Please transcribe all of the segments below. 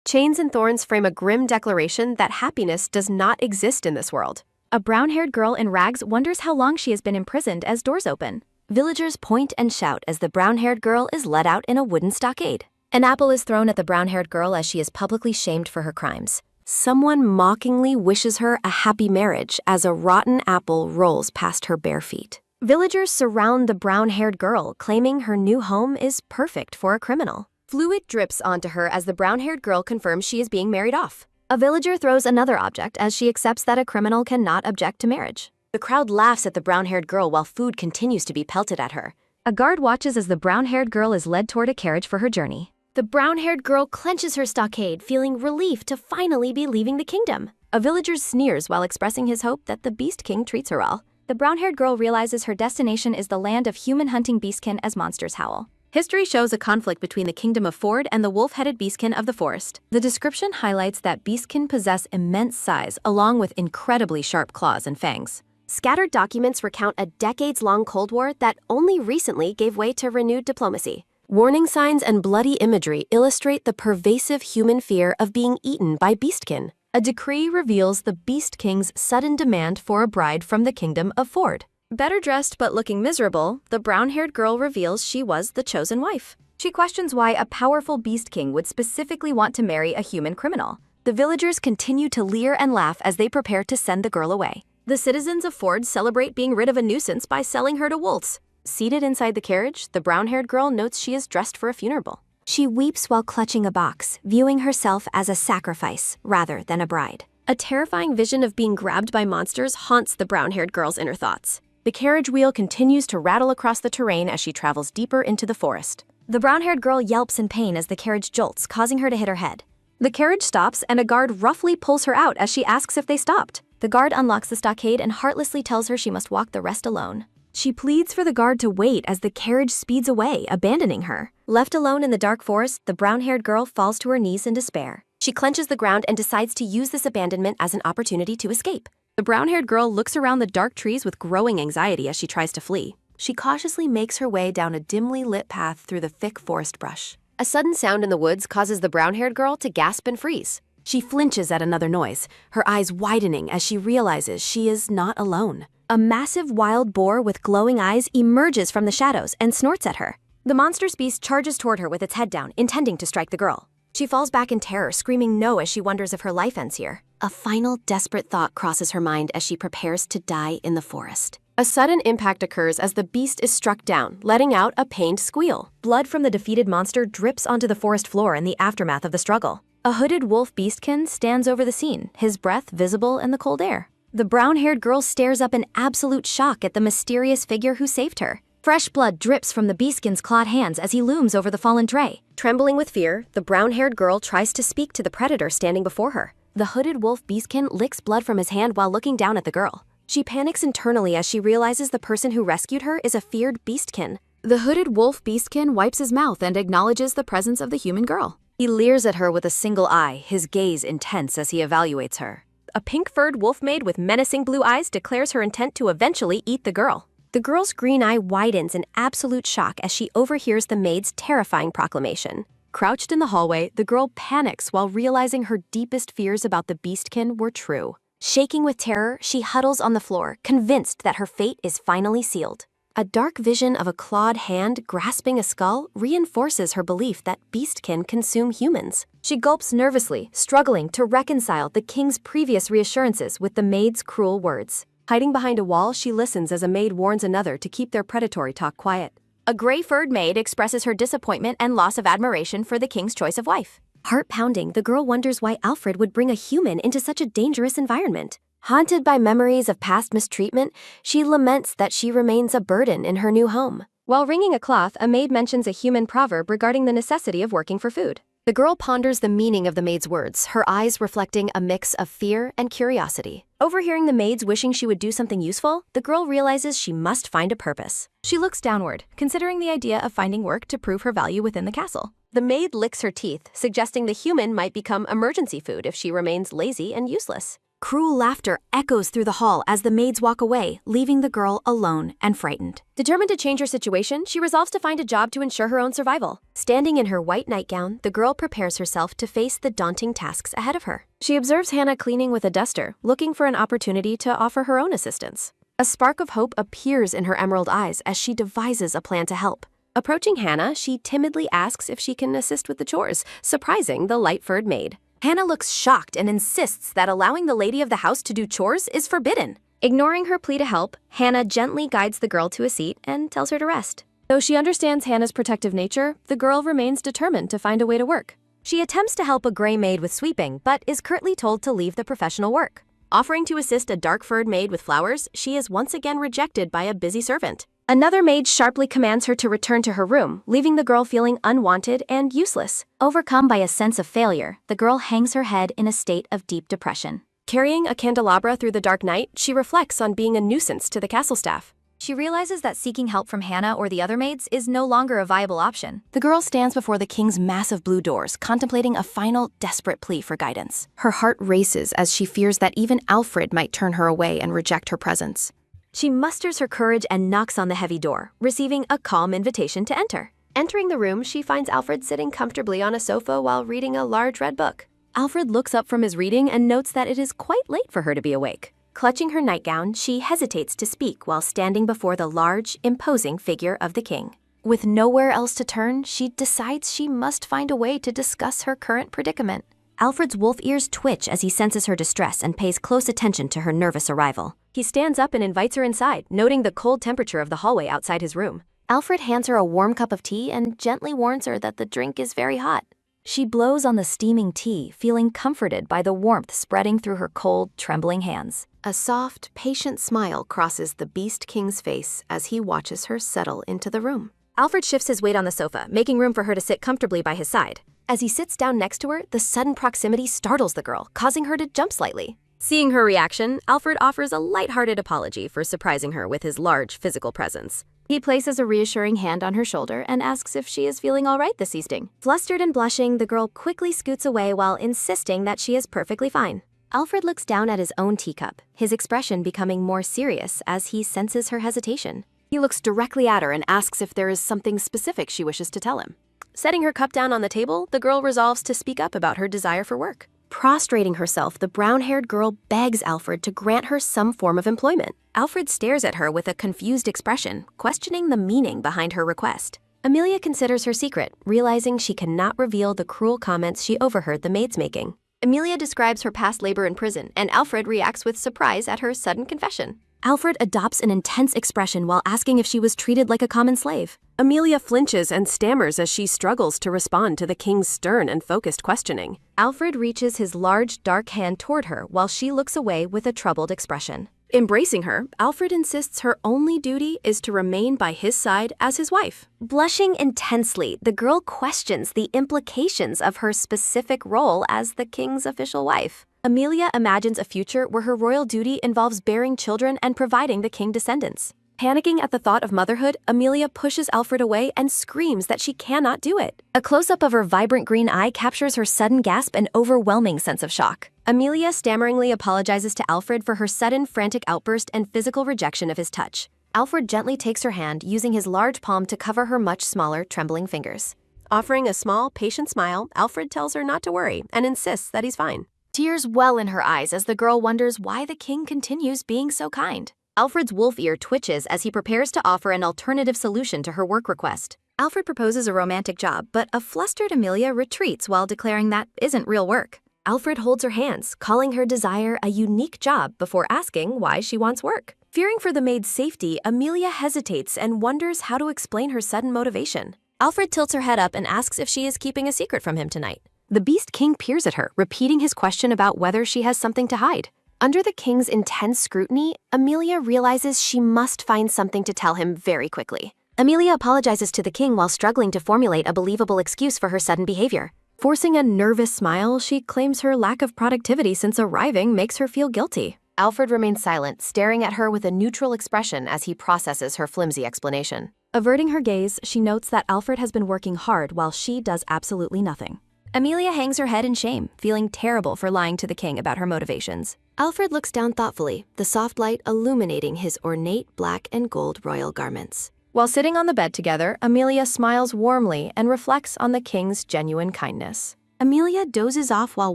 Chains and thorns frame a grim declaration that happiness does not exist in this world. A brown-haired girl in rags wonders how long she has been imprisoned as doors open. Villagers point and shout as the brown-haired girl is led out in a wooden stockade. An apple is thrown at the brown-haired girl as she is publicly shamed for her crimes. Someone mockingly wishes her a happy marriage as a rotten apple rolls past her bare feet. Villagers surround the brown-haired girl, claiming her new home is perfect for a criminal. Fluid drips onto her as the brown-haired girl confirms she is being married off. A villager throws another object as she accepts that a criminal cannot object to marriage. The crowd laughs at the brown-haired girl while food continues to be pelted at her. A guard watches as the brown-haired girl is led toward a carriage for her journey. The brown-haired girl clenches her stockade, feeling relief to finally be leaving the kingdom. A villager sneers while expressing his hope that the Beast King treats her well. The brown-haired girl realizes her destination is the land of human-hunting beastkin as monsters howl. History shows a conflict between the kingdom of Ford and the wolf-headed beastkin of the forest. The description highlights that beastkin possess immense size along with incredibly sharp claws and fangs. Scattered documents recount a decades-long Cold War that only recently gave way to renewed diplomacy. Warning signs and bloody imagery illustrate the pervasive human fear of being eaten by beastkin. A decree reveals the Beast King's sudden demand for a bride from the kingdom of Ford. Better dressed but looking miserable, the brown-haired girl reveals she was the chosen wife. She questions why a powerful Beast King would specifically want to marry a human criminal. The villagers continue to leer and laugh as they prepare to send the girl away. The citizens of Ford celebrate being rid of a nuisance by selling her to wolves. Seated inside the carriage, the brown-haired girl notes she is dressed for a funeral. She weeps while clutching a box, viewing herself as a sacrifice rather than a bride. A terrifying vision of being grabbed by monsters haunts the brown-haired girl's inner thoughts. The carriage wheel continues to rattle across the terrain as she travels deeper into the forest. The brown-haired girl yelps in pain as the carriage jolts, causing her to hit her head. The carriage stops and a guard roughly pulls her out as she asks if they stopped. The guard unlocks the stockade and heartlessly tells her she must walk the rest alone. She pleads for the guard to wait as the carriage speeds away, abandoning her. Left alone in the dark forest, the brown-haired girl falls to her knees in despair. She clenches the ground and decides to use this abandonment as an opportunity to escape. The brown-haired girl looks around the dark trees with growing anxiety as she tries to flee. She cautiously makes her way down a dimly lit path through the thick forest brush. A sudden sound in the woods causes the brown-haired girl to gasp and freeze. She flinches at another noise, her eyes widening as she realizes she is not alone. A massive wild boar with glowing eyes emerges from the shadows and snorts at her. The monstrous beast charges toward her with its head down, intending to strike the girl. She falls back in terror, screaming no as she wonders if her life ends here. A final desperate thought crosses her mind as she prepares to die in the forest. A sudden impact occurs as the beast is struck down, letting out a pained squeal. Blood from the defeated monster drips onto the forest floor in the aftermath of the struggle. A hooded wolf beastkin stands over the scene, his breath visible in the cold air. The brown-haired girl stares up in absolute shock at the mysterious figure who saved her. Fresh blood drips from the beastkin's clawed hands as he looms over the fallen tray. Trembling with fear, the brown-haired girl tries to speak to the predator standing before her. The hooded wolf beastkin licks blood from his hand while looking down at the girl. She panics internally as she realizes the person who rescued her is a feared beastkin. The hooded wolf beastkin wipes his mouth and acknowledges the presence of the human girl. He leers at her with a single eye, his gaze intense as he evaluates her. A pink-furred wolf maid with menacing blue eyes declares her intent to eventually eat the girl. The girl's green eye widens in absolute shock as she overhears the maid's terrifying proclamation. Crouched in the hallway, the girl panics while realizing her deepest fears about the beastkin were true. Shaking with terror, she huddles on the floor, convinced that her fate is finally sealed. A dark vision of a clawed hand grasping a skull reinforces her belief that beastkin consume humans. She gulps nervously, struggling to reconcile the king's previous reassurances with the maid's cruel words. Hiding behind a wall, she listens as a maid warns another to keep their predatory talk quiet. A gray-furred maid expresses her disappointment and loss of admiration for the king's choice of wife. Heart-pounding, the girl wonders why Alfred would bring a human into such a dangerous environment. Haunted by memories of past mistreatment, she laments that she remains a burden in her new home. While wringing a cloth, a maid mentions a human proverb regarding the necessity of working for food. The girl ponders the meaning of the maid's words, her eyes reflecting a mix of fear and curiosity. Overhearing the maids wishing she would do something useful, the girl realizes she must find a purpose. She looks downward, considering the idea of finding work to prove her value within the castle. The maid licks her teeth, suggesting the human might become emergency food if she remains lazy and useless. Cruel laughter echoes through the hall as the maids walk away, leaving the girl alone and frightened. Determined to change her situation, she resolves to find a job to ensure her own survival. Standing in her white nightgown, the girl prepares herself to face the daunting tasks ahead of her. She observes Hannah cleaning with a duster, looking for an opportunity to offer her own assistance. A spark of hope appears in her emerald eyes as she devises a plan to help. Approaching Hannah, she timidly asks if she can assist with the chores, surprising the light-furred maid. Hannah looks shocked and insists that allowing the lady of the house to do chores is forbidden. Ignoring her plea to help, Hannah gently guides the girl to a seat and tells her to rest. Though she understands Hannah's protective nature, the girl remains determined to find a way to work. She attempts to help a gray maid with sweeping, but is curtly told to leave the professional work. Offering to assist a dark-furred maid with flowers, she is once again rejected by a busy servant. Another maid sharply commands her to return to her room, leaving the girl feeling unwanted and useless. Overcome by a sense of failure, the girl hangs her head in a state of deep depression. Carrying a candelabra through the dark night, she reflects on being a nuisance to the castle staff. She realizes that seeking help from Hannah or the other maids is no longer a viable option. The girl stands before the king's massive blue doors, contemplating a final, desperate plea for guidance. Her heart races as she fears that even Alfred might turn her away and reject her presence. She musters her courage and knocks on the heavy door, receiving a calm invitation to enter. Entering the room, she finds Alfred sitting comfortably on a sofa while reading a large red book. Alfred looks up from his reading and notes that it is quite late for her to be awake. Clutching her nightgown, she hesitates to speak while standing before the large, imposing figure of the king. With nowhere else to turn, she decides she must find a way to discuss her current predicament. Alfred's wolf ears twitch as he senses her distress and pays close attention to her nervous arrival. He stands up and invites her inside, noting the cold temperature of the hallway outside his room. Alfred hands her a warm cup of tea and gently warns her that the drink is very hot. She blows on the steaming tea, feeling comforted by the warmth spreading through her cold, trembling hands. A soft, patient smile crosses the Beast King's face as he watches her settle into the room. Alfred shifts his weight on the sofa, making room for her to sit comfortably by his side. As he sits down next to her, the sudden proximity startles the girl, causing her to jump slightly. Seeing her reaction, Alfred offers a light-hearted apology for surprising her with his large physical presence. He places a reassuring hand on her shoulder and asks if she is feeling all right this evening. Flustered and blushing, the girl quickly scoots away while insisting that she is perfectly fine. Alfred looks down at his own teacup, his expression becoming more serious as he senses her hesitation. He looks directly at her and asks if there is something specific she wishes to tell him. Setting her cup down on the table, the girl resolves to speak up about her desire for work. Prostrating herself, the brown-haired girl begs Alfred to grant her some form of employment. Alfred stares at her with a confused expression, questioning the meaning behind her request. Amelia considers her secret, realizing she cannot reveal the cruel comments she overheard the maids making. Amelia describes her past labor in prison, and Alfred reacts with surprise at her sudden confession. Alfred adopts an intense expression while asking if she was treated like a common slave. Amelia flinches and stammers as she struggles to respond to the king's stern and focused questioning. Alfred reaches his large, dark hand toward her while she looks away with a troubled expression. Embracing her, Alfred insists her only duty is to remain by his side as his wife. Blushing intensely, the girl questions the implications of her specific role as the king's official wife. Amelia imagines a future where her royal duty involves bearing children and providing the king descendants. Panicking at the thought of motherhood, Amelia pushes Alfred away and screams that she cannot do it. A close-up of her vibrant green eye captures her sudden gasp and overwhelming sense of shock. Amelia stammeringly apologizes to Alfred for her sudden frantic outburst and physical rejection of his touch. Alfred gently takes her hand, using his large palm to cover her much smaller, trembling fingers. Offering a small, patient smile, Alfred tells her not to worry and insists that he's fine. Tears well in her eyes as the girl wonders why the king continues being so kind. Alfred's wolf ear twitches as he prepares to offer an alternative solution to her work request. Alfred proposes a romantic job, but a flustered Amelia retreats while declaring that isn't real work. Alfred holds her hands, calling her desire a unique job before asking why she wants work. Fearing for the maid's safety, Amelia hesitates and wonders how to explain her sudden motivation. Alfred tilts her head up and asks if she is keeping a secret from him tonight. The Beast King peers at her, repeating his question about whether she has something to hide. Under the king's intense scrutiny, Amelia realizes she must find something to tell him very quickly. Amelia apologizes to the king while struggling to formulate a believable excuse for her sudden behavior. Forcing a nervous smile, she claims her lack of productivity since arriving makes her feel guilty. Alfred remains silent, staring at her with a neutral expression as he processes her flimsy explanation. Averting her gaze, she notes that Alfred has been working hard while she does absolutely nothing. Amelia hangs her head in shame, feeling terrible for lying to the king about her motivations. Alfred looks down thoughtfully, the soft light illuminating his ornate black and gold royal garments. While sitting on the bed together, Amelia smiles warmly and reflects on the king's genuine kindness. Amelia dozes off while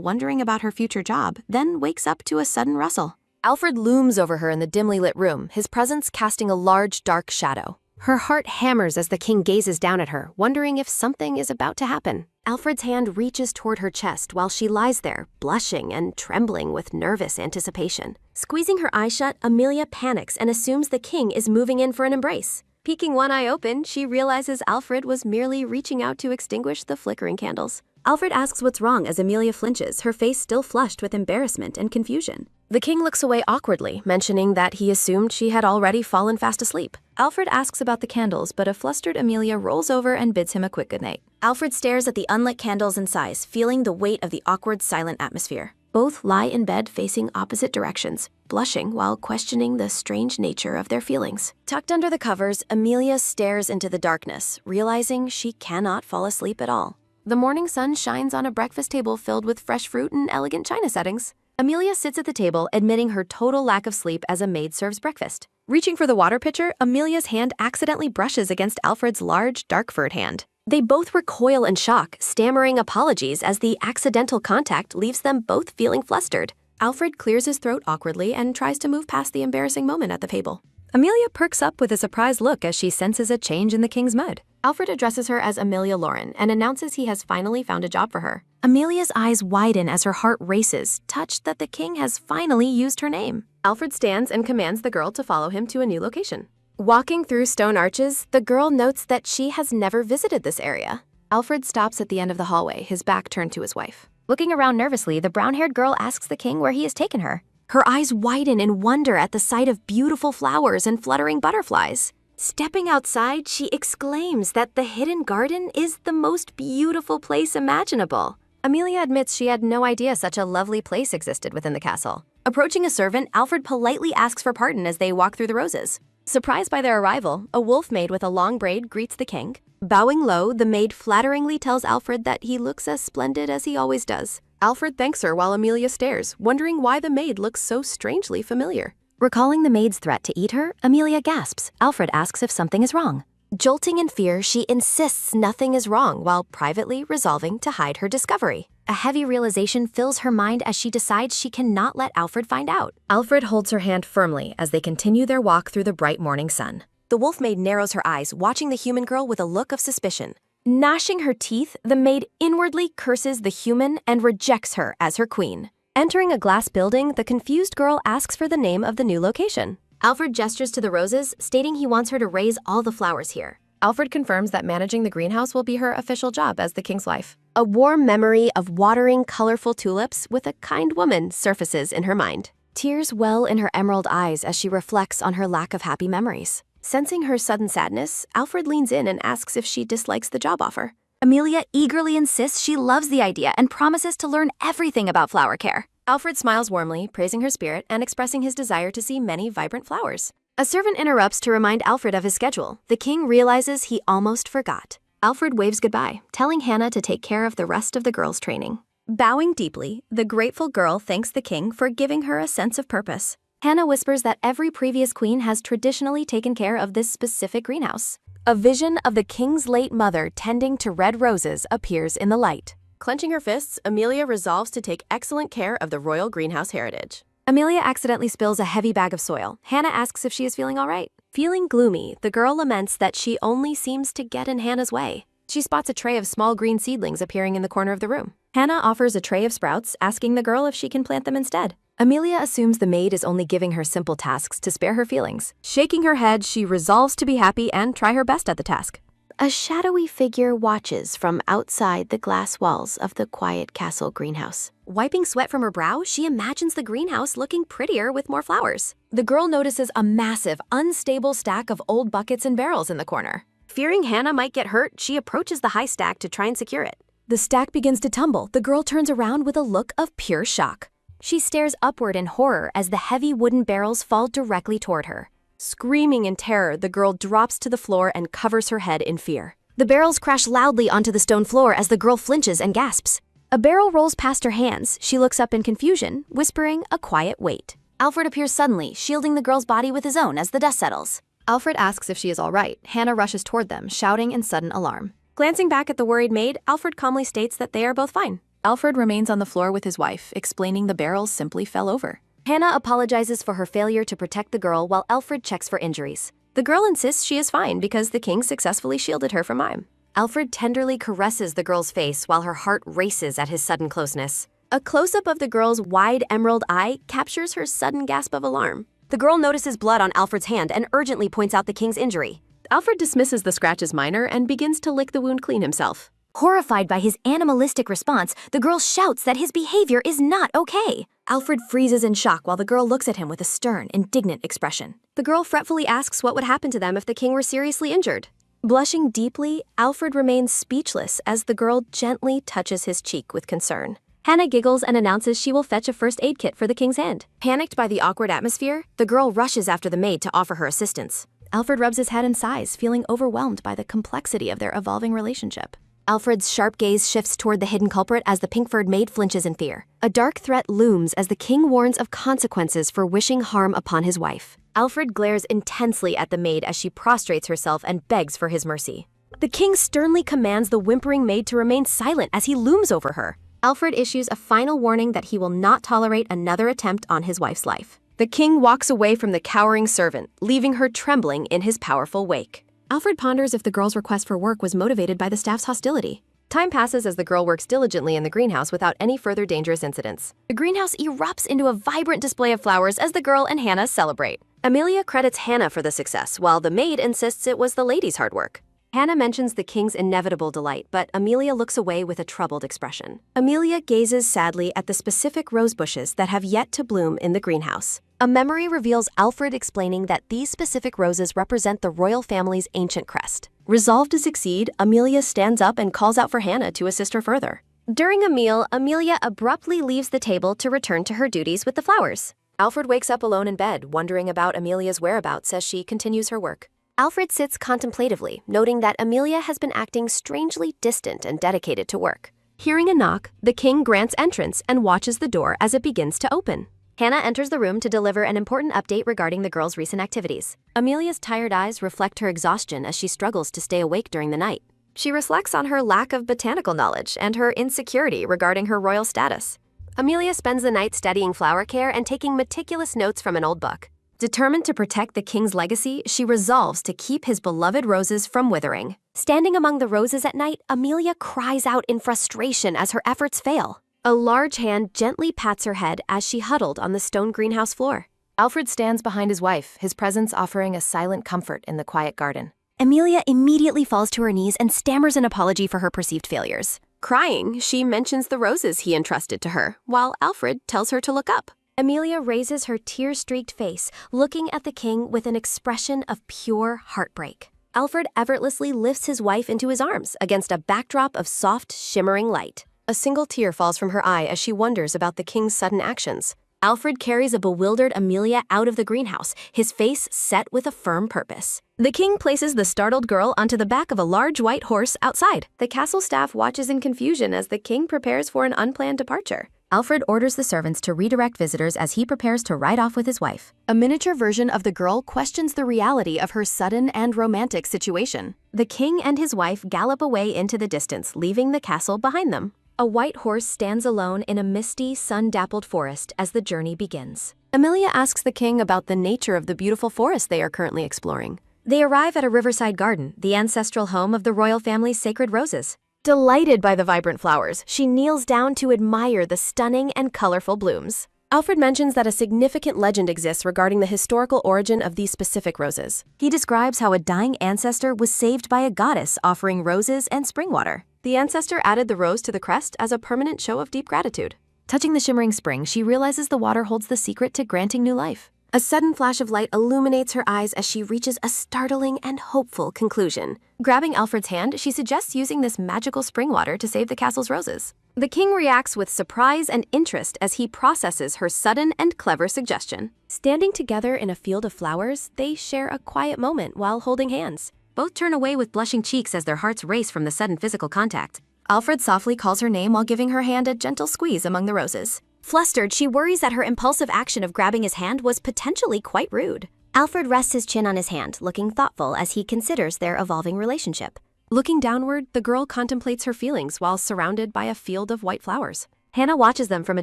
wondering about her future job, then wakes up to a sudden rustle. Alfred looms over her in the dimly lit room, his presence casting a large, dark shadow. Her heart hammers as the king gazes down at her, wondering if something is about to happen. Alfred's hand reaches toward her chest while she lies there, blushing and trembling with nervous anticipation. Squeezing her eyes shut, Amelia panics and assumes the king is moving in for an embrace. Peeking one eye open, she realizes Alfred was merely reaching out to extinguish the flickering candles. Alfred asks what's wrong as Amelia flinches, her face still flushed with embarrassment and confusion. The king looks away awkwardly, mentioning that he assumed she had already fallen fast asleep. Alfred asks about the candles, but a flustered Amelia rolls over and bids him a quick goodnight. Alfred stares at the unlit candles and sighs, feeling the weight of the awkward, silent atmosphere. Both lie in bed facing opposite directions, blushing while questioning the strange nature of their feelings. Tucked under the covers, Amelia stares into the darkness, realizing she cannot fall asleep at all. The morning sun shines on a breakfast table filled with fresh fruit and elegant china settings. Amelia sits at the table, admitting her total lack of sleep as a maid serves breakfast. Reaching for the water pitcher, Amelia's hand accidentally brushes against Alfred's large, dark-furred hand. They both recoil in shock, stammering apologies as the accidental contact leaves them both feeling flustered. Alfred clears his throat awkwardly and tries to move past the embarrassing moment at the table. Amelia perks up with a surprised look as she senses a change in the king's mood. Alfred addresses her as Amelia Lauren and announces he has finally found a job for her. Amelia's eyes widen as her heart races, touched that the king has finally used her name. Alfred stands and commands the girl to follow him to a new location. Walking through stone arches, the girl notes that she has never visited this area. Alfred stops at the end of the hallway, his back turned to his wife. Looking around nervously, the brown-haired girl asks the king where he has taken her. Her eyes widen in wonder at the sight of beautiful flowers and fluttering butterflies. Stepping outside, she exclaims that the hidden garden is the most beautiful place imaginable. Amelia admits she had no idea such a lovely place existed within the castle. Approaching a servant, Alfred politely asks for pardon as they walk through the roses. Surprised by their arrival, a wolf maid with a long braid greets the king. Bowing low, the maid flatteringly tells Alfred that he looks as splendid as he always does. Alfred thanks her while Amelia stares, wondering why the maid looks so strangely familiar. Recalling the maid's threat to eat her, Amelia gasps. Alfred asks if something is wrong. Jolting in fear, she insists nothing is wrong while privately resolving to hide her discovery. A heavy realization fills her mind as she decides she cannot let Alfred find out. Alfred holds her hand firmly as they continue their walk through the bright morning sun. The wolf maid narrows her eyes, watching the human girl with a look of suspicion. Gnashing her teeth, the maid inwardly curses the human and rejects her as her queen. Entering a glass building, the confused girl asks for the name of the new location. Alfred gestures to the roses, stating he wants her to raise all the flowers here. Alfred confirms that managing the greenhouse will be her official job as the king's wife. A warm memory of watering colorful tulips with a kind woman surfaces in her mind. Tears well in her emerald eyes as she reflects on her lack of happy memories. Sensing her sudden sadness, Alfred leans in and asks if she dislikes the job offer. Amelia eagerly insists she loves the idea and promises to learn everything about flower care. Alfred smiles warmly, praising her spirit and expressing his desire to see many vibrant flowers. A servant interrupts to remind Alfred of his schedule. The king realizes he almost forgot. Alfred waves goodbye, telling Hannah to take care of the rest of the girl's training. Bowing deeply, the grateful girl thanks the king for giving her a sense of purpose. Hannah whispers that every previous queen has traditionally taken care of this specific greenhouse. A vision of the king's late mother tending to red roses appears in the light. Clenching her fists, Amelia resolves to take excellent care of the royal greenhouse heritage. Amelia accidentally spills a heavy bag of soil. Hannah asks if she is feeling all right. Feeling gloomy, the girl laments that she only seems to get in Hannah's way. She spots a tray of small green seedlings appearing in the corner of the room. Hannah offers a tray of sprouts, asking the girl if she can plant them instead. Amelia assumes the maid is only giving her simple tasks to spare her feelings. Shaking her head, she resolves to be happy and try her best at the task. A shadowy figure watches from outside the glass walls of the quiet castle greenhouse. Wiping sweat from her brow, she imagines the greenhouse looking prettier with more flowers. The girl notices a massive, unstable stack of old buckets and barrels in the corner. Fearing Hannah might get hurt, she approaches the high stack to try and secure it. The stack begins to tumble. The girl turns around with a look of pure shock. She stares upward in horror as the heavy wooden barrels fall directly toward her. Screaming in terror, the girl drops to the floor and covers her head in fear. The barrels crash loudly onto the stone floor as the girl flinches and gasps. A barrel rolls past her hands. She looks up in confusion, whispering a quiet wait. Alfred appears suddenly, shielding the girl's body with his own as the dust settles. Alfred asks if she is all right. Hannah rushes toward them, shouting in sudden alarm. Glancing back at the worried maid, Alfred calmly states that they are both fine. Alfred remains on the floor with his wife, explaining the barrels simply fell over. Hannah apologizes for her failure to protect the girl while Alfred checks for injuries. The girl insists she is fine because the king successfully shielded her from mime. Alfred tenderly caresses the girl's face while her heart races at his sudden closeness. A close-up of the girl's wide emerald eye captures her sudden gasp of alarm. The girl notices blood on Alfred's hand and urgently points out the king's injury. Alfred dismisses the scratch as minor and begins to lick the wound clean himself. Horrified by his animalistic response, the girl shouts that his behavior is not okay. Alfred freezes in shock while the girl looks at him with a stern, indignant expression. The girl fretfully asks what would happen to them if the king were seriously injured. Blushing deeply, Alfred remains speechless as the girl gently touches his cheek with concern. Hannah giggles and announces she will fetch a first aid kit for the king's hand. Panicked by the awkward atmosphere, the girl rushes after the maid to offer her assistance. Alfred rubs his head and sighs, feeling overwhelmed by the complexity of their evolving relationship. Alfred's sharp gaze shifts toward the hidden culprit as the pink-furred maid flinches in fear. A dark threat looms as the king warns of consequences for wishing harm upon his wife. Alfred glares intensely at the maid as she prostrates herself and begs for his mercy. The king sternly commands the whimpering maid to remain silent as he looms over her. Alfred issues a final warning that he will not tolerate another attempt on his wife's life. The king walks away from the cowering servant, leaving her trembling in his powerful wake. Alfred ponders if the girl's request for work was motivated by the staff's hostility. Time passes as the girl works diligently in the greenhouse without any further dangerous incidents. The greenhouse erupts into a vibrant display of flowers as the girl and Hannah celebrate. Amelia credits Hannah for the success, while the maid insists it was the lady's hard work. Hannah mentions the king's inevitable delight, but Amelia looks away with a troubled expression. Amelia gazes sadly at the specific rose bushes that have yet to bloom in the greenhouse. A memory reveals Alfred explaining that these specific roses represent the royal family's ancient crest. Resolved to succeed, Amelia stands up and calls out for Hannah to assist her further. During a meal, Amelia abruptly leaves the table to return to her duties with the flowers. Alfred wakes up alone in bed, wondering about Amelia's whereabouts as she continues her work. Alfred sits contemplatively, noting that Amelia has been acting strangely distant and dedicated to work. Hearing a knock, the king grants entrance and watches the door as it begins to open. Hannah enters the room to deliver an important update regarding the girl's recent activities. Amelia's tired eyes reflect her exhaustion as she struggles to stay awake during the night. She reflects on her lack of botanical knowledge and her insecurity regarding her royal status. Amelia spends the night studying flower care and taking meticulous notes from an old book. Determined to protect the king's legacy, she resolves to keep his beloved roses from withering. Standing among the roses at night, Amelia cries out in frustration as her efforts fail. A large hand gently pats her head as she huddled on the stone greenhouse floor. Alfred stands behind his wife, his presence offering a silent comfort in the quiet garden. Amelia immediately falls to her knees and stammers an apology for her perceived failures. Crying, she mentions the roses he entrusted to her, while Alfred tells her to look up. Amelia raises her tear-streaked face, looking at the king with an expression of pure heartbreak. Alfred effortlessly lifts his wife into his arms against a backdrop of soft, shimmering light. A single tear falls from her eye as she wonders about the king's sudden actions. Alfred carries a bewildered Amelia out of the greenhouse, his face set with a firm purpose. The king places the startled girl onto the back of a large white horse outside. The castle staff watches in confusion as the king prepares for an unplanned departure. Alfred orders the servants to redirect visitors as he prepares to ride off with his wife. A miniature version of the girl questions the reality of her sudden and romantic situation. The king and his wife gallop away into the distance, leaving the castle behind them. A white horse stands alone in a misty, sun-dappled forest as the journey begins. Amelia asks the king about the nature of the beautiful forest they are currently exploring. They arrive at a riverside garden, the ancestral home of the royal family's sacred roses. Delighted by the vibrant flowers, she kneels down to admire the stunning and colorful blooms. Alfred mentions that a significant legend exists regarding the historical origin of these specific roses. He describes how a dying ancestor was saved by a goddess offering roses and spring water. The ancestor added the rose to the crest as a permanent show of deep gratitude. Touching the shimmering spring, she realizes the water holds the secret to granting new life. A sudden flash of light illuminates her eyes as she reaches a startling and hopeful conclusion. Grabbing Alfred's hand, she suggests using this magical spring water to save the castle's roses. The king reacts with surprise and interest as he processes her sudden and clever suggestion. Standing together in a field of flowers, they share a quiet moment while holding hands. Both turn away with blushing cheeks as their hearts race from the sudden physical contact. Alfred softly calls her name while giving her hand a gentle squeeze among the roses. Flustered, she worries that her impulsive action of grabbing his hand was potentially quite rude. Alfred rests his chin on his hand, looking thoughtful as he considers their evolving relationship. Looking downward, the girl contemplates her feelings while surrounded by a field of white flowers. Hannah watches them from a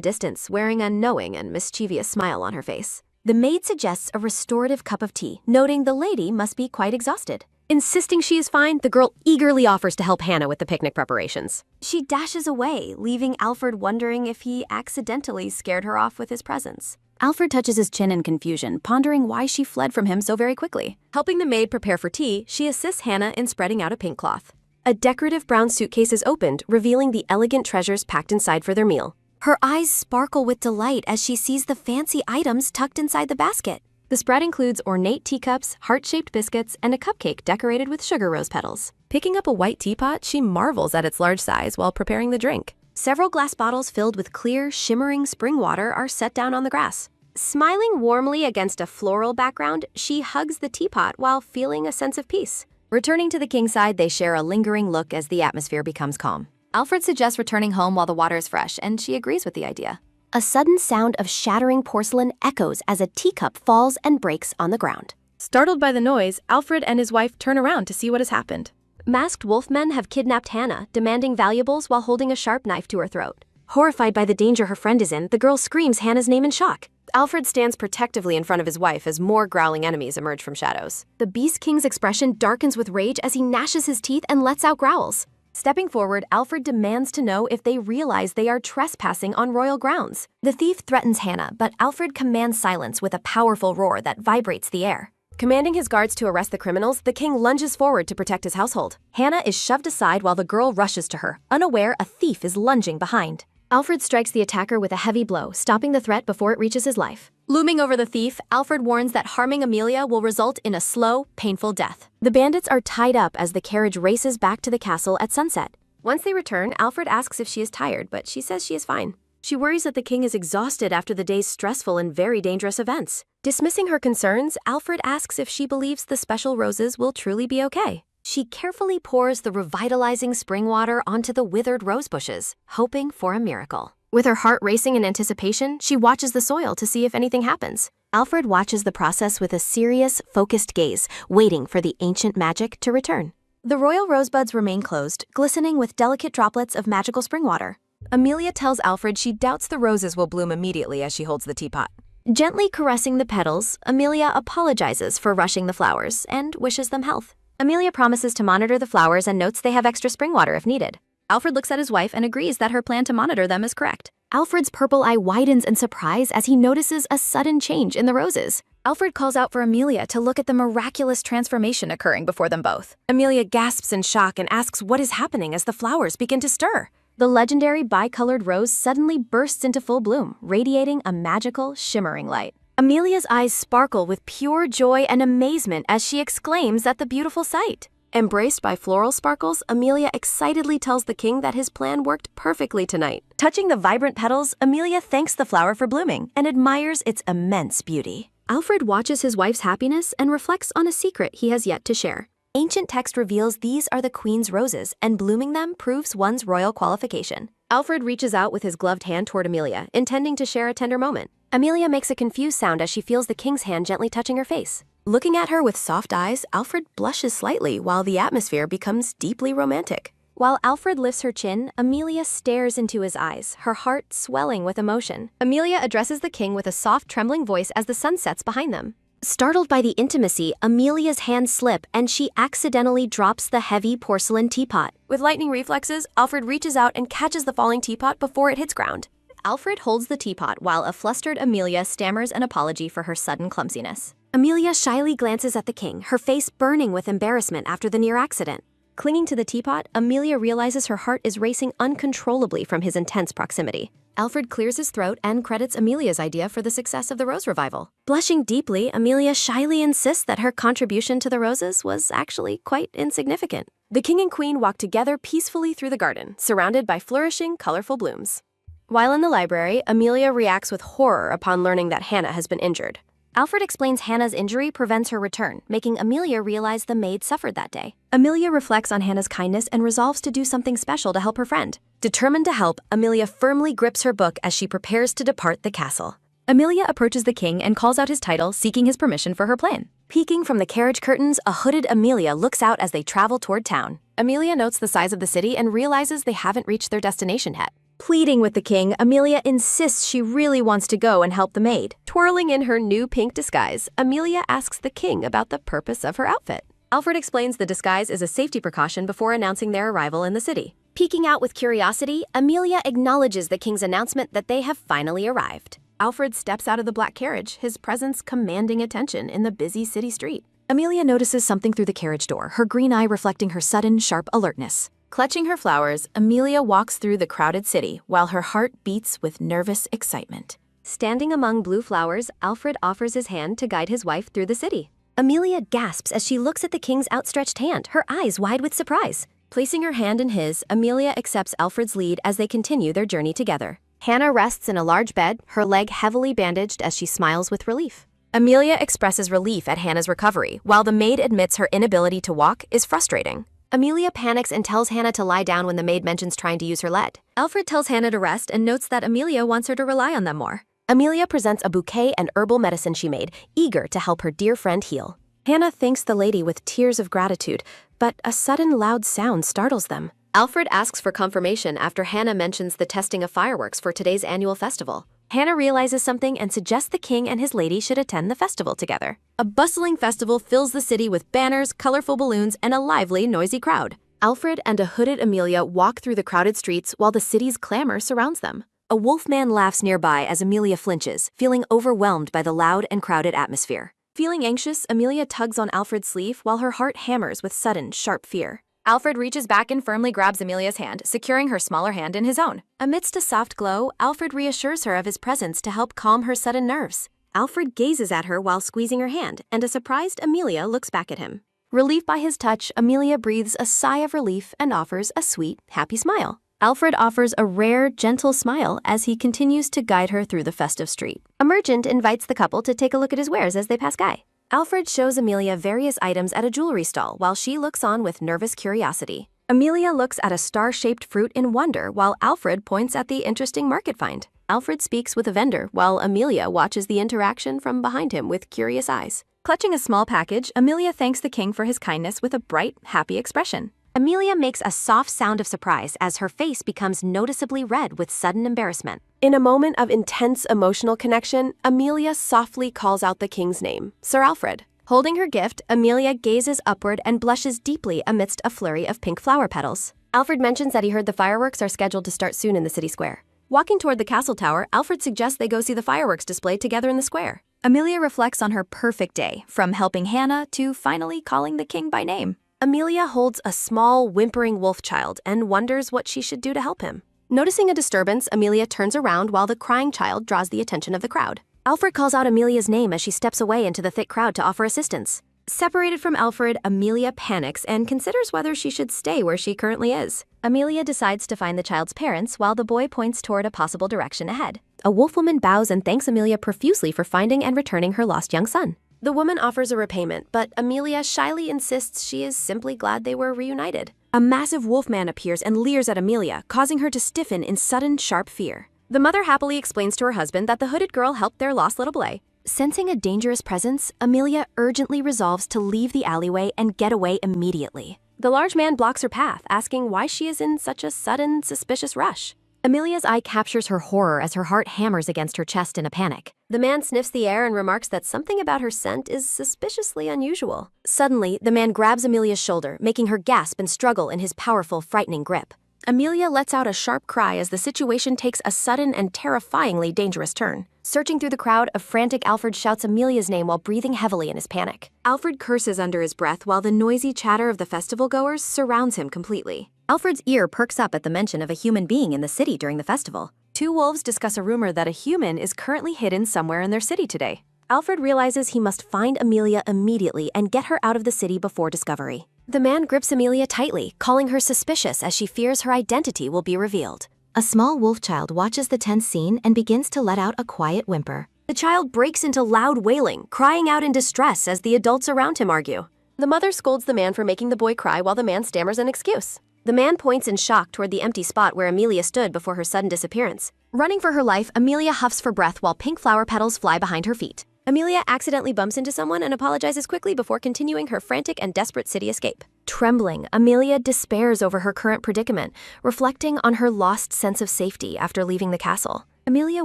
distance, wearing a knowing and mischievous smile on her face. The maid suggests a restorative cup of tea, noting the lady must be quite exhausted. Insisting she is fine, the girl eagerly offers to help Hannah with the picnic preparations. She dashes away, leaving Alfred wondering if he accidentally scared her off with his presence. Alfred touches his chin in confusion, pondering why she fled from him so very quickly. Helping the maid prepare for tea, she assists Hannah in spreading out a pink cloth. A decorative brown suitcase is opened, revealing the elegant treasures packed inside for their meal. Her eyes sparkle with delight as she sees the fancy items tucked inside the basket. The spread includes ornate teacups, heart-shaped biscuits, and a cupcake decorated with sugar rose petals. Picking up a white teapot, she marvels at its large size while preparing the drink. Several glass bottles filled with clear, shimmering spring water are set down on the grass. Smiling warmly against a floral background, she hugs the teapot while feeling a sense of peace. Returning to the king's side, they share a lingering look as the atmosphere becomes calm. Alfred suggests returning home while the water is fresh, and she agrees with the idea. A sudden sound of shattering porcelain echoes as a teacup falls and breaks on the ground. Startled by the noise, Alfred and his wife turn around to see what has happened. Masked wolfmen have kidnapped Hannah, demanding valuables while holding a sharp knife to her throat. Horrified by the danger her friend is in, the girl screams Hannah's name in shock. Alfred stands protectively in front of his wife as more growling enemies emerge from shadows. The Beast King's expression darkens with rage as he gnashes his teeth and lets out growls. Stepping forward, Alfred demands to know if they realize they are trespassing on royal grounds. The thief threatens Hannah, but Alfred commands silence with a powerful roar that vibrates the air. Commanding his guards to arrest the criminals, the king lunges forward to protect his household. Hannah is shoved aside while the girl rushes to her, unaware a thief is lunging behind. Alfred strikes the attacker with a heavy blow, stopping the threat before it reaches his life. Looming over the thief, Alfred warns that harming Amelia will result in a slow, painful death. The bandits are tied up as the carriage races back to the castle at sunset. Once they return, Alfred asks if she is tired, but she says she is fine. She worries that the king is exhausted after the day's stressful and very dangerous events. Dismissing her concerns, Alfred asks if she believes the special roses will truly be okay. She carefully pours the revitalizing spring water onto the withered rose bushes, hoping for a miracle. With her heart racing in anticipation, she watches the soil to see if anything happens. Alfred watches the process with a serious, focused gaze, waiting for the ancient magic to return. The royal rosebuds remain closed, glistening with delicate droplets of magical spring water. Amelia tells Alfred she doubts the roses will bloom immediately as she holds the teapot. Gently caressing the petals, Amelia apologizes for rushing the flowers and wishes them health. Amelia promises to monitor the flowers and notes they have extra spring water if needed. Alfred looks at his wife and agrees that her plan to monitor them is correct. Alfred's purple eye widens in surprise as he notices a sudden change in the roses. Alfred calls out for Amelia to look at the miraculous transformation occurring before them both. Amelia gasps in shock and asks what is happening as the flowers begin to stir. The legendary bicolored rose suddenly bursts into full bloom, radiating a magical, shimmering light. Amelia's eyes sparkle with pure joy and amazement as she exclaims at the beautiful sight. Embraced by floral sparkles, Amelia excitedly tells the king that his plan worked perfectly tonight. Touching the vibrant petals, Amelia thanks the flower for blooming and admires its immense beauty. Alfred watches his wife's happiness and reflects on a secret he has yet to share. Ancient text reveals these are the queen's roses, and blooming them proves one's royal qualification. Alfred reaches out with his gloved hand toward Amelia, intending to share a tender moment. Amelia makes a confused sound as she feels the king's hand gently touching her face. Looking at her with soft eyes, Alfred blushes slightly while the atmosphere becomes deeply romantic. While Alfred lifts her chin, Amelia stares into his eyes, her heart swelling with emotion. Amelia addresses the king with a soft, trembling voice as the sun sets behind them. Startled by the intimacy, Amelia's hands slip and she accidentally drops the heavy porcelain teapot. With lightning reflexes, Alfred reaches out and catches the falling teapot before it hits ground. Alfred holds the teapot while a flustered Amelia stammers an apology for her sudden clumsiness. Amelia shyly glances at the king, her face burning with embarrassment after the near accident. Clinging to the teapot, Amelia realizes her heart is racing uncontrollably from his intense proximity. Alfred clears his throat and credits Amelia's idea for the success of the rose revival. Blushing deeply, Amelia shyly insists that her contribution to the roses was actually quite insignificant. The king and queen walk together peacefully through the garden, surrounded by flourishing, colorful blooms. While in the library, Amelia reacts with horror upon learning that Hannah has been injured. Alfred explains Hannah's injury prevents her return, making Amelia realize the maid suffered that day. Amelia reflects on Hannah's kindness and resolves to do something special to help her friend. Determined to help, Amelia firmly grips her book as she prepares to depart the castle. Amelia approaches the king and calls out his title, seeking his permission for her plan. Peeking from the carriage curtains, a hooded Amelia looks out as they travel toward town. Amelia notes the size of the city and realizes they haven't reached their destination yet. Pleading with the king, Amelia insists she really wants to go and help the maid. Twirling in her new pink disguise, Amelia asks the king about the purpose of her outfit. Alfred explains the disguise is a safety precaution before announcing their arrival in the city. Peeking out with curiosity, Amelia acknowledges the king's announcement that they have finally arrived. Alfred steps out of the black carriage, his presence commanding attention in the busy city street. Amelia notices something through the carriage door, her green eye reflecting her sudden, sharp alertness. Clutching her flowers, Amelia walks through the crowded city while her heart beats with nervous excitement. Standing among blue flowers, Alfred offers his hand to guide his wife through the city. Amelia gasps as she looks at the king's outstretched hand, her eyes wide with surprise. Placing her hand in his, Amelia accepts Alfred's lead as they continue their journey together. Hannah rests in a large bed, her leg heavily bandaged as she smiles with relief. Amelia expresses relief at Hannah's recovery, while the maid admits her inability to walk is frustrating. Amelia panics and tells Hannah to lie down when the maid mentions trying to use her lead. Alfred tells Hannah to rest and notes that Amelia wants her to rely on them more. Amelia presents a bouquet and herbal medicine she made, eager to help her dear friend heal. Hannah thanks the lady with tears of gratitude, but a sudden loud sound startles them. Alfred asks for confirmation after Hannah mentions the testing of fireworks for today's annual festival. Hannah realizes something and suggests the king and his lady should attend the festival together. A bustling festival fills the city with banners, colorful balloons, and a lively, noisy crowd. Alfred and a hooded Amelia walk through the crowded streets while the city's clamor surrounds them. A wolfman laughs nearby as Amelia flinches, feeling overwhelmed by the loud and crowded atmosphere. Feeling anxious, Amelia tugs on Alfred's sleeve while her heart hammers with sudden, sharp fear. Alfred reaches back and firmly grabs Amelia's hand, securing her smaller hand in his own. Amidst a soft glow, Alfred reassures her of his presence to help calm her sudden nerves. Alfred gazes at her while squeezing her hand, and a surprised Amelia looks back at him. Relieved by his touch, Amelia breathes a sigh of relief and offers a sweet, happy smile. Alfred offers a rare, gentle smile as he continues to guide her through the festive street. A merchant invites the couple to take a look at his wares as they pass by. Alfred shows Amelia various items at a jewelry stall while she looks on with nervous curiosity. Amelia looks at a star-shaped fruit in wonder while Alfred points at the interesting market find. Alfred speaks with a vendor while Amelia watches the interaction from behind him with curious eyes. Clutching a small package, Amelia thanks the king for his kindness with a bright, happy expression. Amelia makes a soft sound of surprise as her face becomes noticeably red with sudden embarrassment. In a moment of intense emotional connection, Amelia softly calls out the king's name, Sir Alfred. Holding her gift, Amelia gazes upward and blushes deeply amidst a flurry of pink flower petals. Alfred mentions that he heard the fireworks are scheduled to start soon in the city square. Walking toward the castle tower, Alfred suggests they go see the fireworks displayed together in the square. Amelia reflects on her perfect day, from helping Hannah to finally calling the king by name. Amelia holds a small, whimpering wolf child and wonders what she should do to help him. Noticing a disturbance, Amelia turns around while the crying child draws the attention of the crowd. Alfred calls out Amelia's name as she steps away into the thick crowd to offer assistance. Separated from Alfred, Amelia panics and considers whether she should stay where she currently is. Amelia decides to find the child's parents while the boy points toward a possible direction ahead. A wolfwoman bows and thanks Amelia profusely for finding and returning her lost young son. The woman offers a repayment, but Amelia shyly insists she is simply glad they were reunited. A massive wolfman appears and leers at Amelia, causing her to stiffen in sudden, sharp fear. The mother happily explains to her husband that the hooded girl helped their lost little boy. Sensing a dangerous presence, Amelia urgently resolves to leave the alleyway and get away immediately. The large man blocks her path, asking why she is in such a sudden, suspicious rush. Amelia's eye captures her horror as her heart hammers against her chest in a panic. The man sniffs the air and remarks that something about her scent is suspiciously unusual. Suddenly, the man grabs Amelia's shoulder, making her gasp and struggle in his powerful, frightening grip. Amelia lets out a sharp cry as the situation takes a sudden and terrifyingly dangerous turn. Searching through the crowd, a frantic Alfred shouts Amelia's name while breathing heavily in his panic. Alfred curses under his breath while the noisy chatter of the festival goers surrounds him completely. Alfred's ear perks up at the mention of a human being in the city during the festival. Two wolves discuss a rumor that a human is currently hidden somewhere in their city today. Alfred realizes he must find Amelia immediately and get her out of the city before discovery. The man grips Amelia tightly, calling her suspicious as she fears her identity will be revealed. A small wolf child watches the tense scene and begins to let out a quiet whimper. The child breaks into loud wailing, crying out in distress as the adults around him argue. The mother scolds the man for making the boy cry while the man stammers an excuse. The man points in shock toward the empty spot where Amelia stood before her sudden disappearance. Running for her life, Amelia huffs for breath while pink flower petals fly behind her feet. Amelia accidentally bumps into someone and apologizes quickly before continuing her frantic and desperate city escape. Trembling, Amelia despairs over her current predicament, reflecting on her lost sense of safety after leaving the castle. Amelia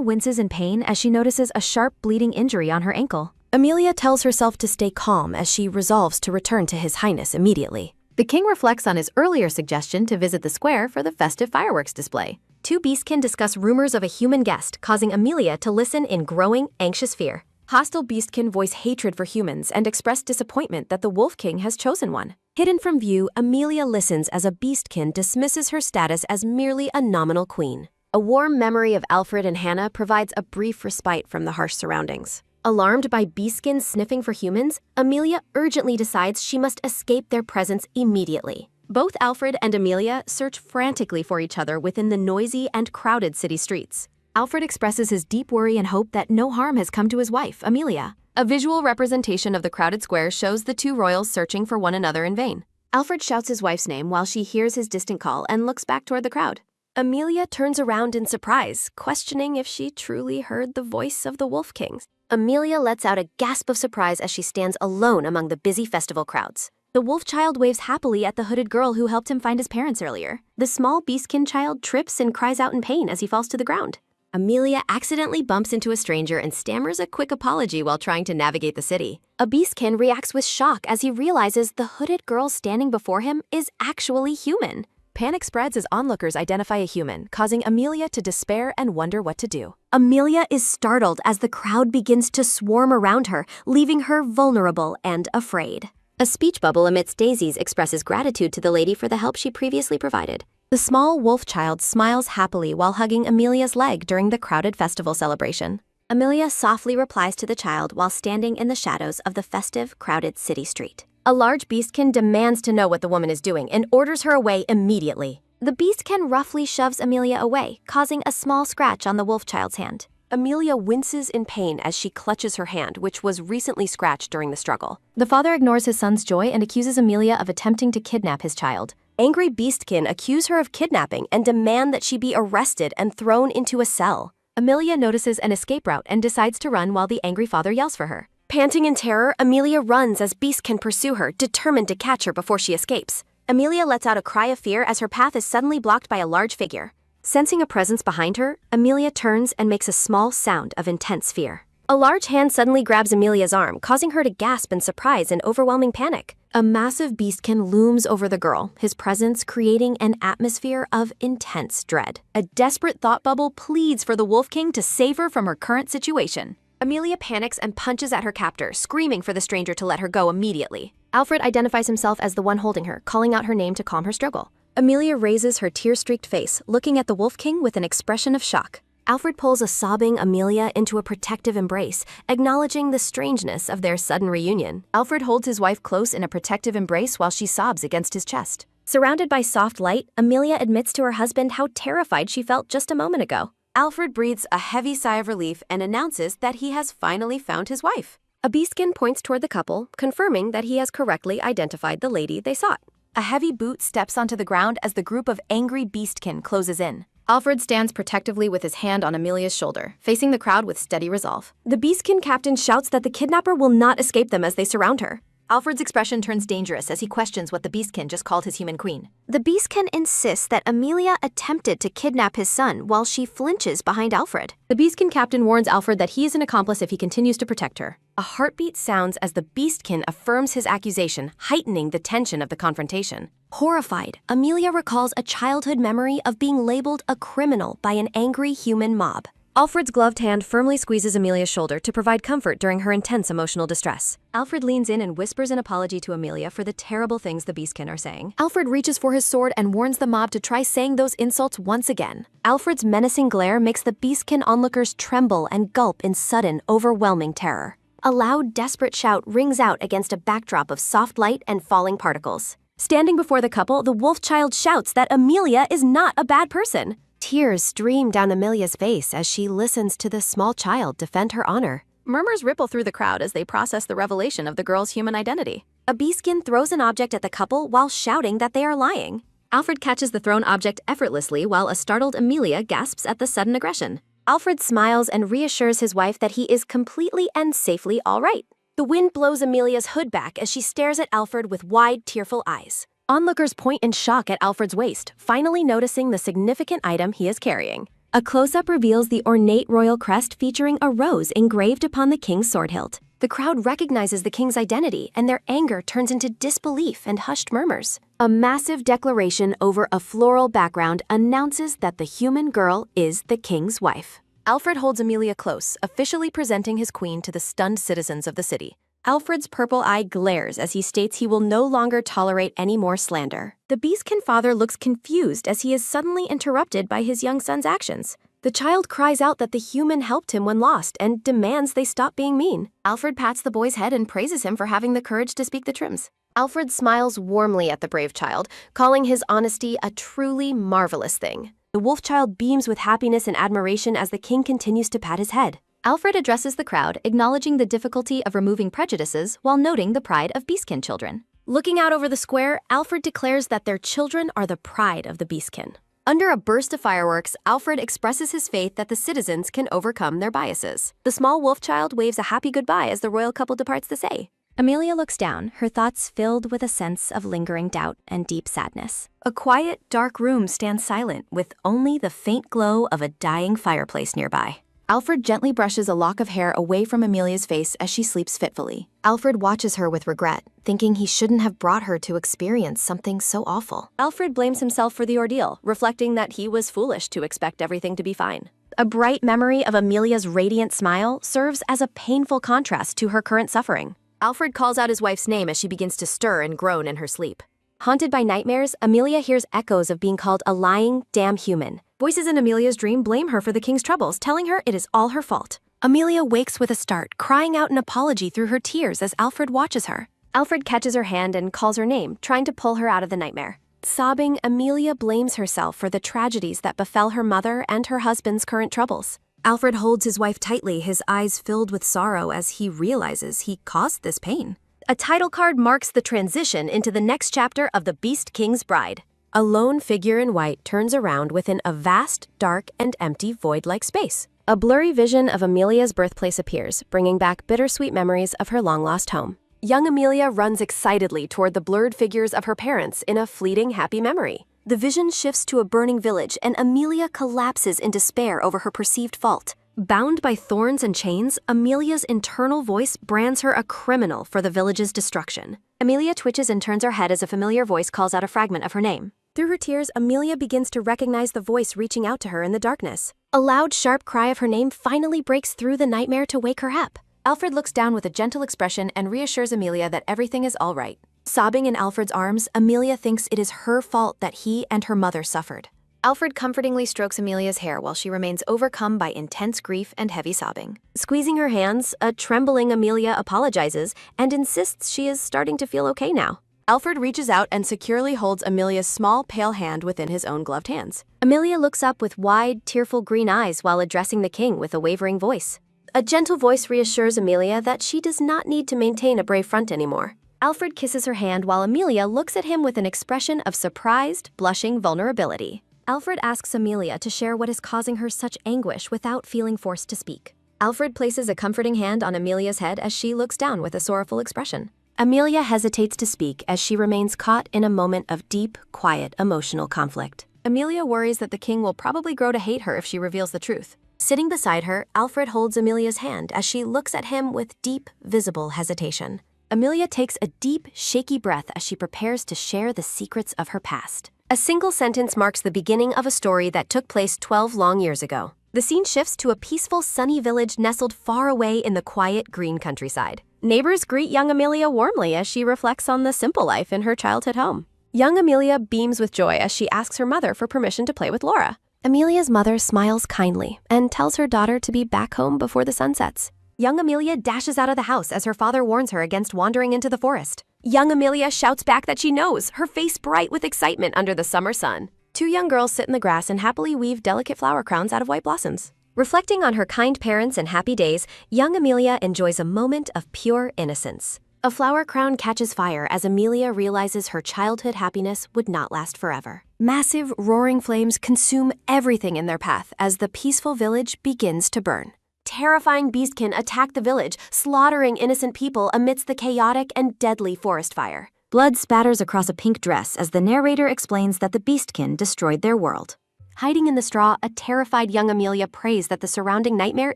winces in pain as she notices a sharp bleeding injury on her ankle. Amelia tells herself to stay calm as she resolves to return to His Highness immediately. The king reflects on his earlier suggestion to visit the square for the festive fireworks display. Two beastkin discuss rumors of a human guest, causing Amelia to listen in growing, anxious fear. Hostile beastkin voice hatred for humans and express disappointment that the Wolf King has chosen one. Hidden from view, Amelia listens as a beastkin dismisses her status as merely a nominal queen. A warm memory of Alfred and Hannah provides a brief respite from the harsh surroundings. Alarmed by beastkins sniffing for humans, Amelia urgently decides she must escape their presence immediately. Both Alfred and Amelia search frantically for each other within the noisy and crowded city streets. Alfred expresses his deep worry and hope that no harm has come to his wife, Amelia. A visual representation of the crowded square shows the two royals searching for one another in vain. Alfred shouts his wife's name while she hears his distant call and looks back toward the crowd. Amelia turns around in surprise, questioning if she truly heard the voice of the Wolf King. Amelia lets out a gasp of surprise as she stands alone among the busy festival crowds. The wolf child waves happily at the hooded girl who helped him find his parents earlier. The small beastkin child trips and cries out in pain as he falls to the ground. Amelia accidentally bumps into a stranger and stammers a quick apology while trying to navigate the city. A beastkin reacts with shock as he realizes the hooded girl standing before him is actually human. Panic spreads as onlookers identify a human, causing Amelia to despair and wonder what to do. Amelia is startled as the crowd begins to swarm around her, leaving her vulnerable and afraid. A speech bubble amidst daisies expresses gratitude to the lady for the help she previously provided. The small wolf child smiles happily while hugging Amelia's leg during the crowded festival celebration. Amelia softly replies to the child while standing in the shadows of the festive, crowded city street. A large beastkin demands to know what the woman is doing and orders her away immediately. The beastkin roughly shoves Amelia away, causing a small scratch on the wolf child's hand. Amelia winces in pain as she clutches her hand, which was recently scratched during the struggle. The father ignores his son's joy and accuses Amelia of attempting to kidnap his child. Angry beastkin accuse her of kidnapping and demand that she be arrested and thrown into a cell. Amelia notices an escape route and decides to run while the angry father yells for her. Panting in terror, Amelia runs as beastkin pursue her, determined to catch her before she escapes. Amelia lets out a cry of fear as her path is suddenly blocked by a large figure. Sensing a presence behind her, Amelia turns and makes a small sound of intense fear. A large hand suddenly grabs Amelia's arm, causing her to gasp in surprise and overwhelming panic. A massive beastkin looms over the girl, his presence creating an atmosphere of intense dread. A desperate thought bubble pleads for the Wolf King to save her from her current situation. Amelia panics and punches at her captor, screaming for the stranger to let her go immediately. Alfred identifies himself as the one holding her, calling out her name to calm her struggle. Amelia raises her tear-streaked face, looking at the Wolf King with an expression of shock. Alfred pulls a sobbing Amelia into a protective embrace, acknowledging the strangeness of their sudden reunion. Alfred holds his wife close in a protective embrace while she sobs against his chest. Surrounded by soft light, Amelia admits to her husband how terrified she felt just a moment ago. Alfred breathes a heavy sigh of relief and announces that he has finally found his wife. A beastkin points toward the couple, confirming that he has correctly identified the lady they sought. A heavy boot steps onto the ground as the group of angry beastkin closes in. Alfred stands protectively with his hand on Amelia's shoulder, facing the crowd with steady resolve. The beastkin captain shouts that the kidnapper will not escape them as they surround her. Alfred's expression turns dangerous as he questions what the beastkin just called his human queen. The beastkin insists that Amelia attempted to kidnap his son while she flinches behind Alfred. The beastkin captain warns Alfred that he is an accomplice if he continues to protect her. A heartbeat sounds as the beastkin affirms his accusation, heightening the tension of the confrontation. Horrified, Amelia recalls a childhood memory of being labeled a criminal by an angry human mob. Alfred's gloved hand firmly squeezes Amelia's shoulder to provide comfort during her intense emotional distress. Alfred leans in and whispers an apology to Amelia for the terrible things the beastkin are saying. Alfred reaches for his sword and warns the mob to try saying those insults once again. Alfred's menacing glare makes the beastkin onlookers tremble and gulp in sudden, overwhelming terror. A loud, desperate shout rings out against a backdrop of soft light and falling particles. Standing before the couple, the wolf child shouts that Amelia is not a bad person. Tears stream down Amelia's face as she listens to the small child defend her honor. Murmurs ripple through the crowd as they process the revelation of the girl's human identity. A beastkin throws an object at the couple while shouting that they are lying. Alfred catches the thrown object effortlessly while a startled Amelia gasps at the sudden aggression. Alfred smiles and reassures his wife that he is completely and safely all right. The wind blows Amelia's hood back as she stares at Alfred with wide, tearful eyes. Onlookers point in shock at Alfred's waist, finally noticing the significant item he is carrying. A close-up reveals the ornate royal crest featuring a rose engraved upon the king's sword hilt. The crowd recognizes the king's identity, and their anger turns into disbelief and hushed murmurs. A massive declaration over a floral background announces that the human girl is the king's wife. Alfred holds Amelia close, officially presenting his queen to the stunned citizens of the city. Alfred's purple eye glares as he states he will no longer tolerate any more slander. The beastkin father looks confused as he is suddenly interrupted by his young son's actions. The child cries out that the human helped him when lost and demands they stop being mean. Alfred pats the boy's head and praises him for having the courage to speak the trims. Alfred smiles warmly at the brave child, calling his honesty a truly marvelous thing. The wolf child beams with happiness and admiration as the king continues to pat his head. Alfred addresses the crowd, acknowledging the difficulty of removing prejudices while noting the pride of beastkin children. Looking out over the square, Alfred declares that their children are the pride of the beastkin. Under a burst of fireworks, Alfred expresses his faith that the citizens can overcome their biases. The small wolf child waves a happy goodbye as the royal couple departs the say. Amelia looks down, her thoughts filled with a sense of lingering doubt and deep sadness. A quiet, dark room stands silent, with only the faint glow of a dying fireplace nearby. Alfred gently brushes a lock of hair away from Amelia's face as she sleeps fitfully. Alfred watches her with regret, thinking he shouldn't have brought her to experience something so awful. Alfred blames himself for the ordeal, reflecting that he was foolish to expect everything to be fine. A bright memory of Amelia's radiant smile serves as a painful contrast to her current suffering. Alfred calls out his wife's name as she begins to stir and groan in her sleep. Haunted by nightmares, Amelia hears echoes of being called a lying, damn human. Voices in Amelia's dream blame her for the king's troubles, telling her it is all her fault. Amelia wakes with a start, crying out an apology through her tears as Alfred watches her. Alfred catches her hand and calls her name, trying to pull her out of the nightmare. Sobbing, Amelia blames herself for the tragedies that befell her mother and her husband's current troubles. Alfred holds his wife tightly, his eyes filled with sorrow as he realizes he caused this pain. A title card marks the transition into the next chapter of The Beast King's Bride. A lone figure in white turns around within a vast, dark, and empty void-like space. A blurry vision of Amelia's birthplace appears, bringing back bittersweet memories of her long-lost home. Young Amelia runs excitedly toward the blurred figures of her parents in a fleeting happy memory. The vision shifts to a burning village, and Amelia collapses in despair over her perceived fault. Bound by thorns and chains, Amelia's internal voice brands her a criminal for the village's destruction. Amelia twitches and turns her head as a familiar voice calls out a fragment of her name. Through her tears, Amelia begins to recognize the voice reaching out to her in the darkness. A loud, sharp cry of her name finally breaks through the nightmare to wake her up. Alfred looks down with a gentle expression and reassures Amelia that everything is all right. Sobbing in Alfred's arms, Amelia thinks it is her fault that he and her mother suffered. Alfred comfortingly strokes Amelia's hair while she remains overcome by intense grief and heavy sobbing. Squeezing her hands, a trembling Amelia apologizes and insists she is starting to feel okay now. Alfred reaches out and securely holds Amelia's small, pale hand within his own gloved hands. Amelia looks up with wide, tearful green eyes while addressing the king with a wavering voice. A gentle voice reassures Amelia that she does not need to maintain a brave front anymore. Alfred kisses her hand while Amelia looks at him with an expression of surprised, blushing vulnerability. Alfred asks Amelia to share what is causing her such anguish without feeling forced to speak. Alfred places a comforting hand on Amelia's head as she looks down with a sorrowful expression. Amelia hesitates to speak as she remains caught in a moment of deep, quiet, emotional conflict. Amelia worries that the king will probably grow to hate her if she reveals the truth. Sitting beside her, Alfred holds Amelia's hand as she looks at him with deep, visible hesitation. Amelia takes a deep, shaky breath as she prepares to share the secrets of her past. A single sentence marks the beginning of a story that took place 12 long years ago. The scene shifts to a peaceful, sunny village nestled far away in the quiet, green countryside. Neighbors greet young Amelia warmly as she reflects on the simple life in her childhood home. Young Amelia beams with joy as she asks her mother for permission to play with Laura. Amelia's mother smiles kindly and tells her daughter to be back home before the sun sets. Young Amelia dashes out of the house as her father warns her against wandering into the forest. Young Amelia shouts back that she knows, her face bright with excitement under the summer sun. Two young girls sit in the grass and happily weave delicate flower crowns out of white blossoms. Reflecting on her kind parents and happy days, young Amelia enjoys a moment of pure innocence. A flower crown catches fire as Amelia realizes her childhood happiness would not last forever. Massive, roaring flames consume everything in their path as the peaceful village begins to burn. Terrifying beastkin attack the village, slaughtering innocent people amidst the chaotic and deadly forest fire. Blood spatters across a pink dress as the narrator explains that the beastkin destroyed their world. Hiding in the straw, a terrified young Amelia prays that the surrounding nightmare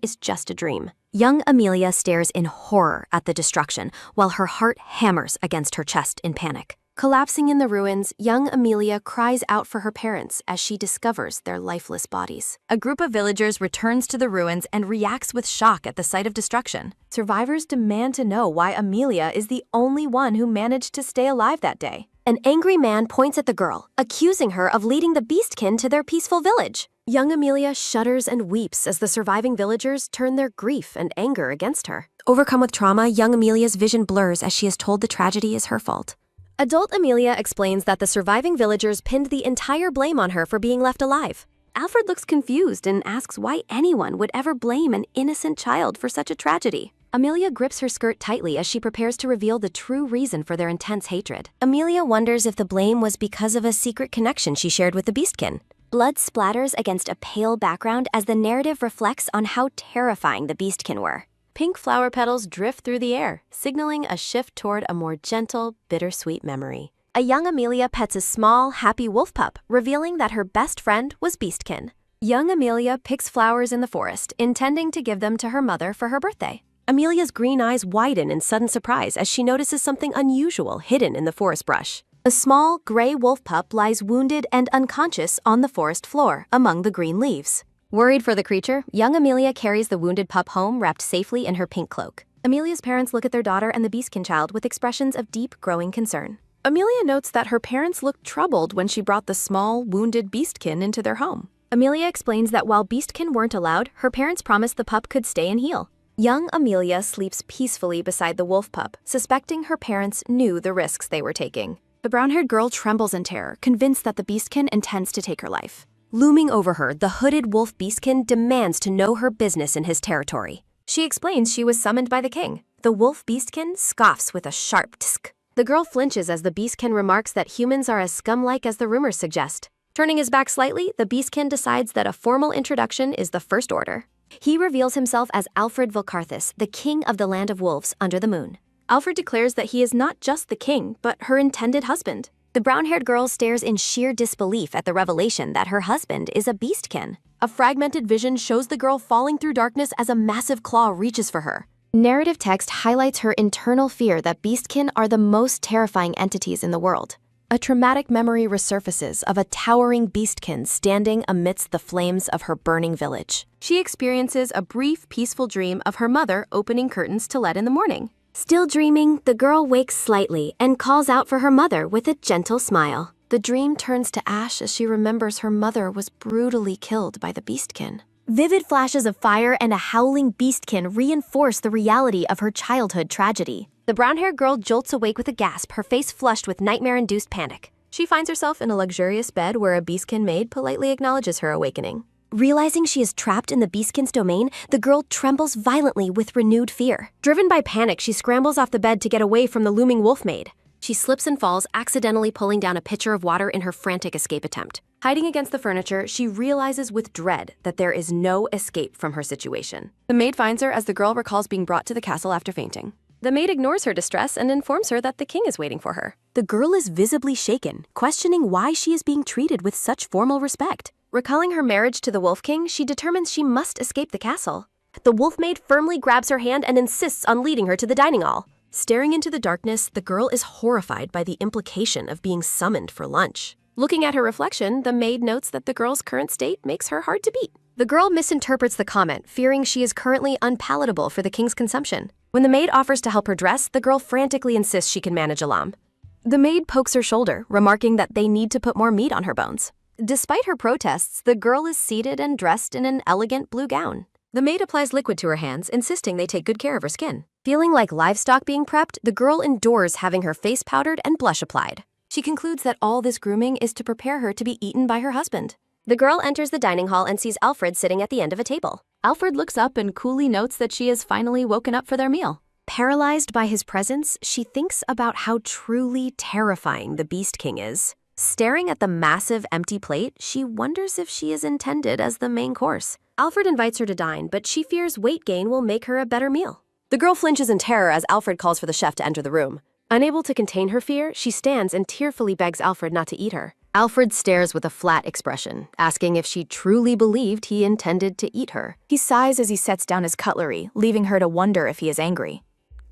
is just a dream. Young Amelia stares in horror at the destruction, while her heart hammers against her chest in panic. Collapsing in the ruins, young Amelia cries out for her parents as she discovers their lifeless bodies. A group of villagers returns to the ruins and reacts with shock at the sight of destruction. Survivors demand to know why Amelia is the only one who managed to stay alive that day. An angry man points at the girl, accusing her of leading the beastkin to their peaceful village. Young Amelia shudders and weeps as the surviving villagers turn their grief and anger against her. Overcome with trauma, young Amelia's vision blurs as she is told the tragedy is her fault. Adult Amelia explains that the surviving villagers pinned the entire blame on her for being left alive. Alfred looks confused and asks why anyone would ever blame an innocent child for such a tragedy. Amelia grips her skirt tightly as she prepares to reveal the true reason for their intense hatred. Amelia wonders if the blame was because of a secret connection she shared with the beastkin. Blood splatters against a pale background as the narrative reflects on how terrifying the beastkin were. Pink flower petals drift through the air, signaling a shift toward a more gentle, bittersweet memory. A young Amelia pets a small, happy wolf pup, revealing that her best friend was Beastkin. Young Amelia picks flowers in the forest, intending to give them to her mother for her birthday. Amelia's green eyes widen in sudden surprise as she notices something unusual hidden in the forest brush. A small, gray wolf pup lies wounded and unconscious on the forest floor, among the green leaves. Worried for the creature, young Amelia carries the wounded pup home wrapped safely in her pink cloak. Amelia's parents look at their daughter and the beastkin child with expressions of deep, growing concern. Amelia notes that her parents looked troubled when she brought the small, wounded beastkin into their home. Amelia explains that while beastkin weren't allowed, her parents promised the pup could stay and heal. Young Amelia sleeps peacefully beside the wolf pup, suspecting her parents knew the risks they were taking. The brown-haired girl trembles in terror, convinced that the beastkin intends to take her life. Looming over her, the hooded wolf beastkin demands to know her business in his territory. She explains she was summoned by the king. The wolf beastkin scoffs with a sharp tsk. The girl flinches as the beastkin remarks that humans are as scum-like as the rumors suggest. Turning his back slightly, the beastkin decides that a formal introduction is the first order. He reveals himself as Alfred Volcarthus, the king of the land of wolves under the moon. Alfred declares that he is not just the king, but her intended husband. The brown-haired girl stares in sheer disbelief at the revelation that her husband is a beastkin. A fragmented vision shows the girl falling through darkness as a massive claw reaches for her. Narrative text highlights her internal fear that beastkin are the most terrifying entities in the world. A traumatic memory resurfaces of a towering beastkin standing amidst the flames of her burning village. She experiences a brief, peaceful dream of her mother opening curtains to let in the morning. Still dreaming, the girl wakes slightly and calls out for her mother with a gentle smile. The dream turns to ash as she remembers her mother was brutally killed by the beastkin. Vivid flashes of fire and a howling beastkin reinforce the reality of her childhood tragedy. The brown-haired girl jolts awake with a gasp, her face flushed with nightmare-induced panic. She finds herself in a luxurious bed where a beastkin maid politely acknowledges her awakening. Realizing she is trapped in the beastkin's domain, the girl trembles violently with renewed fear. Driven by panic, she scrambles off the bed to get away from the looming wolf maid. She slips and falls, accidentally pulling down a pitcher of water in her frantic escape attempt. Hiding against the furniture, she realizes with dread that there is no escape from her situation. The maid finds her as the girl recalls being brought to the castle after fainting. The maid ignores her distress and informs her that the king is waiting for her. The girl is visibly shaken, questioning why she is being treated with such formal respect. Recalling her marriage to the Wolf King, she determines she must escape the castle. The wolf maid firmly grabs her hand and insists on leading her to the dining hall. Staring into the darkness, the girl is horrified by the implication of being summoned for lunch. Looking at her reflection, the maid notes that the girl's current state makes her hard to beat. The girl misinterprets the comment, fearing she is currently unpalatable for the king's consumption. When the maid offers to help her dress, the girl frantically insists she can manage a lamb. The maid pokes her shoulder, remarking that they need to put more meat on her bones. Despite her protests, the girl is seated and dressed in an elegant blue gown. The maid applies liquid to her hands, insisting they take good care of her skin. Feeling like livestock being prepped, the girl endures having her face powdered and blush applied. She concludes that all this grooming is to prepare her to be eaten by her husband. The girl enters the dining hall and sees Alfred sitting at the end of a table. Alfred looks up and coolly notes that she has finally woken up for their meal. Paralyzed by his presence, she thinks about how truly terrifying the Beast King is. Staring at the massive empty plate, she wonders if she is intended as the main course. Alfred invites her to dine, but she fears weight gain will make her a better meal. The girl flinches in terror as Alfred calls for the chef to enter the room. Unable to contain her fear, she stands and tearfully begs Alfred not to eat her. Alfred stares with a flat expression, asking if she truly believed he intended to eat her. He sighs as he sets down his cutlery, leaving her to wonder if he is angry.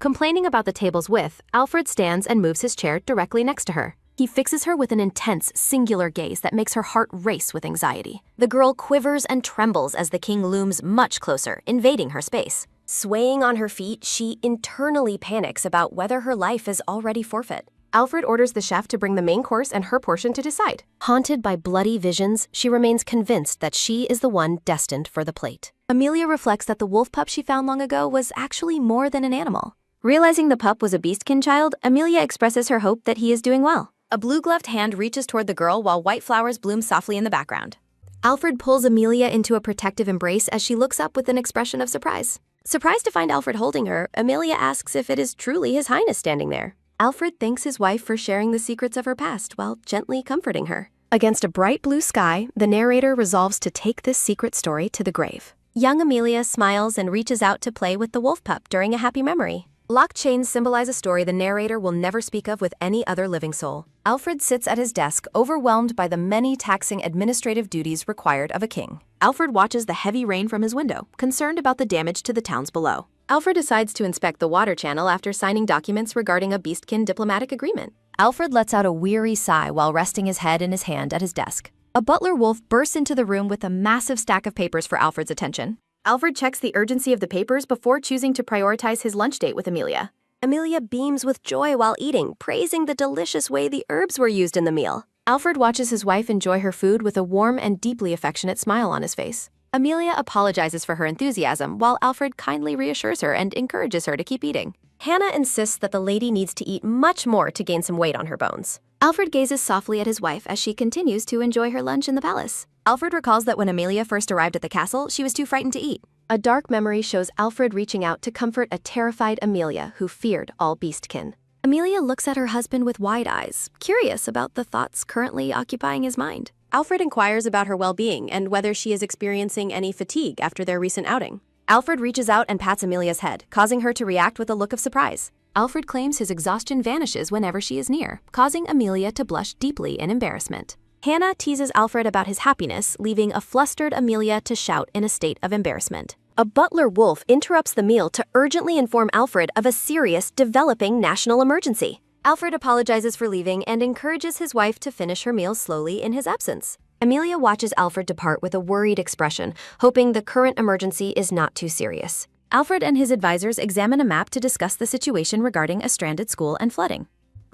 Complaining about the table's width, Alfred stands and moves his chair directly next to her. He fixes her with an intense, singular gaze that makes her heart race with anxiety. The girl quivers and trembles as the king looms much closer, invading her space. Swaying on her feet, she internally panics about whether her life is already forfeit. Alfred orders the chef to bring the main course and her portion to decide. Haunted by bloody visions, she remains convinced that she is the one destined for the plate. Amelia reflects that the wolf pup she found long ago was actually more than an animal. Realizing the pup was a beastkin child, Amelia expresses her hope that he is doing well. A blue-gloved hand reaches toward the girl while white flowers bloom softly in the background. Alfred pulls Amelia into a protective embrace as she looks up with an expression of surprise. Surprised to find Alfred holding her, Amelia asks if it is truly His Highness standing there. Alfred thanks his wife for sharing the secrets of her past while gently comforting her. Against a bright blue sky, the narrator resolves to take this secret story to the grave. Young Amelia smiles and reaches out to play with the wolf pup during a happy memory. Locked chains symbolize a story the narrator will never speak of with any other living soul. Alfred sits at his desk, overwhelmed by the many taxing administrative duties required of a king. Alfred watches the heavy rain from his window, concerned about the damage to the towns below. Alfred decides to inspect the water channel after signing documents regarding a beastkin diplomatic agreement. Alfred lets out a weary sigh while resting his head in his hand at his desk. A butler wolf bursts into the room with a massive stack of papers for Alfred's attention. Alfred checks the urgency of the papers before choosing to prioritize his lunch date with Amelia. Amelia beams with joy while eating, praising the delicious way the herbs were used in the meal. Alfred watches his wife enjoy her food with a warm and deeply affectionate smile on his face. Amelia apologizes for her enthusiasm, while Alfred kindly reassures her and encourages her to keep eating. Hannah insists that the lady needs to eat much more to gain some weight on her bones. Alfred gazes softly at his wife as she continues to enjoy her lunch in the palace. Alfred recalls that when Amelia first arrived at the castle, she was too frightened to eat. A dark memory shows Alfred reaching out to comfort a terrified Amelia who feared all beastkin. Amelia looks at her husband with wide eyes, curious about the thoughts currently occupying his mind. Alfred inquires about her well-being and whether she is experiencing any fatigue after their recent outing. Alfred reaches out and pats Amelia's head, causing her to react with a look of surprise. Alfred claims his exhaustion vanishes whenever she is near, causing Amelia to blush deeply in embarrassment. Hannah teases Alfred about his happiness, leaving a flustered Amelia to shout in a state of embarrassment. A butler wolf interrupts the meal to urgently inform Alfred of a serious, developing national emergency. Alfred apologizes for leaving and encourages his wife to finish her meal slowly in his absence. Amelia watches Alfred depart with a worried expression, hoping the current emergency is not too serious. Alfred and his advisors examine a map to discuss the situation regarding a stranded school and flooding.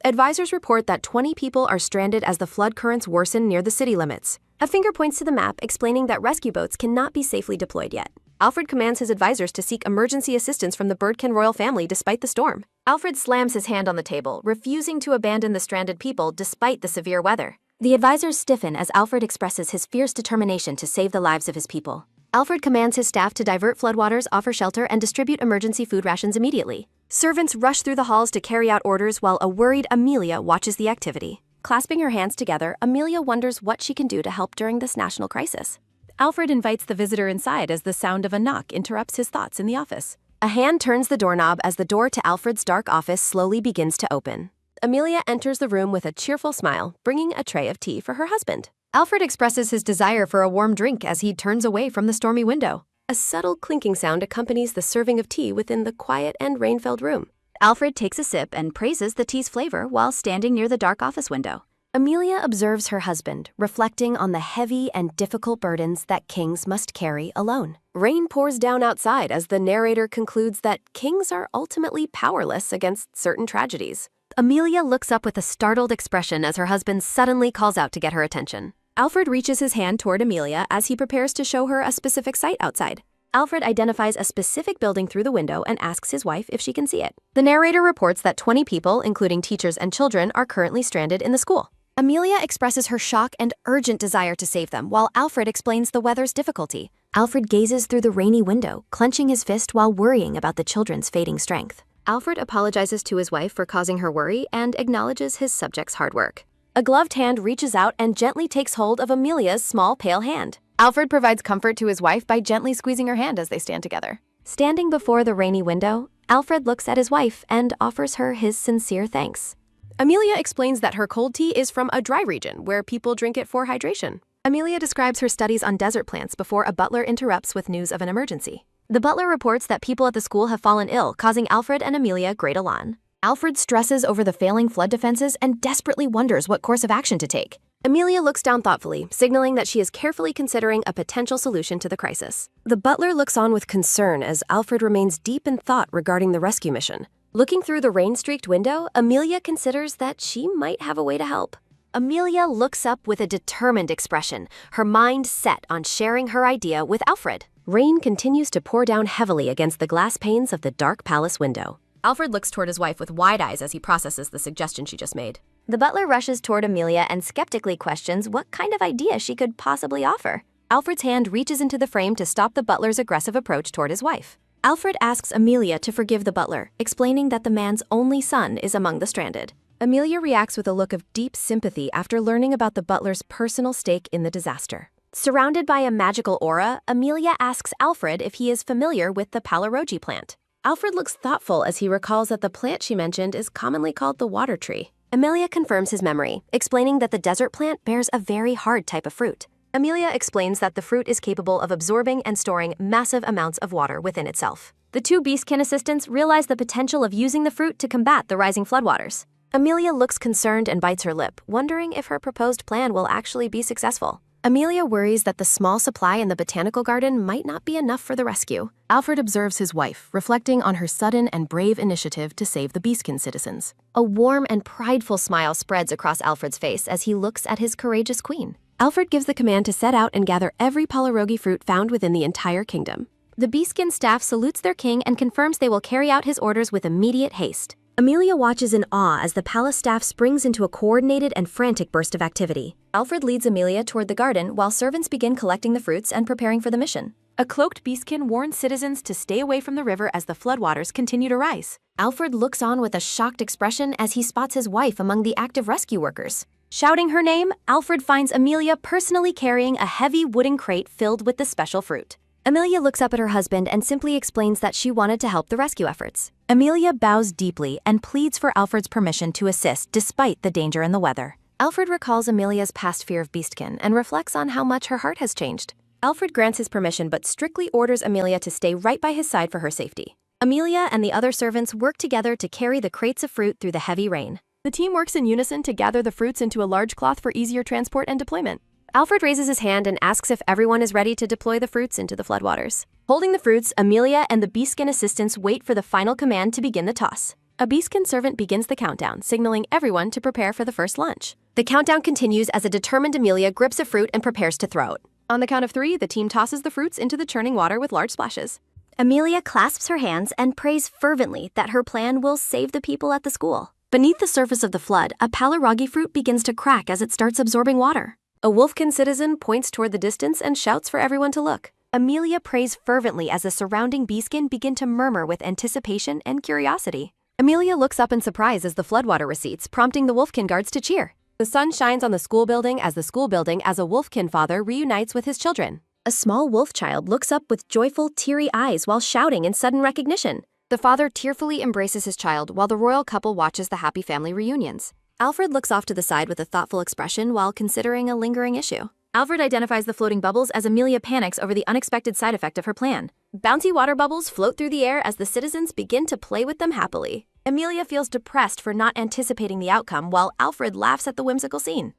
Advisors report that 20 people are stranded as the flood currents worsen near the city limits. A finger points to the map, explaining that rescue boats cannot be safely deployed yet. Alfred commands his advisors to seek emergency assistance from the Birdkin royal family despite the storm. Alfred slams his hand on the table, refusing to abandon the stranded people despite the severe weather. The advisors stiffen as Alfred expresses his fierce determination to save the lives of his people. Alfred commands his staff to divert floodwaters, offer shelter, and distribute emergency food rations immediately. Servants rush through the halls to carry out orders while a worried Amelia watches the activity. Clasping her hands together, Amelia wonders what she can do to help during this national crisis. Alfred invites the visitor inside as the sound of a knock interrupts his thoughts in the office. A hand turns the doorknob as the door to Alfred's dark office slowly begins to open. Amelia enters the room with a cheerful smile, bringing a tray of tea for her husband. Alfred expresses his desire for a warm drink as he turns away from the stormy window. A subtle clinking sound accompanies the serving of tea within the quiet and rain-filled room. Alfred takes a sip and praises the tea's flavor while standing near the dark office window. Amelia observes her husband, reflecting on the heavy and difficult burdens that kings must carry alone. Rain pours down outside as the narrator concludes that kings are ultimately powerless against certain tragedies. Amelia looks up with a startled expression as her husband suddenly calls out to get her attention. Alfred reaches his hand toward Amelia as he prepares to show her a specific sight outside. Alfred identifies a specific building through the window and asks his wife if she can see it. The narrator reports that 20 people, including teachers and children, are currently stranded in the school. Amelia expresses her shock and urgent desire to save them, while Alfred explains the weather's difficulty. Alfred gazes through the rainy window, clenching his fist while worrying about the children's fading strength. Alfred apologizes to his wife for causing her worry and acknowledges his subject's hard work. A gloved hand reaches out and gently takes hold of Amelia's small, pale hand. Alfred provides comfort to his wife by gently squeezing her hand as they stand together. Standing before the rainy window, Alfred looks at his wife and offers her his sincere thanks. Amelia explains that her cold tea is from a dry region where people drink it for hydration. Amelia describes her studies on desert plants before a butler interrupts with news of an emergency. The butler reports that people at the school have fallen ill, causing Alfred and Amelia great alarm. Alfred stresses over the failing flood defenses and desperately wonders what course of action to take. Amelia looks down thoughtfully, signaling that she is carefully considering a potential solution to the crisis. The butler looks on with concern as Alfred remains deep in thought regarding the rescue mission. Looking through the rain-streaked window, Amelia considers that she might have a way to help. Amelia looks up with a determined expression, her mind set on sharing her idea with Alfred. Rain continues to pour down heavily against the glass panes of the dark palace window. Alfred looks toward his wife with wide eyes as he processes the suggestion she just made. The butler rushes toward Amelia and skeptically questions what kind of idea she could possibly offer. Alfred's hand reaches into the frame to stop the butler's aggressive approach toward his wife. Alfred asks Amelia to forgive the butler, explaining that the man's only son is among the stranded. Amelia reacts with a look of deep sympathy after learning about the butler's personal stake in the disaster. Surrounded by a magical aura, Amelia asks Alfred if he is familiar with the palarogi plant. Alfred looks thoughtful as he recalls that the plant she mentioned is commonly called the water tree. Amelia confirms his memory, explaining that the desert plant bears a very hard type of fruit. Amelia explains that the fruit is capable of absorbing and storing massive amounts of water within itself. The two Beastkin assistants realize the potential of using the fruit to combat the rising floodwaters. Amelia looks concerned and bites her lip, wondering if her proposed plan will actually be successful. Amelia worries that the small supply in the botanical garden might not be enough for the rescue. Alfred observes his wife, reflecting on her sudden and brave initiative to save the Beastkin citizens. A warm and prideful smile spreads across Alfred's face as he looks at his courageous queen. Alfred gives the command to set out and gather every palarogi fruit found within the entire kingdom. The Beastkin staff salutes their king and confirms they will carry out his orders with immediate haste. Amelia watches in awe as the palace staff springs into a coordinated and frantic burst of activity. Alfred leads Amelia toward the garden while servants begin collecting the fruits and preparing for the mission. A cloaked Beastkin warns citizens to stay away from the river as the floodwaters continue to rise. Alfred looks on with a shocked expression as he spots his wife among the active rescue workers. Shouting her name, Alfred finds Amelia personally carrying a heavy wooden crate filled with the special fruit. Amelia looks up at her husband and simply explains that she wanted to help the rescue efforts. Amelia bows deeply and pleads for Alfred's permission to assist despite the danger in the weather. Alfred recalls Amelia's past fear of Beastkin and reflects on how much her heart has changed. Alfred grants his permission but strictly orders Amelia to stay right by his side for her safety. Amelia and the other servants work together to carry the crates of fruit through the heavy rain. The team works in unison to gather the fruits into a large cloth for easier transport and deployment. Alfred raises his hand and asks if everyone is ready to deploy the fruits into the floodwaters. Holding the fruits, Amelia and the Beastkin assistants wait for the final command to begin the toss. A Beastkin servant begins the countdown, signaling everyone to prepare for the first lunch. The countdown continues as a determined Amelia grips a fruit and prepares to throw it. On the count of 3, the team tosses the fruits into the churning water with large splashes. Amelia clasps her hands and prays fervently that her plan will save the people at the school. Beneath the surface of the flood, a palarogi fruit begins to crack as it starts absorbing water. A Wolfkin citizen points toward the distance and shouts for everyone to look. Amelia prays fervently as the surrounding Beastkin begin to murmur with anticipation and curiosity. Amelia looks up in surprise as the floodwater recedes, prompting the Wolfkin guards to cheer. The sun shines on the school building as a Wolfkin father reunites with his children. A small wolf child looks up with joyful, teary eyes while shouting in sudden recognition. The father tearfully embraces his child while the royal couple watches the happy family reunions. Alfred looks off to the side with a thoughtful expression while considering a lingering issue. Alfred identifies the floating bubbles as Amelia panics over the unexpected side effect of her plan. Bouncy water bubbles float through the air as the citizens begin to play with them happily. Amelia feels depressed for not anticipating the outcome while Alfred laughs at the whimsical scene.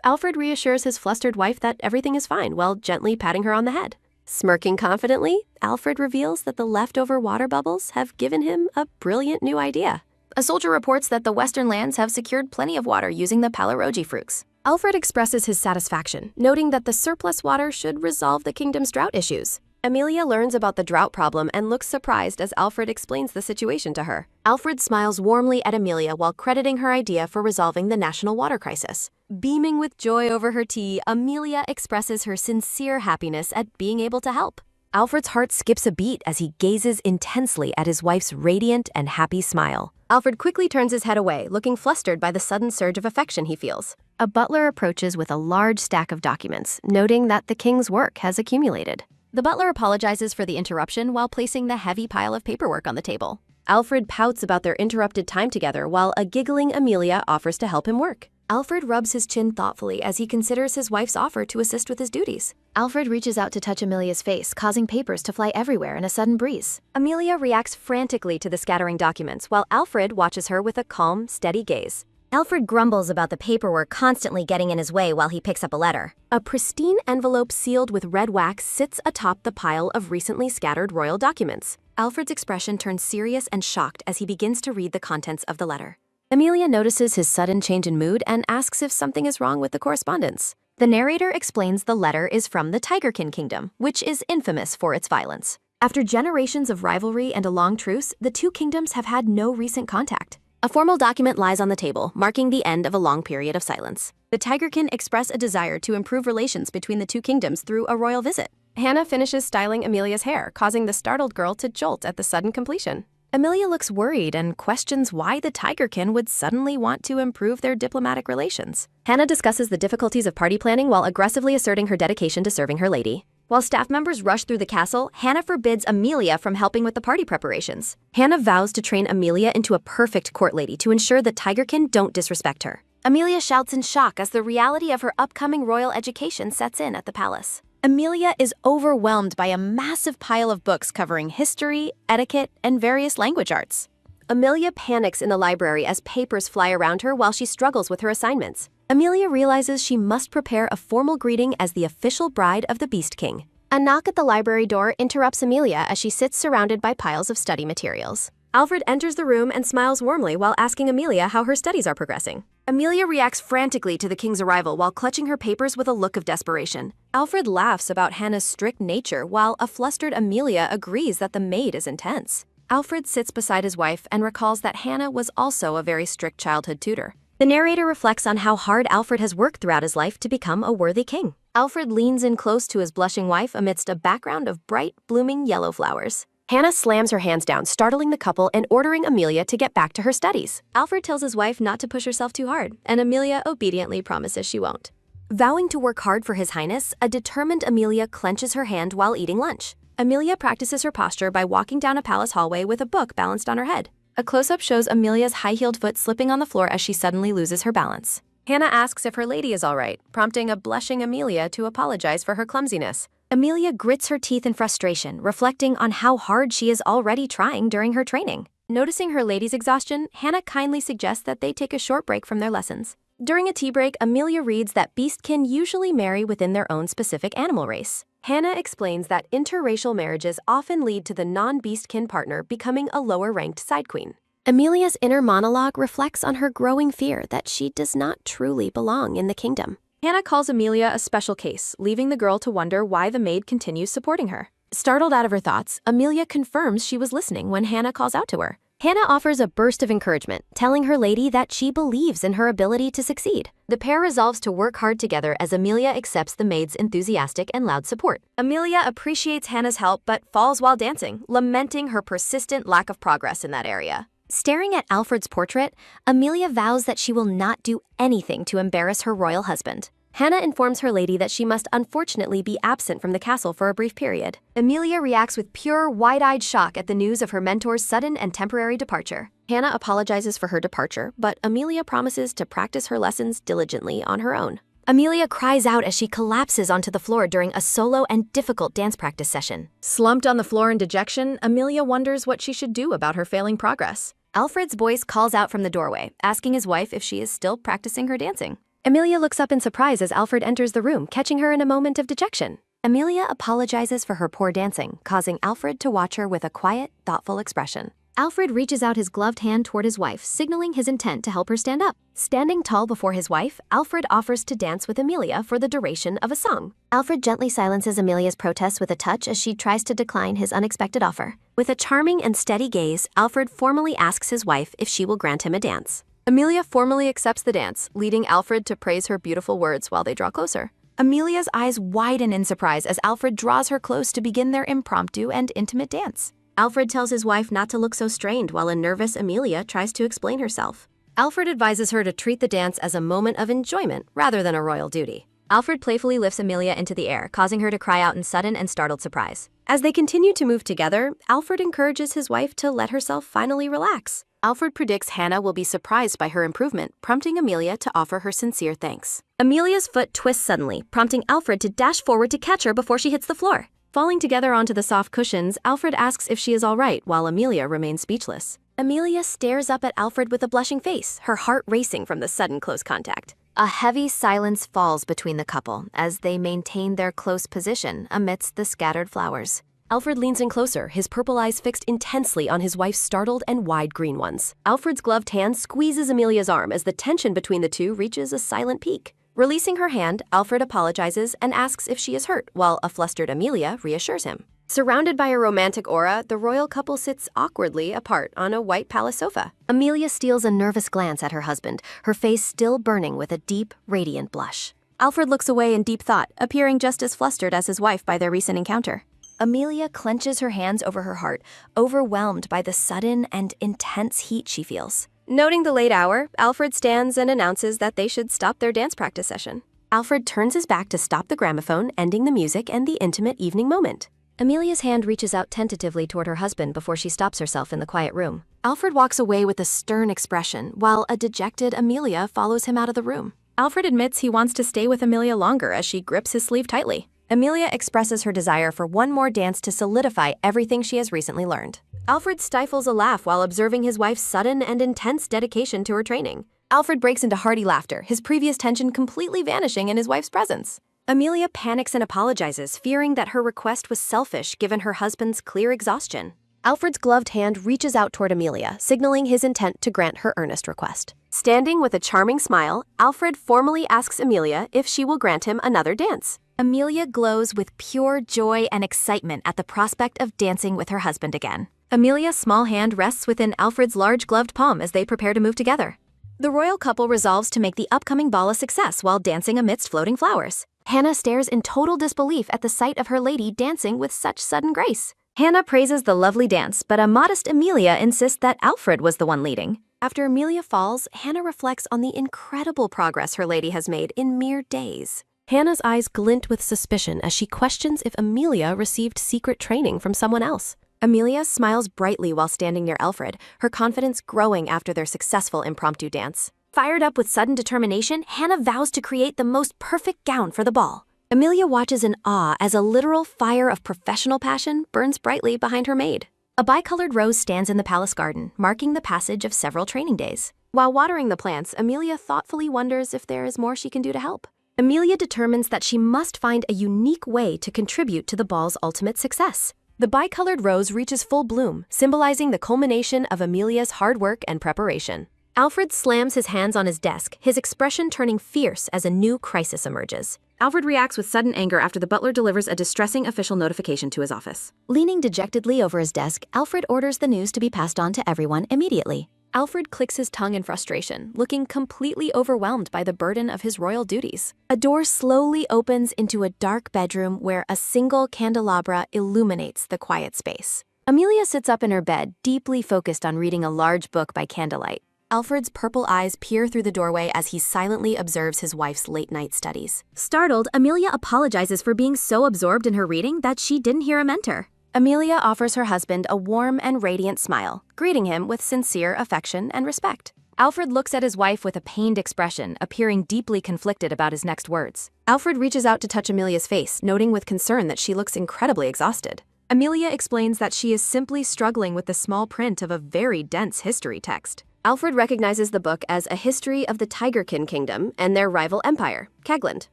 Alfred reassures his flustered wife that everything is fine while gently patting her on the head. Smirking confidently, Alfred reveals that the leftover water bubbles have given him a brilliant new idea. A soldier reports that the western lands have secured plenty of water using the palarogi fruits. Alfred expresses his satisfaction, noting that the surplus water should resolve the kingdom's drought issues. Amelia learns about the drought problem and looks surprised as Alfred explains the situation to her. Alfred smiles warmly at Amelia while crediting her idea for resolving the national water crisis. Beaming with joy over her tea, Amelia expresses her sincere happiness at being able to help. Alfred's heart skips a beat as he gazes intensely at his wife's radiant and happy smile. Alfred quickly turns his head away, looking flustered by the sudden surge of affection he feels. A butler approaches with a large stack of documents, noting that the king's work has accumulated. The butler apologizes for the interruption while placing the heavy pile of paperwork on the table. Alfred pouts about their interrupted time together while a giggling Amelia offers to help him work. Alfred rubs his chin thoughtfully as he considers his wife's offer to assist with his duties. Alfred reaches out to touch Amelia's face, causing papers to fly everywhere in a sudden breeze. Amelia reacts frantically to the scattering documents while Alfred watches her with a calm, steady gaze. Alfred grumbles about the paperwork constantly getting in his way while he picks up a letter. A pristine envelope sealed with red wax sits atop the pile of recently scattered royal documents. Alfred's expression turns serious and shocked as he begins to read the contents of the letter. Amelia notices his sudden change in mood and asks if something is wrong with the correspondence. The narrator explains the letter is from the Tigerkin Kingdom, which is infamous for its violence. After generations of rivalry and a long truce, the two kingdoms have had no recent contact. A formal document lies on the table, marking the end of a long period of silence. The Tigerkin express a desire to improve relations between the two kingdoms through a royal visit. Hannah finishes styling Amelia's hair, causing the startled girl to jolt at the sudden completion. Amelia looks worried and questions why the Tigerkin would suddenly want to improve their diplomatic relations. Hannah discusses the difficulties of party planning while aggressively asserting her dedication to serving her lady. While staff members rush through the castle, Hannah forbids Amelia from helping with the party preparations. Hannah vows to train Amelia into a perfect court lady to ensure the Tigerkin don't disrespect her. Amelia shouts in shock as the reality of her upcoming royal education sets in at the palace. Amelia is overwhelmed by a massive pile of books covering history, etiquette, and various language arts. Amelia panics in the library as papers fly around her while she struggles with her assignments. Amelia realizes she must prepare a formal greeting as the official bride of the Beast King. A knock at the library door interrupts Amelia as she sits surrounded by piles of study materials. Alfred enters the room and smiles warmly while asking Amelia how her studies are progressing. Amelia reacts frantically to the king's arrival while clutching her papers with a look of desperation. Alfred laughs about Hannah's strict nature while a flustered Amelia agrees that the maid is intense. Alfred sits beside his wife and recalls that Hannah was also a very strict childhood tutor. The narrator reflects on how hard Alfred has worked throughout his life to become a worthy king. Alfred leans in close to his blushing wife amidst a background of bright, blooming yellow flowers. Hannah slams her hands down, startling the couple and ordering Amelia to get back to her studies. Alfred tells his wife not to push herself too hard, and Amelia obediently promises she won't. Vowing to work hard for His Highness, a determined Amelia clenches her hand while eating lunch. Amelia practices her posture by walking down a palace hallway with a book balanced on her head. A close-up shows Amelia's high-heeled foot slipping on the floor as she suddenly loses her balance. Hannah asks if her lady is all right, prompting a blushing Amelia to apologize for her clumsiness. Amelia grits her teeth in frustration, reflecting on how hard she is already trying during her training. Noticing her lady's exhaustion, Hannah kindly suggests that they take a short break from their lessons. During a tea break, Amelia reads that beastkin usually marry within their own specific animal race. Hannah explains that interracial marriages often lead to the non-beastkin partner becoming a lower-ranked side queen. Amelia's inner monologue reflects on her growing fear that she does not truly belong in the kingdom. Hannah calls Amelia a special case, leaving the girl to wonder why the maid continues supporting her. Startled out of her thoughts, Amelia confirms she was listening when Hannah calls out to her. Hannah offers a burst of encouragement, telling her lady that she believes in her ability to succeed. The pair resolves to work hard together as Amelia accepts the maid's enthusiastic and loud support. Amelia appreciates Hannah's help but falls while dancing, lamenting her persistent lack of progress in that area. Staring at Alfred's portrait, Amelia vows that she will not do anything to embarrass her royal husband. Hannah informs her lady that she must unfortunately be absent from the castle for a brief period. Amelia reacts with pure, wide-eyed shock at the news of her mentor's sudden and temporary departure. Hannah apologizes for her departure, but Amelia promises to practice her lessons diligently on her own. Amelia cries out as she collapses onto the floor during a solo and difficult dance practice session. Slumped on the floor in dejection, Amelia wonders what she should do about her failing progress. Alfred's voice calls out from the doorway, asking his wife if she is still practicing her dancing. Amelia looks up in surprise as Alfred enters the room, catching her in a moment of dejection. Amelia apologizes for her poor dancing, causing Alfred to watch her with a quiet, thoughtful expression. Alfred reaches out his gloved hand toward his wife, signaling his intent to help her stand up. Standing tall before his wife, Alfred offers to dance with Amelia for the duration of a song. Alfred gently silences Amelia's protests with a touch as she tries to decline his unexpected offer. With a charming and steady gaze, Alfred formally asks his wife if she will grant him a dance. Amelia formally accepts the dance, leading Alfred to praise her beautiful words while they draw closer. Amelia's eyes widen in surprise as Alfred draws her close to begin their impromptu and intimate dance. Alfred tells his wife not to look so strained while a nervous Amelia tries to explain herself. Alfred advises her to treat the dance as a moment of enjoyment rather than a royal duty. Alfred playfully lifts Amelia into the air, causing her to cry out in sudden and startled surprise. As they continue to move together, Alfred encourages his wife to let herself finally relax. Alfred predicts Hannah will be surprised by her improvement, prompting Amelia to offer her sincere thanks. Amelia's foot twists suddenly, prompting Alfred to dash forward to catch her before she hits the floor. Falling together onto the soft cushions, Alfred asks if she is all right, while Amelia remains speechless. Amelia stares up at Alfred with a blushing face, her heart racing from the sudden close contact. A heavy silence falls between the couple as they maintain their close position amidst the scattered flowers. Alfred leans in closer, his purple eyes fixed intensely on his wife's startled and wide green ones. Alfred's gloved hand squeezes Amelia's arm as the tension between the two reaches a silent peak. Releasing her hand, Alfred apologizes and asks if she is hurt, while a flustered Amelia reassures him. Surrounded by a romantic aura, the royal couple sits awkwardly apart on a white palace sofa. Amelia steals a nervous glance at her husband, her face still burning with a deep, radiant blush. Alfred looks away in deep thought, appearing just as flustered as his wife by their recent encounter. Amelia clenches her hands over her heart, overwhelmed by the sudden and intense heat she feels. Noting the late hour, Alfred stands and announces that they should stop their dance practice session. Alfred turns his back to stop the gramophone, ending the music and the intimate evening moment. Amelia's hand reaches out tentatively toward her husband before she stops herself in the quiet room. Alfred walks away with a stern expression, while a dejected Amelia follows him out of the room. Alfred admits he wants to stay with Amelia longer as she grips his sleeve tightly. Amelia expresses her desire for one more dance to solidify everything she has recently learned. Alfred stifles a laugh while observing his wife's sudden and intense dedication to her training. Alfred breaks into hearty laughter, his previous tension completely vanishing in his wife's presence. Amelia panics and apologizes, fearing that her request was selfish given her husband's clear exhaustion. Alfred's gloved hand reaches out toward Amelia, signaling his intent to grant her earnest request. Standing with a charming smile, Alfred formally asks Amelia if she will grant him another dance. Amelia glows with pure joy and excitement at the prospect of dancing with her husband again. Amelia's small hand rests within Alfred's large gloved palm as they prepare to move together. The royal couple resolves to make the upcoming ball a success while dancing amidst floating flowers. Hannah stares in total disbelief at the sight of her lady dancing with such sudden grace. Hannah praises the lovely dance, but a modest Amelia insists that Alfred was the one leading. After Amelia falls, Hannah reflects on the incredible progress her lady has made in mere days. Hannah's eyes glint with suspicion as she questions if Amelia received secret training from someone else. Amelia smiles brightly while standing near Alfred, her confidence growing after their successful impromptu dance. Fired up with sudden determination, Hannah vows to create the most perfect gown for the ball. Amelia watches in awe as a literal fire of professional passion burns brightly behind her maid. A bicolored rose stands in the palace garden, marking the passage of several training days. While watering the plants, Amelia thoughtfully wonders if there is more she can do to help. Amelia determines that she must find a unique way to contribute to the ball's ultimate success. The bicolored rose reaches full bloom, symbolizing the culmination of Amelia's hard work and preparation. Alfred slams his hands on his desk, his expression turning fierce as a new crisis emerges. Alfred reacts with sudden anger after the butler delivers a distressing official notification to his office. Leaning dejectedly over his desk, Alfred orders the news to be passed on to everyone immediately. Alfred clicks his tongue in frustration, looking completely overwhelmed by the burden of his royal duties. A door slowly opens into a dark bedroom where a single candelabra illuminates the quiet space. Amelia sits up in her bed, deeply focused on reading a large book by candlelight. Alfred's purple eyes peer through the doorway as he silently observes his wife's late-night studies. Startled, Amelia apologizes for being so absorbed in her reading that she didn't hear him enter. Amelia offers her husband a warm and radiant smile, greeting him with sincere affection and respect. Alfred looks at his wife with a pained expression, appearing deeply conflicted about his next words. Alfred reaches out to touch Amelia's face, noting with concern that she looks incredibly exhausted. Amelia explains that she is simply struggling with the small print of a very dense history text. Alfred recognizes the book as a history of the Tigerkin Kingdom and their rival empire, Kegland.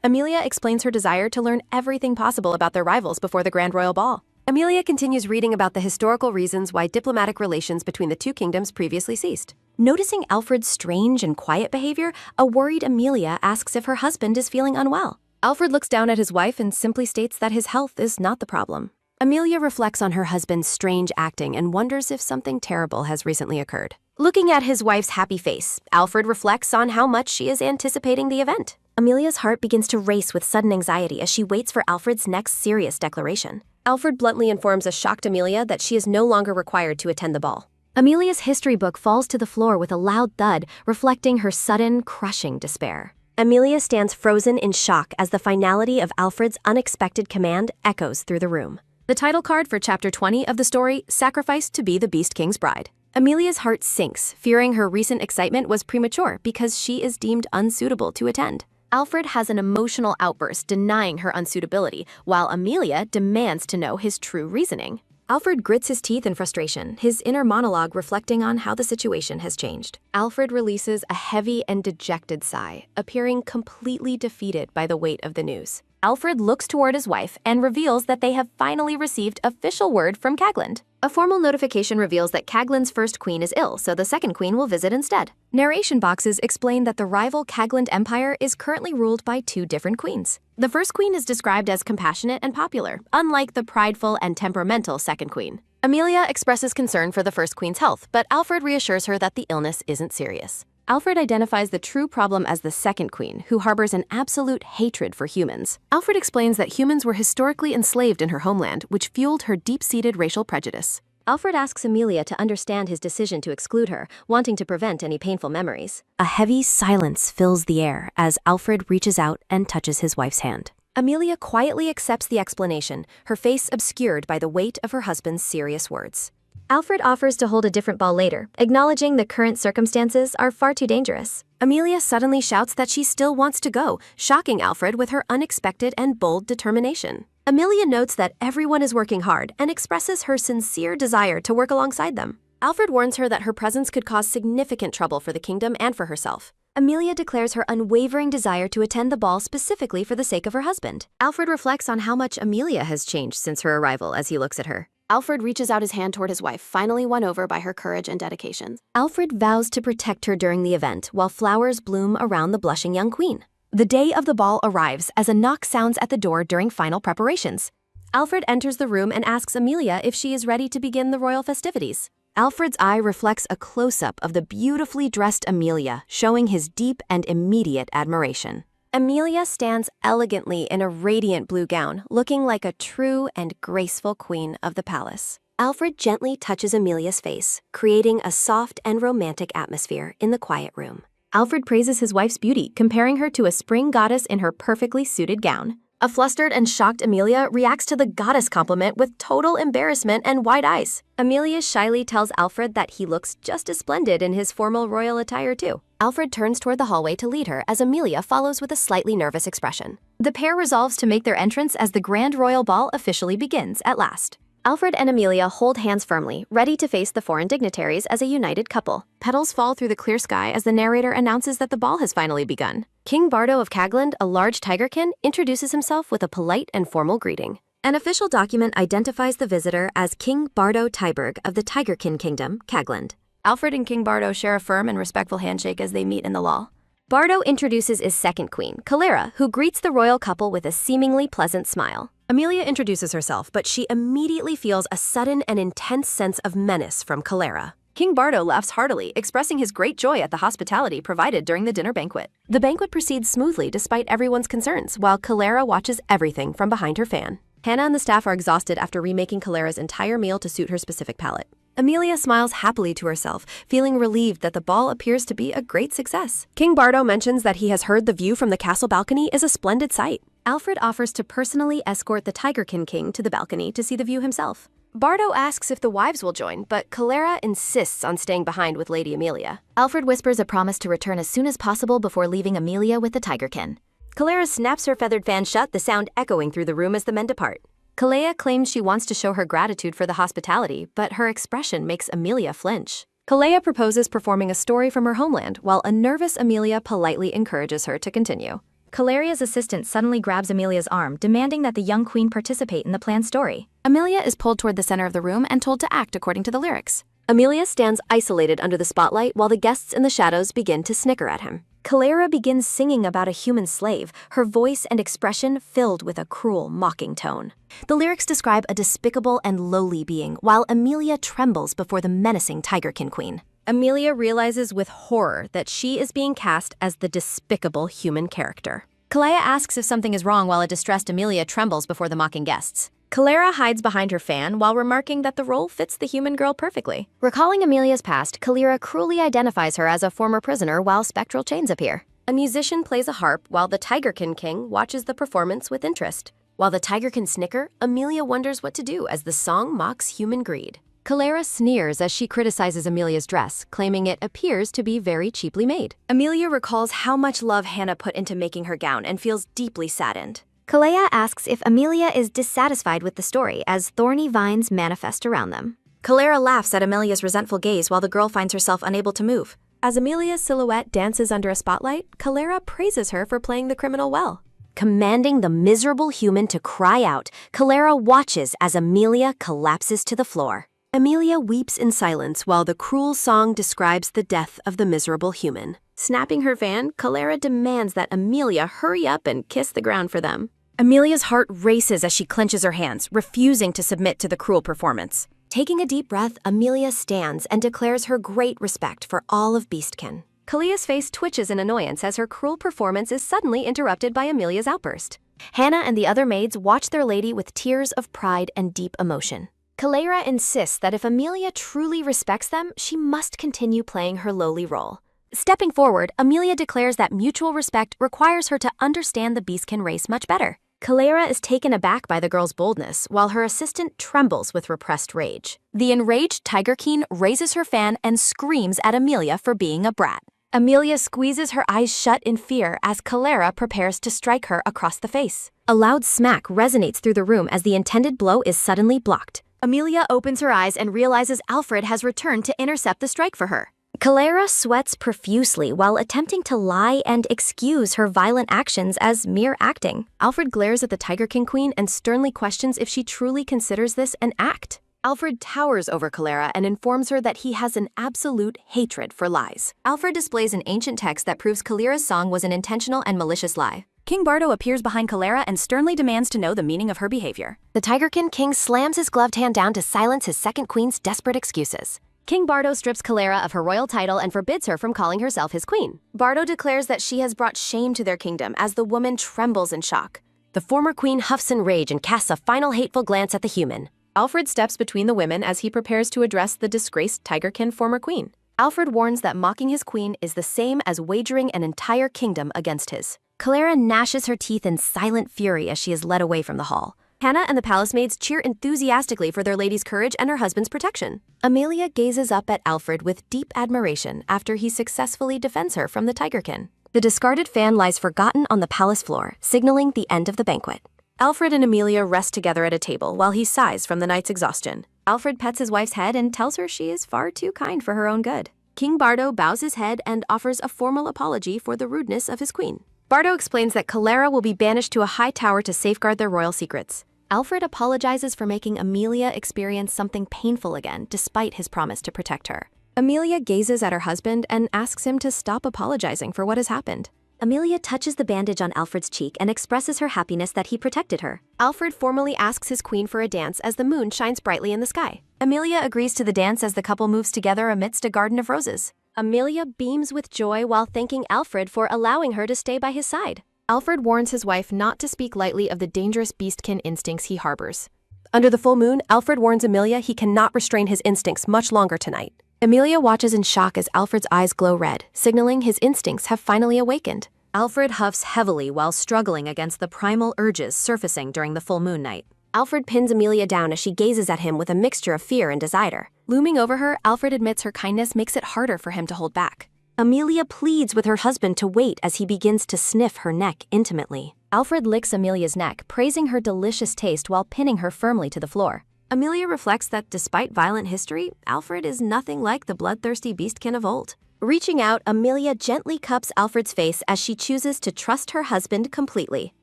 Amelia explains her desire to learn everything possible about their rivals before the Grand Royal Ball. Amelia continues reading about the historical reasons why diplomatic relations between the two kingdoms previously ceased. Noticing Alfred's strange and quiet behavior, a worried Amelia asks if her husband is feeling unwell. Alfred looks down at his wife and simply states that his health is not the problem. Amelia reflects on her husband's strange acting and wonders if something terrible has recently occurred. Looking at his wife's happy face, Alfred reflects on how much she is anticipating the event. Amelia's heart begins to race with sudden anxiety as she waits for Alfred's next serious declaration. Alfred bluntly informs a shocked Amelia that she is no longer required to attend the ball. Amelia's history book falls to the floor with a loud thud, reflecting her sudden, crushing despair. Amelia stands frozen in shock as the finality of Alfred's unexpected command echoes through the room. The title card for Chapter 20 of the story, Sacrificed to be the Beast King's Bride. Amelia's heart sinks, fearing her recent excitement was premature because she is deemed unsuitable to attend. Alfred has an emotional outburst denying her unsuitability, while Amelia demands to know his true reasoning. Alfred grits his teeth in frustration, his inner monologue reflecting on how the situation has changed. Alfred releases a heavy and dejected sigh, appearing completely defeated by the weight of the news. Alfred looks toward his wife and reveals that they have finally received official word from Cagland. A formal notification reveals that Cagland's first queen is ill, so the second queen will visit instead. Narration boxes explain that the rival Cagland Empire is currently ruled by two different queens. The first queen is described as compassionate and popular, unlike the prideful and temperamental second queen. Amelia expresses concern for the first queen's health, but Alfred reassures her that the illness isn't serious. Alfred identifies the true problem as the second queen, who harbors an absolute hatred for humans. Alfred explains that humans were historically enslaved in her homeland, which fueled her deep-seated racial prejudice. Alfred asks Amelia to understand his decision to exclude her, wanting to prevent any painful memories. A heavy silence fills the air as Alfred reaches out and touches his wife's hand. Amelia quietly accepts the explanation, her face obscured by the weight of her husband's serious words. Alfred offers to hold a different ball later, acknowledging the current circumstances are far too dangerous. Amelia suddenly shouts that she still wants to go, shocking Alfred with her unexpected and bold determination. Amelia notes that everyone is working hard and expresses her sincere desire to work alongside them. Alfred warns her that her presence could cause significant trouble for the kingdom and for herself. Amelia declares her unwavering desire to attend the ball specifically for the sake of her husband. Alfred reflects on how much Amelia has changed since her arrival as he looks at her. Alfred reaches out his hand toward his wife, finally won over by her courage and dedication. Alfred vows to protect her during the event while flowers bloom around the blushing young queen. The day of the ball arrives as a knock sounds at the door during final preparations. Alfred enters the room and asks Amelia if she is ready to begin the royal festivities. Alfred's eye reflects a close-up of the beautifully dressed Amelia, showing his deep and immediate admiration. Amelia stands elegantly in a radiant blue gown, looking like a true and graceful queen of the palace. Alfred gently touches Amelia's face, creating a soft and romantic atmosphere in the quiet room. Alfred praises his wife's beauty, comparing her to a spring goddess in her perfectly suited gown. A flustered and shocked Amelia reacts to the goddess compliment with total embarrassment and wide eyes. Amelia shyly tells Alfred that he looks just as splendid in his formal royal attire too. Alfred turns toward the hallway to lead her as Amelia follows with a slightly nervous expression. The pair resolves to make their entrance as the grand royal ball officially begins at last. Alfred and Amelia hold hands firmly, ready to face the foreign dignitaries as a united couple. Petals fall through the clear sky as the narrator announces that the ball has finally begun. King Bardo of Cagland, a large tigerkin, introduces himself with a polite and formal greeting. An official document identifies the visitor as King Bardo Tyberg of the Tigerkin Kingdom, Cagland. Alfred and King Bardo share a firm and respectful handshake as they meet in the law. Bardo introduces his second queen, Calera, who greets the royal couple with a seemingly pleasant smile. Amelia introduces herself, but she immediately feels a sudden and intense sense of menace from Calera. King Bardo laughs heartily, expressing his great joy at the hospitality provided during the dinner banquet. The banquet proceeds smoothly despite everyone's concerns, while Calera watches everything from behind her fan. Hannah and the staff are exhausted after remaking Calera's entire meal to suit her specific palate. Amelia smiles happily to herself, feeling relieved that the ball appears to be a great success. King Bardo mentions that he has heard the view from the castle balcony is a splendid sight. Alfred offers to personally escort the Tigerkin King to the balcony to see the view himself. Bardo asks if the wives will join, but Calera insists on staying behind with Lady Amelia. Alfred whispers a promise to return as soon as possible before leaving Amelia with the Tigerkin. Calera snaps her feathered fan shut, the sound echoing through the room as the men depart. Calea claims she wants to show her gratitude for the hospitality, but her expression makes Amelia flinch. Calea proposes performing a story from her homeland, while a nervous Amelia politely encourages her to continue. Caleria's assistant suddenly grabs Amelia's arm, demanding that the young queen participate in the planned story. Amelia is pulled toward the center of the room and told to act according to the lyrics. Amelia stands isolated under the spotlight while the guests in the shadows begin to snicker at him. Clara begins singing about a human slave, her voice and expression filled with a cruel, mocking tone. The lyrics describe a despicable and lowly being, while Amelia trembles before the menacing Tigerkin Queen. Amelia realizes with horror that she is being cast as the despicable human character. Kalea asks if something is wrong while a distressed Amelia trembles before the mocking guests. Clara hides behind her fan while remarking that the role fits the human girl perfectly. Recalling Amelia's past, Kalira cruelly identifies her as a former prisoner while spectral chains appear. A musician plays a harp while the Tigerkin King watches the performance with interest. While the Tigerkin snicker, Amelia wonders what to do as the song mocks human greed. Clara sneers as she criticizes Amelia's dress, claiming it appears to be very cheaply made. Amelia recalls how much love Hannah put into making her gown and feels deeply saddened. Kalea asks if Amelia is dissatisfied with the story as thorny vines manifest around them. Clara laughs at Amelia's resentful gaze while the girl finds herself unable to move. As Amelia's silhouette dances under a spotlight, Clara praises her for playing the criminal well. Commanding the miserable human to cry out, Clara watches as Amelia collapses to the floor. Amelia weeps in silence while the cruel song describes the death of the miserable human. Snapping her fan, Clara demands that Amelia hurry up and kiss the ground for them. Amelia's heart races as she clenches her hands, refusing to submit to the cruel performance. Taking a deep breath, Amelia stands and declares her great respect for all of Beastkin. Kalea's face twitches in annoyance as her cruel performance is suddenly interrupted by Amelia's outburst. Hannah and the other maids watch their lady with tears of pride and deep emotion. Kalera insists that if Amelia truly respects them, she must continue playing her lowly role. Stepping forward, Amelia declares that mutual respect requires her to understand the Beastkin race much better. Clara is taken aback by the girl's boldness, while her assistant trembles with repressed rage. The enraged Tigerkin raises her fan and screams at Amelia for being a brat. Amelia squeezes her eyes shut in fear as Clara prepares to strike her across the face. A loud smack resonates through the room as the intended blow is suddenly blocked. Amelia opens her eyes and realizes Alfred has returned to intercept the strike for her. Clara sweats profusely while attempting to lie and excuse her violent actions as mere acting. Alfred glares at the Tigerkin Queen and sternly questions if she truly considers this an act. Alfred towers over Clara and informs her that he has an absolute hatred for lies. Alfred displays an ancient text that proves Calira's song was an intentional and malicious lie. King Bardo appears behind Clara and sternly demands to know the meaning of her behavior. The Tigerkin King slams his gloved hand down to silence his second queen's desperate excuses. King Bardo strips Clara of her royal title and forbids her from calling herself his queen. Bardo declares that she has brought shame to their kingdom as the woman trembles in shock. The former queen huffs in rage and casts a final hateful glance at the human. Alfred steps between the women as he prepares to address the disgraced Tigerkin former queen. Alfred warns that mocking his queen is the same as wagering an entire kingdom against his. Clara gnashes her teeth in silent fury as she is led away from the hall. Hannah and the palace maids cheer enthusiastically for their lady's courage and her husband's protection. Amelia gazes up at Alfred with deep admiration after he successfully defends her from the Tigerkin. The discarded fan lies forgotten on the palace floor, signaling the end of the banquet. Alfred and Amelia rest together at a table while he sighs from the night's exhaustion. Alfred pets his wife's head and tells her she is far too kind for her own good. King Bardo bows his head and offers a formal apology for the rudeness of his queen. Bardo explains that Clara will be banished to a high tower to safeguard their royal secrets. Alfred apologizes for making Amelia experience something painful again, despite his promise to protect her. Amelia gazes at her husband and asks him to stop apologizing for what has happened. Amelia touches the bandage on Alfred's cheek and expresses her happiness that he protected her. Alfred formally asks his queen for a dance as the moon shines brightly in the sky. Amelia agrees to the dance as the couple moves together amidst a garden of roses. Amelia beams with joy while thanking Alfred for allowing her to stay by his side. Alfred warns his wife not to speak lightly of the dangerous beastkin instincts he harbors. Under the full moon, Alfred warns Amelia he cannot restrain his instincts much longer tonight. Amelia watches in shock as Alfred's eyes glow red, signaling his instincts have finally awakened. Alfred huffs heavily while struggling against the primal urges surfacing during the full moon night. Alfred pins Amelia down as she gazes at him with a mixture of fear and desire. Looming over her, Alfred admits her kindness makes it harder for him to hold back. Amelia pleads with her husband to wait as he begins to sniff her neck intimately. Alfred licks Amelia's neck, praising her delicious taste while pinning her firmly to the floor. Amelia reflects that despite violent history, Alfred is nothing like the bloodthirsty beastkin of old. Reaching out, Amelia gently cups Alfred's face as she chooses to trust her husband completely.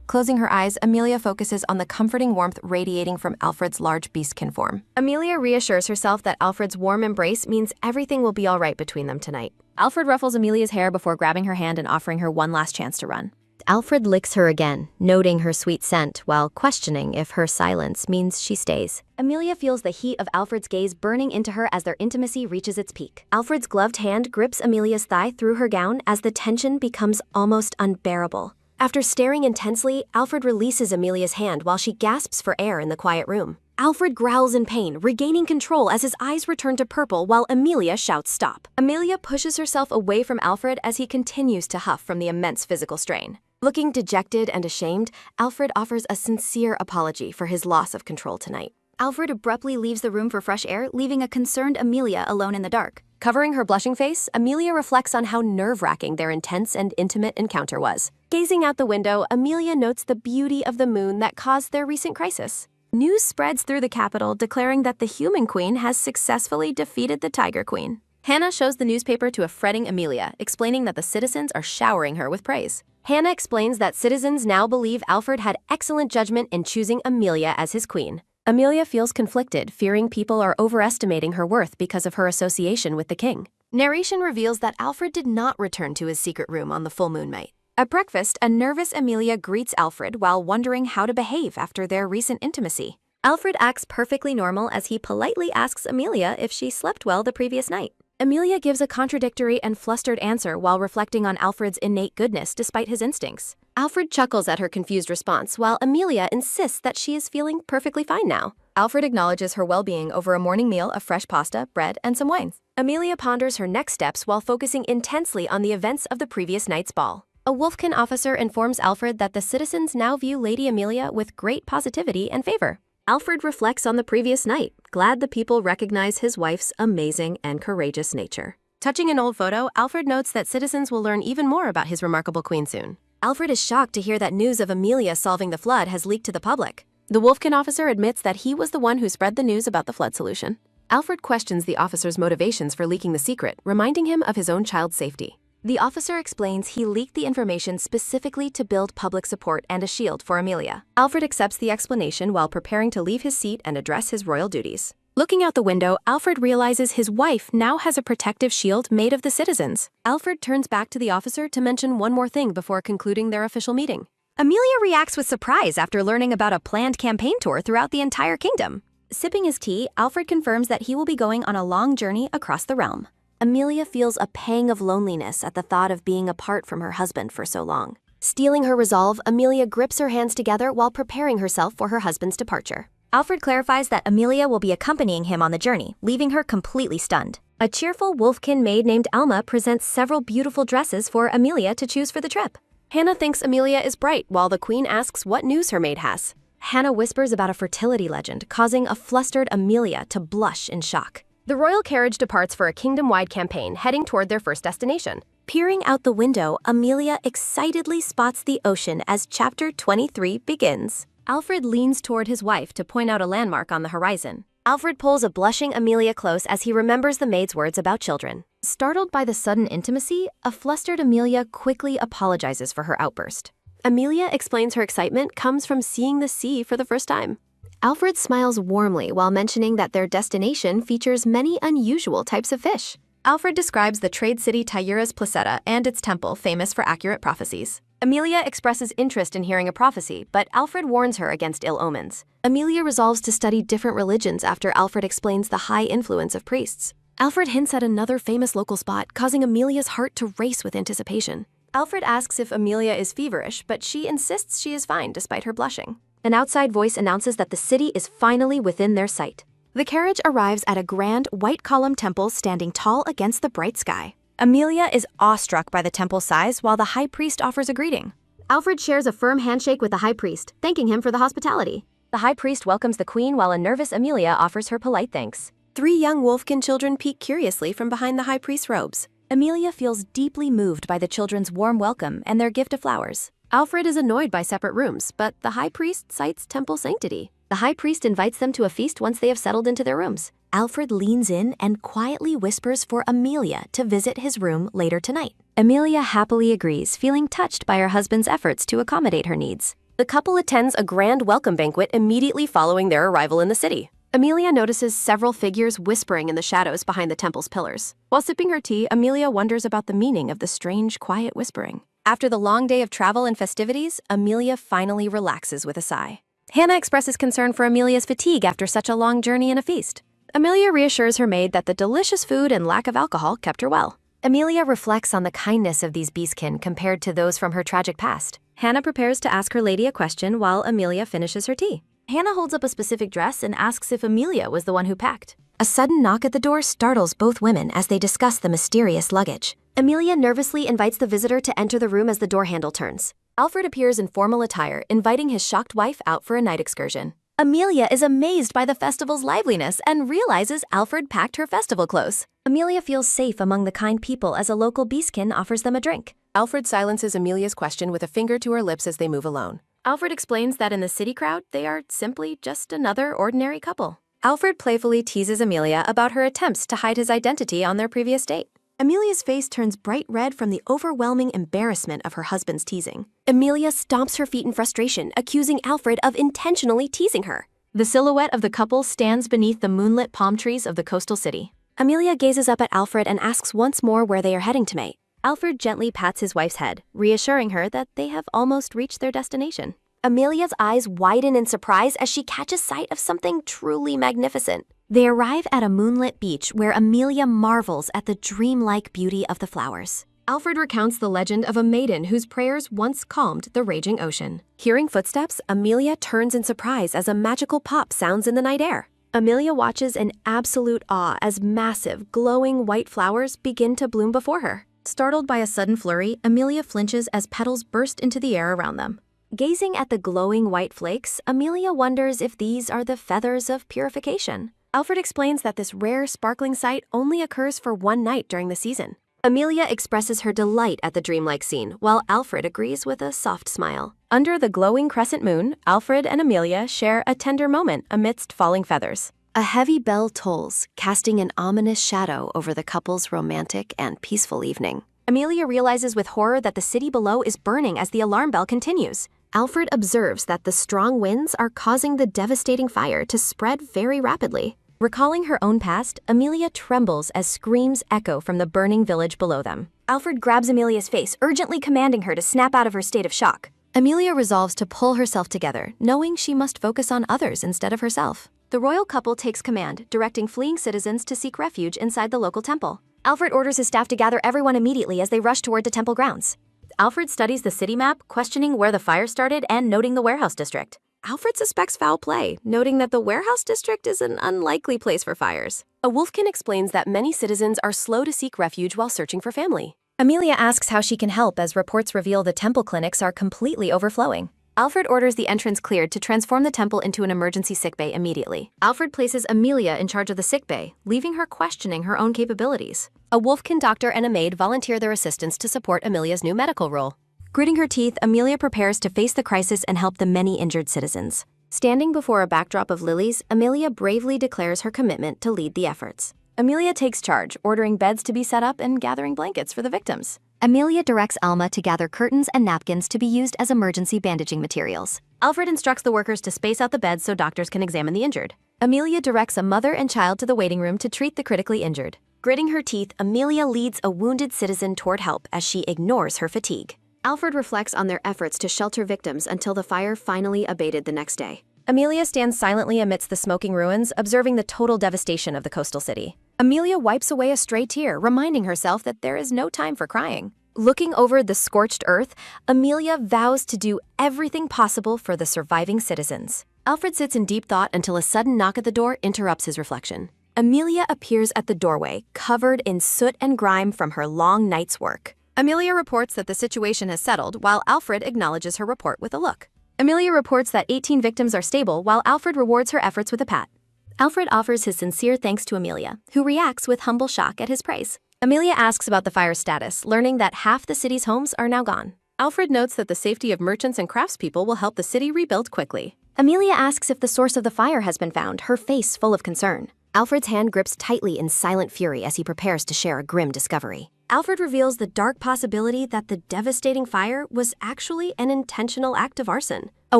Closing her eyes, Amelia focuses on the comforting warmth radiating from Alfred's large beastkin form. Amelia reassures herself that Alfred's warm embrace means everything will be all right between them tonight. Alfred ruffles Amelia's hair before grabbing her hand and offering her one last chance to run. Alfred licks her again, noting her sweet scent while questioning if her silence means she stays. Amelia feels the heat of Alfred's gaze burning into her as their intimacy reaches its peak. Alfred's gloved hand grips Amelia's thigh through her gown as the tension becomes almost unbearable. After staring intensely, Alfred releases Amelia's hand while she gasps for air in the quiet room. Alfred growls in pain, regaining control as his eyes return to purple while Amelia shouts stop. Amelia pushes herself away from Alfred as he continues to huff from the immense physical strain. Looking dejected and ashamed, Alfred offers a sincere apology for his loss of control tonight. Alfred abruptly leaves the room for fresh air, leaving a concerned Amelia alone in the dark. Covering her blushing face, Amelia reflects on how nerve-wracking their intense and intimate encounter was. Gazing out the window, Amelia notes the beauty of the moon that caused their recent crisis. News spreads through the capital declaring that the human queen has successfully defeated the tiger queen. Hannah shows the newspaper to a fretting Amelia, explaining that the citizens are showering her with praise. Hannah explains that citizens now believe Alfred had excellent judgment in choosing Amelia as his queen. Amelia feels conflicted, fearing people are overestimating her worth because of her association with the king. Narration reveals that Alfred did not return to his secret room on the full moon night. At breakfast, a nervous Amelia greets Alfred while wondering how to behave after their recent intimacy. Alfred acts perfectly normal as he politely asks Amelia if she slept well the previous night. Amelia gives a contradictory and flustered answer while reflecting on Alfred's innate goodness despite his instincts. Alfred chuckles at her confused response while Amelia insists that she is feeling perfectly fine now. Alfred acknowledges her well-being over a morning meal of fresh pasta, bread, and some wine. Amelia ponders her next steps while focusing intensely on the events of the previous night's ball. A Wolfkin officer informs Alfred that the citizens now view Lady Amelia with great positivity and favor. Alfred reflects on the previous night, glad the people recognize his wife's amazing and courageous nature. Touching an old photo, Alfred notes that citizens will learn even more about his remarkable queen soon. Alfred is shocked to hear that news of Amelia solving the flood has leaked to the public. The Wolfkin officer admits that he was the one who spread the news about the flood solution. Alfred questions the officer's motivations for leaking the secret, reminding him of his own child's safety. The officer explains he leaked the information specifically to build public support and a shield for Amelia. Alfred accepts the explanation while preparing to leave his seat and address his royal duties. Looking out the window, Alfred realizes his wife now has a protective shield made of the citizens. Alfred turns back to the officer to mention one more thing before concluding their official meeting. Amelia reacts with surprise after learning about a planned campaign tour throughout the entire kingdom. Sipping his tea, Alfred confirms that he will be going on a long journey across the realm. Amelia feels a pang of loneliness at the thought of being apart from her husband for so long. Stealing her resolve, Amelia grips her hands together while preparing herself for her husband's departure. Alfred clarifies that Amelia will be accompanying him on the journey, leaving her completely stunned. A cheerful Wolfkin maid named Alma presents several beautiful dresses for Amelia to choose for the trip. Hannah thinks Amelia is bright while the queen asks what news her maid has. Hannah whispers about a fertility legend, causing a flustered Amelia to blush in shock. The royal carriage departs for a kingdom-wide campaign, heading toward their first destination. Peering out the window, Amelia excitedly spots the ocean as Chapter 23 begins. Alfred leans toward his wife to point out a landmark on the horizon. Alfred pulls a blushing Amelia close as he remembers the maid's words about children. Startled by the sudden intimacy, a flustered Amelia quickly apologizes for her outburst. Amelia explains her excitement comes from seeing the sea for the first time. Alfred smiles warmly while mentioning that their destination features many unusual types of fish. Alfred describes the trade city Tyura's Placenta and its temple famous for accurate prophecies. Amelia expresses interest in hearing a prophecy, but Alfred warns her against ill omens. Amelia resolves to study different religions after Alfred explains the high influence of priests. Alfred hints at another famous local spot, causing Amelia's heart to race with anticipation. Alfred asks if Amelia is feverish, but she insists she is fine despite her blushing. An outside voice announces that the city is finally within their sight. The carriage arrives at a grand white-column temple standing tall against the bright sky. Amelia is awestruck by the temple's size while the high priest offers a greeting. Alfred shares a firm handshake with the high priest, thanking him for the hospitality. The high priest welcomes the queen while a nervous Amelia offers her polite thanks. 3 young Wolfkin children peek curiously from behind the high priest's robes. Amelia feels deeply moved by the children's warm welcome and their gift of flowers. Alfred is annoyed by separate rooms, but the high priest cites temple sanctity. The high priest invites them to a feast once they have settled into their rooms. Alfred leans in and quietly whispers for Amelia to visit his room later tonight. Amelia happily agrees, feeling touched by her husband's efforts to accommodate her needs. The couple attends a grand welcome banquet immediately following their arrival in the city. Amelia notices several figures whispering in the shadows behind the temple's pillars. While sipping her tea, Amelia wonders about the meaning of the strange, quiet whispering. After the long day of travel and festivities, Amelia finally relaxes with a sigh. Hannah expresses concern for Amelia's fatigue after such a long journey and a feast. Amelia reassures her maid that the delicious food and lack of alcohol kept her well. Amelia reflects on the kindness of these beastkin compared to those from her tragic past. Hannah prepares to ask her lady a question while Amelia finishes her tea. Hannah holds up a specific dress and asks if Amelia was the one who packed. A sudden knock at the door startles both women as they discuss the mysterious luggage. Amelia nervously invites the visitor to enter the room as the door handle turns. Alfred appears in formal attire, inviting his shocked wife out for a night excursion. Amelia is amazed by the festival's liveliness and realizes Alfred packed her festival clothes. Amelia feels safe among the kind people as a local beastkin offers them a drink. Alfred silences Amelia's question with a finger to her lips as they move alone. Alfred explains that in the city crowd, they are simply just another ordinary couple. Alfred playfully teases Amelia about her attempts to hide his identity on their previous date. Amelia's face turns bright red from the overwhelming embarrassment of her husband's teasing. Amelia stomps her feet in frustration, accusing Alfred of intentionally teasing her. The silhouette of the couple stands beneath the moonlit palm trees of the coastal city. Amelia gazes up at Alfred and asks once more where they are heading to mate. Alfred gently pats his wife's head, reassuring her that they have almost reached their destination. Amelia's eyes widen in surprise as she catches sight of something truly magnificent. They arrive at a moonlit beach where Amelia marvels at the dreamlike beauty of the flowers. Alfred recounts the legend of a maiden whose prayers once calmed the raging ocean. Hearing footsteps, Amelia turns in surprise as a magical pop sounds in the night air. Amelia watches in absolute awe as massive, glowing white flowers begin to bloom before her. Startled by a sudden flurry, Amelia flinches as petals burst into the air around them. Gazing at the glowing white flakes, Amelia wonders if these are the feathers of purification. Alfred explains that this rare, sparkling sight only occurs for one night during the season. Amelia expresses her delight at the dreamlike scene, while Alfred agrees with a soft smile. Under the glowing crescent moon, Alfred and Amelia share a tender moment amidst falling feathers. A heavy bell tolls, casting an ominous shadow over the couple's romantic and peaceful evening. Amelia realizes with horror that the city below is burning as the alarm bell continues. Alfred observes that the strong winds are causing the devastating fire to spread very rapidly. Recalling her own past, Amelia trembles as screams echo from the burning village below them. Alfred grabs Amelia's face, urgently commanding her to snap out of her state of shock. Amelia resolves to pull herself together, knowing she must focus on others instead of herself. The royal couple takes command, directing fleeing citizens to seek refuge inside the local temple. Alfred orders his staff to gather everyone immediately as they rush toward the temple grounds. Alfred studies the city map, questioning where the fire started and noting the warehouse district. Alfred suspects foul play, noting that the warehouse district is an unlikely place for fires. A wolfkin explains that many citizens are slow to seek refuge while searching for family. Amelia asks how she can help as reports reveal the temple clinics are completely overflowing. Alfred orders the entrance cleared to transform the temple into an emergency sickbay immediately. Alfred places Amelia in charge of the sickbay, leaving her questioning her own capabilities. A wolfkin doctor and a maid volunteer their assistance to support Amelia's new medical role. Gritting her teeth, Amelia prepares to face the crisis and help the many injured citizens. Standing before a backdrop of lilies, Amelia bravely declares her commitment to lead the efforts. Amelia takes charge, ordering beds to be set up and gathering blankets for the victims. Amelia directs Alma to gather curtains and napkins to be used as emergency bandaging materials. Alfred instructs the workers to space out the beds so doctors can examine the injured. Amelia directs a mother and child to the waiting room to treat the critically injured. Gritting her teeth, Amelia leads a wounded citizen toward help as she ignores her fatigue. Alfred reflects on their efforts to shelter victims until the fire finally abated the next day. Amelia stands silently amidst the smoking ruins, observing the total devastation of the coastal city. Amelia wipes away a stray tear, reminding herself that there is no time for crying. Looking over the scorched earth, Amelia vows to do everything possible for the surviving citizens. Alfred sits in deep thought until a sudden knock at the door interrupts his reflection. Amelia appears at the doorway, covered in soot and grime from her long night's work. Amelia reports that the situation has settled, while Alfred acknowledges her report with a look. Amelia reports that 18 victims are stable, while Alfred rewards her efforts with a pat. Alfred offers his sincere thanks to Amelia, who reacts with humble shock at his praise. Amelia asks about the fire's status, learning that half the city's homes are now gone. Alfred notes that the safety of merchants and craftspeople will help the city rebuild quickly. Amelia asks if the source of the fire has been found, her face full of concern. Alfred's hand grips tightly in silent fury as he prepares to share a grim discovery. Alfred reveals the dark possibility that the devastating fire was actually an intentional act of arson. A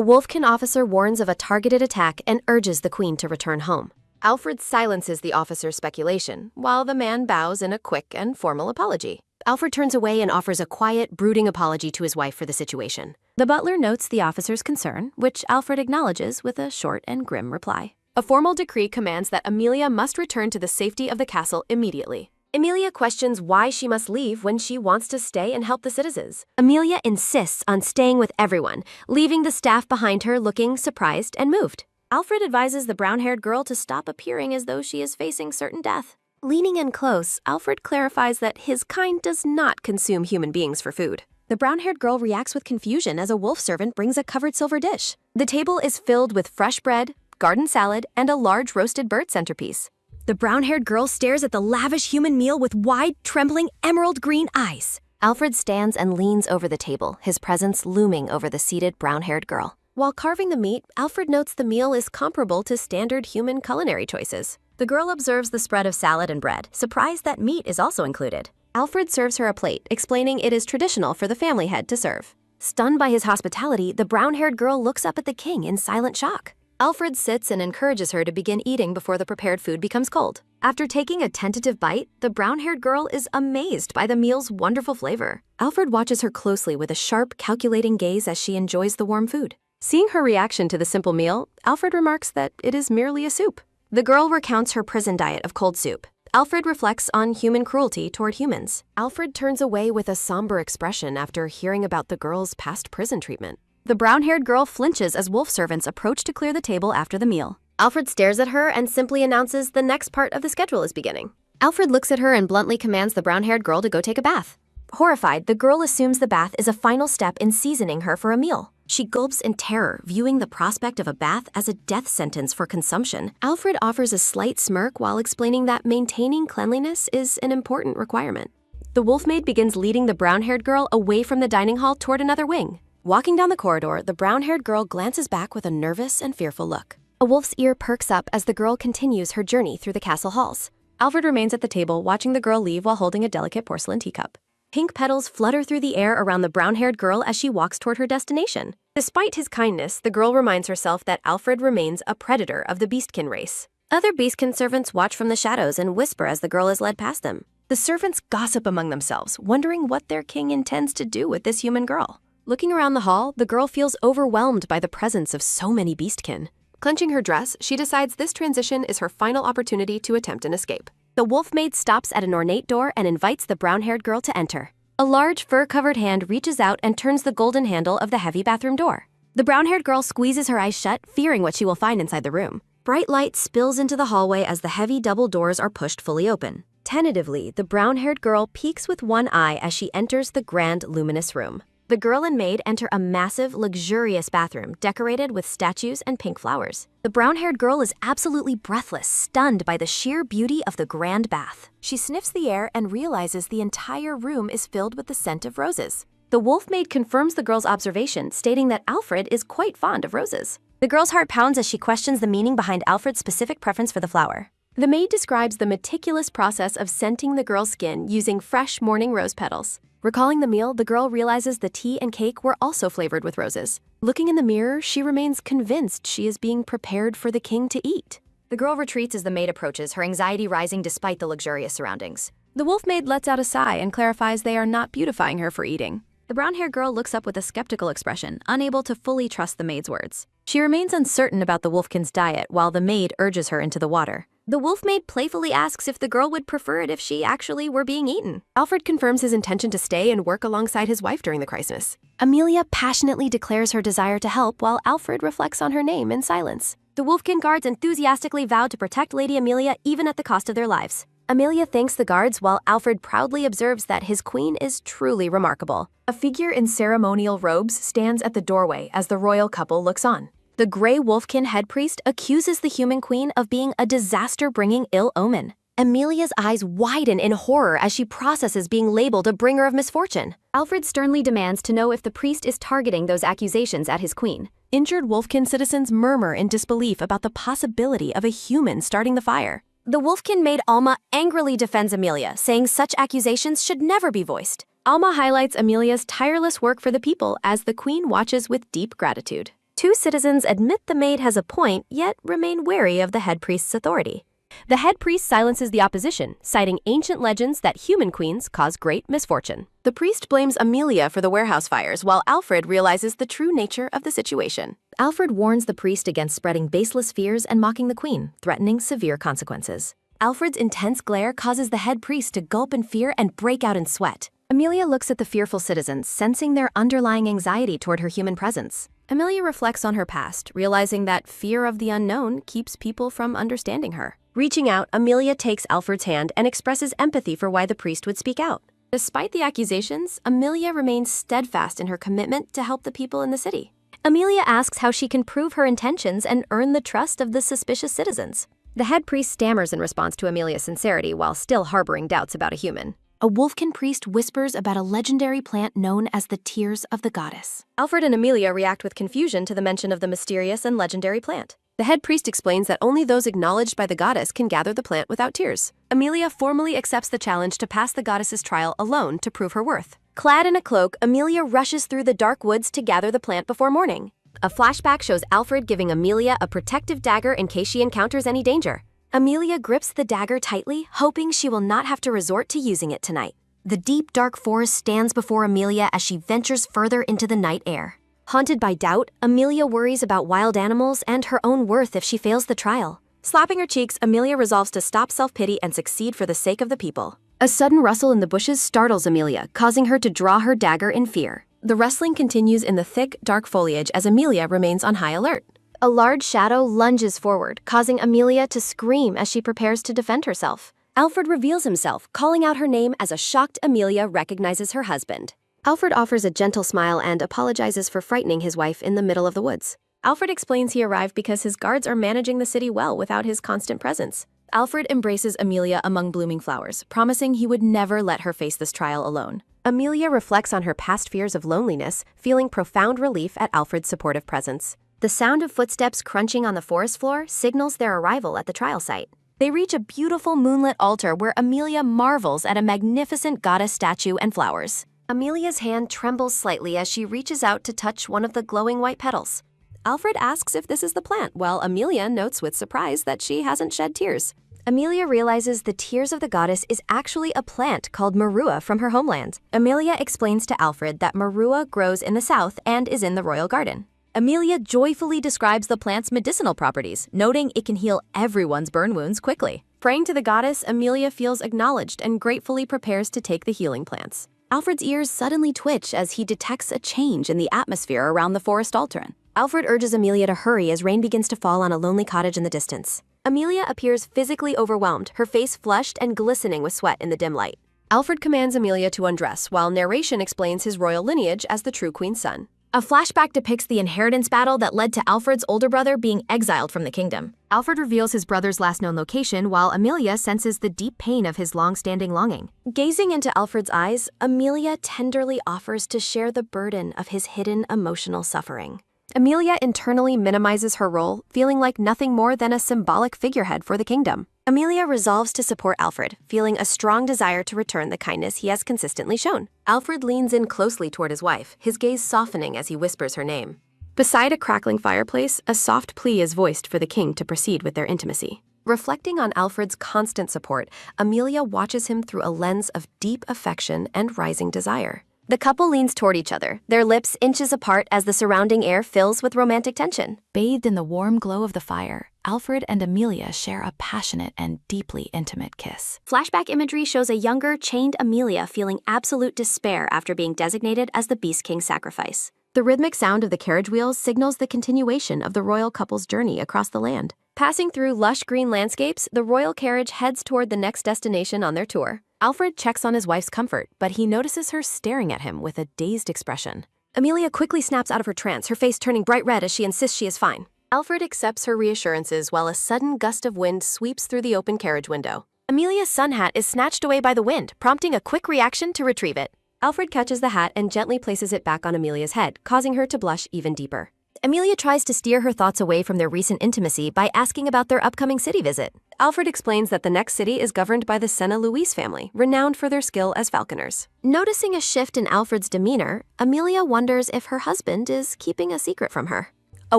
Wolfkin officer warns of a targeted attack and urges the queen to return home. Alfred silences the officer's speculation, while the man bows in a quick and formal apology. Alfred turns away and offers a quiet, brooding apology to his wife for the situation. The butler notes the officer's concern, which Alfred acknowledges with a short and grim reply. A formal decree commands that Amelia must return to the safety of the castle immediately. Amelia questions why she must leave when she wants to stay and help the citizens. Amelia insists on staying with everyone, leaving the staff behind her looking surprised and moved. Alfred advises the brown-haired girl to stop appearing as though she is facing certain death. Leaning in close, Alfred clarifies that his kind does not consume human beings for food. The brown-haired girl reacts with confusion as a wolf servant brings a covered silver dish. The table is filled with fresh bread, garden salad, and a large roasted bird centerpiece. The brown-haired girl stares at the lavish human meal with wide, trembling, emerald green eyes. Alfred stands and leans over the table, his presence looming over the seated brown-haired girl. While carving the meat, Alfred notes the meal is comparable to standard human culinary choices. The girl observes the spread of salad and bread, surprised that meat is also included. Alfred serves her a plate, explaining it is traditional for the family head to serve. Stunned by his hospitality, the brown-haired girl looks up at the king in silent shock. Alfred sits and encourages her to begin eating before the prepared food becomes cold. After taking a tentative bite, the brown-haired girl is amazed by the meal's wonderful flavor. Alfred watches her closely with a sharp, calculating gaze as she enjoys the warm food. Seeing her reaction to the simple meal, Alfred remarks that it is merely a soup. The girl recounts her prison diet of cold soup. Alfred reflects on human cruelty toward humans. Alfred turns away with a somber expression after hearing about the girl's past prison treatment. The brown-haired girl flinches as wolf servants approach to clear the table after the meal. Alfred stares at her and simply announces the next part of the schedule is beginning. Alfred looks at her and bluntly commands the brown-haired girl to go take a bath. Horrified, the girl assumes the bath is a final step in seasoning her for a meal. She gulps in terror, viewing the prospect of a bath as a death sentence for consumption. Alfred offers a slight smirk while explaining that maintaining cleanliness is an important requirement. The wolfmaid begins leading the brown-haired girl away from the dining hall toward another wing. Walking down the corridor, the brown-haired girl glances back with a nervous and fearful look. A wolf's ear perks up as the girl continues her journey through the castle halls. Alfred remains at the table, watching the girl leave while holding a delicate porcelain teacup. Pink petals flutter through the air around the brown-haired girl as she walks toward her destination. Despite his kindness, the girl reminds herself that Alfred remains a predator of the beastkin race. Other beastkin servants watch from the shadows and whisper as the girl is led past them. The servants gossip among themselves, wondering what their king intends to do with this human girl. Looking around the hall, the girl feels overwhelmed by the presence of so many beastkin. Clenching her dress, she decides this transition is her final opportunity to attempt an escape. The wolfmaid stops at an ornate door and invites the brown-haired girl to enter. A large fur-covered hand reaches out and turns the golden handle of the heavy bathroom door. The brown-haired girl squeezes her eyes shut, fearing what she will find inside the room. Bright light spills into the hallway as the heavy double doors are pushed fully open. Tentatively, the brown-haired girl peeks with one eye as she enters the grand, luminous room. The girl and maid enter a massive, luxurious bathroom decorated with statues and pink flowers. The brown-haired girl is absolutely breathless, stunned by the sheer beauty of the grand bath. She sniffs the air and realizes the entire room is filled with the scent of roses. The wolfmaid confirms the girl's observation, stating that Alfred is quite fond of roses. The girl's heart pounds as she questions the meaning behind Alfred's specific preference for the flower. The maid describes the meticulous process of scenting the girl's skin using fresh morning rose petals. Recalling the meal, the girl realizes the tea and cake were also flavored with roses. Looking in the mirror, she remains convinced she is being prepared for the king to eat. The girl retreats as the maid approaches, her anxiety rising despite the luxurious surroundings. The wolfmaid lets out a sigh and clarifies they are not beautifying her for eating. The brown-haired girl looks up with a skeptical expression, unable to fully trust the maid's words. She remains uncertain about the wolfkin's diet while the maid urges her into the water. The wolfmaid playfully asks if the girl would prefer it if she actually were being eaten. Alfred confirms his intention to stay and work alongside his wife during the crisis. Amelia passionately declares her desire to help while Alfred reflects on her name in silence. The wolfkin guards enthusiastically vow to protect Lady Amelia even at the cost of their lives. Amelia thanks the guards while Alfred proudly observes that his queen is truly remarkable. A figure in ceremonial robes stands at the doorway as the royal couple looks on. The gray wolfkin head priest accuses the human queen of being a disaster-bringing ill omen. Amelia's eyes widen in horror as she processes being labeled a bringer of misfortune. Alfred sternly demands to know if the priest is targeting those accusations at his queen. Injured wolfkin citizens murmur in disbelief about the possibility of a human starting the fire. The Wolfkin maid Alma angrily defends Amelia, saying such accusations should never be voiced. Alma highlights Amelia's tireless work for the people as the queen watches with deep gratitude. Two citizens admit the maid has a point, yet remain wary of the head priest's authority. The head priest silences the opposition, citing ancient legends that human queens cause great misfortune. The priest blames Amelia for the warehouse fires, while Alfred realizes the true nature of the situation. Alfred warns the priest against spreading baseless fears and mocking the queen, threatening severe consequences. Alfred's intense glare causes the head priest to gulp in fear and break out in sweat. Amelia looks at the fearful citizens, sensing their underlying anxiety toward her human presence. Amelia reflects on her past, realizing that fear of the unknown keeps people from understanding her. Reaching out, Amelia takes Alfred's hand and expresses empathy for why the priest would speak out. Despite the accusations, Amelia remains steadfast in her commitment to help the people in the city. Amelia asks how she can prove her intentions and earn the trust of the suspicious citizens. The head priest stammers in response to Amelia's sincerity while still harboring doubts about a human. A Wolfkin priest whispers about a legendary plant known as the Tears of the Goddess. Alfred and Amelia react with confusion to the mention of the mysterious and legendary plant. The head priest explains that only those acknowledged by the goddess can gather the plant without tears. Amelia formally accepts the challenge to pass the goddess's trial alone to prove her worth. Clad in a cloak, Amelia rushes through the dark woods to gather the plant before morning. A flashback shows Alfred giving Amelia a protective dagger in case she encounters any danger. Amelia grips the dagger tightly, hoping she will not have to resort to using it tonight. The deep, dark forest stands before Amelia as she ventures further into the night air. Haunted by doubt, Amelia worries about wild animals and her own worth if she fails the trial. Slapping her cheeks, Amelia resolves to stop self-pity and succeed for the sake of the people. A sudden rustle in the bushes startles Amelia, causing her to draw her dagger in fear. The wrestling continues in the thick, dark foliage as Amelia remains on high alert. A large shadow lunges forward, causing Amelia to scream as she prepares to defend herself. Alfred reveals himself, calling out her name as a shocked Amelia recognizes her husband. Alfred offers a gentle smile and apologizes for frightening his wife in the middle of the woods. Alfred explains he arrived because his guards are managing the city well without his constant presence. Alfred embraces Amelia among blooming flowers, promising he would never let her face this trial alone. Amelia reflects on her past fears of loneliness, feeling profound relief at Alfred's supportive presence. The sound of footsteps crunching on the forest floor signals their arrival at the trial site. They reach a beautiful moonlit altar where Amelia marvels at a magnificent goddess statue and flowers. Amelia's hand trembles slightly as she reaches out to touch one of the glowing white petals. Alfred asks if this is the plant, while Amelia notes with surprise that she hasn't shed tears. Amelia realizes the Tears of the Goddess is actually a plant called MANHWA from her homeland. Amelia explains to Alfred that MANHWA grows in the south and is in the royal garden. Amelia joyfully describes the plant's medicinal properties, noting it can heal everyone's burn wounds quickly. Praying to the goddess, Amelia feels acknowledged and gratefully prepares to take the healing plants. Alfred's ears suddenly twitch as he detects a change in the atmosphere around the forest altar. Alfred urges Amelia to hurry as rain begins to fall on a lonely cottage in the distance. Amelia appears physically overwhelmed, her face flushed and glistening with sweat in the dim light. Alfred commands Amelia to undress, while narration explains his royal lineage as the true queen's son. A flashback depicts the inheritance battle that led to Alfred's older brother being exiled from the kingdom. Alfred reveals his brother's last known location, while Amelia senses the deep pain of his long-standing longing. Gazing into Alfred's eyes, Amelia tenderly offers to share the burden of his hidden emotional suffering. Amelia internally minimizes her role, feeling like nothing more than a symbolic figurehead for the kingdom. Amelia resolves to support Alfred, feeling a strong desire to return the kindness he has consistently shown. Alfred leans in closely toward his wife, his gaze softening as he whispers her name. Beside a crackling fireplace, a soft plea is voiced for the king to proceed with their intimacy. Reflecting on Alfred's constant support, Amelia watches him through a lens of deep affection and rising desire. The couple leans toward each other, their lips inches apart as the surrounding air fills with romantic tension. Bathed in the warm glow of the fire, Alfred and Amelia share a passionate and deeply intimate kiss. Flashback imagery shows a younger, chained Amelia feeling absolute despair after being designated as the Beast King's sacrifice. The rhythmic sound of the carriage wheels signals the continuation of the royal couple's journey across the land. Passing through lush green landscapes, the royal carriage heads toward the next destination on their tour. Alfred checks on his wife's comfort, but he notices her staring at him with a dazed expression. Amelia quickly snaps out of her trance, her face turning bright red as she insists she is fine. Alfred accepts her reassurances while a sudden gust of wind sweeps through the open carriage window. Amelia's sun hat is snatched away by the wind, prompting a quick reaction to retrieve it. Alfred catches the hat and gently places it back on Amelia's head, causing her to blush even deeper. Amelia tries to steer her thoughts away from their recent intimacy by asking about their upcoming city visit. Alfred explains that the next city is governed by the Senna Louise family, renowned for their skill as falconers. Noticing a shift in Alfred's demeanor, Amelia wonders if her husband is keeping a secret from her. A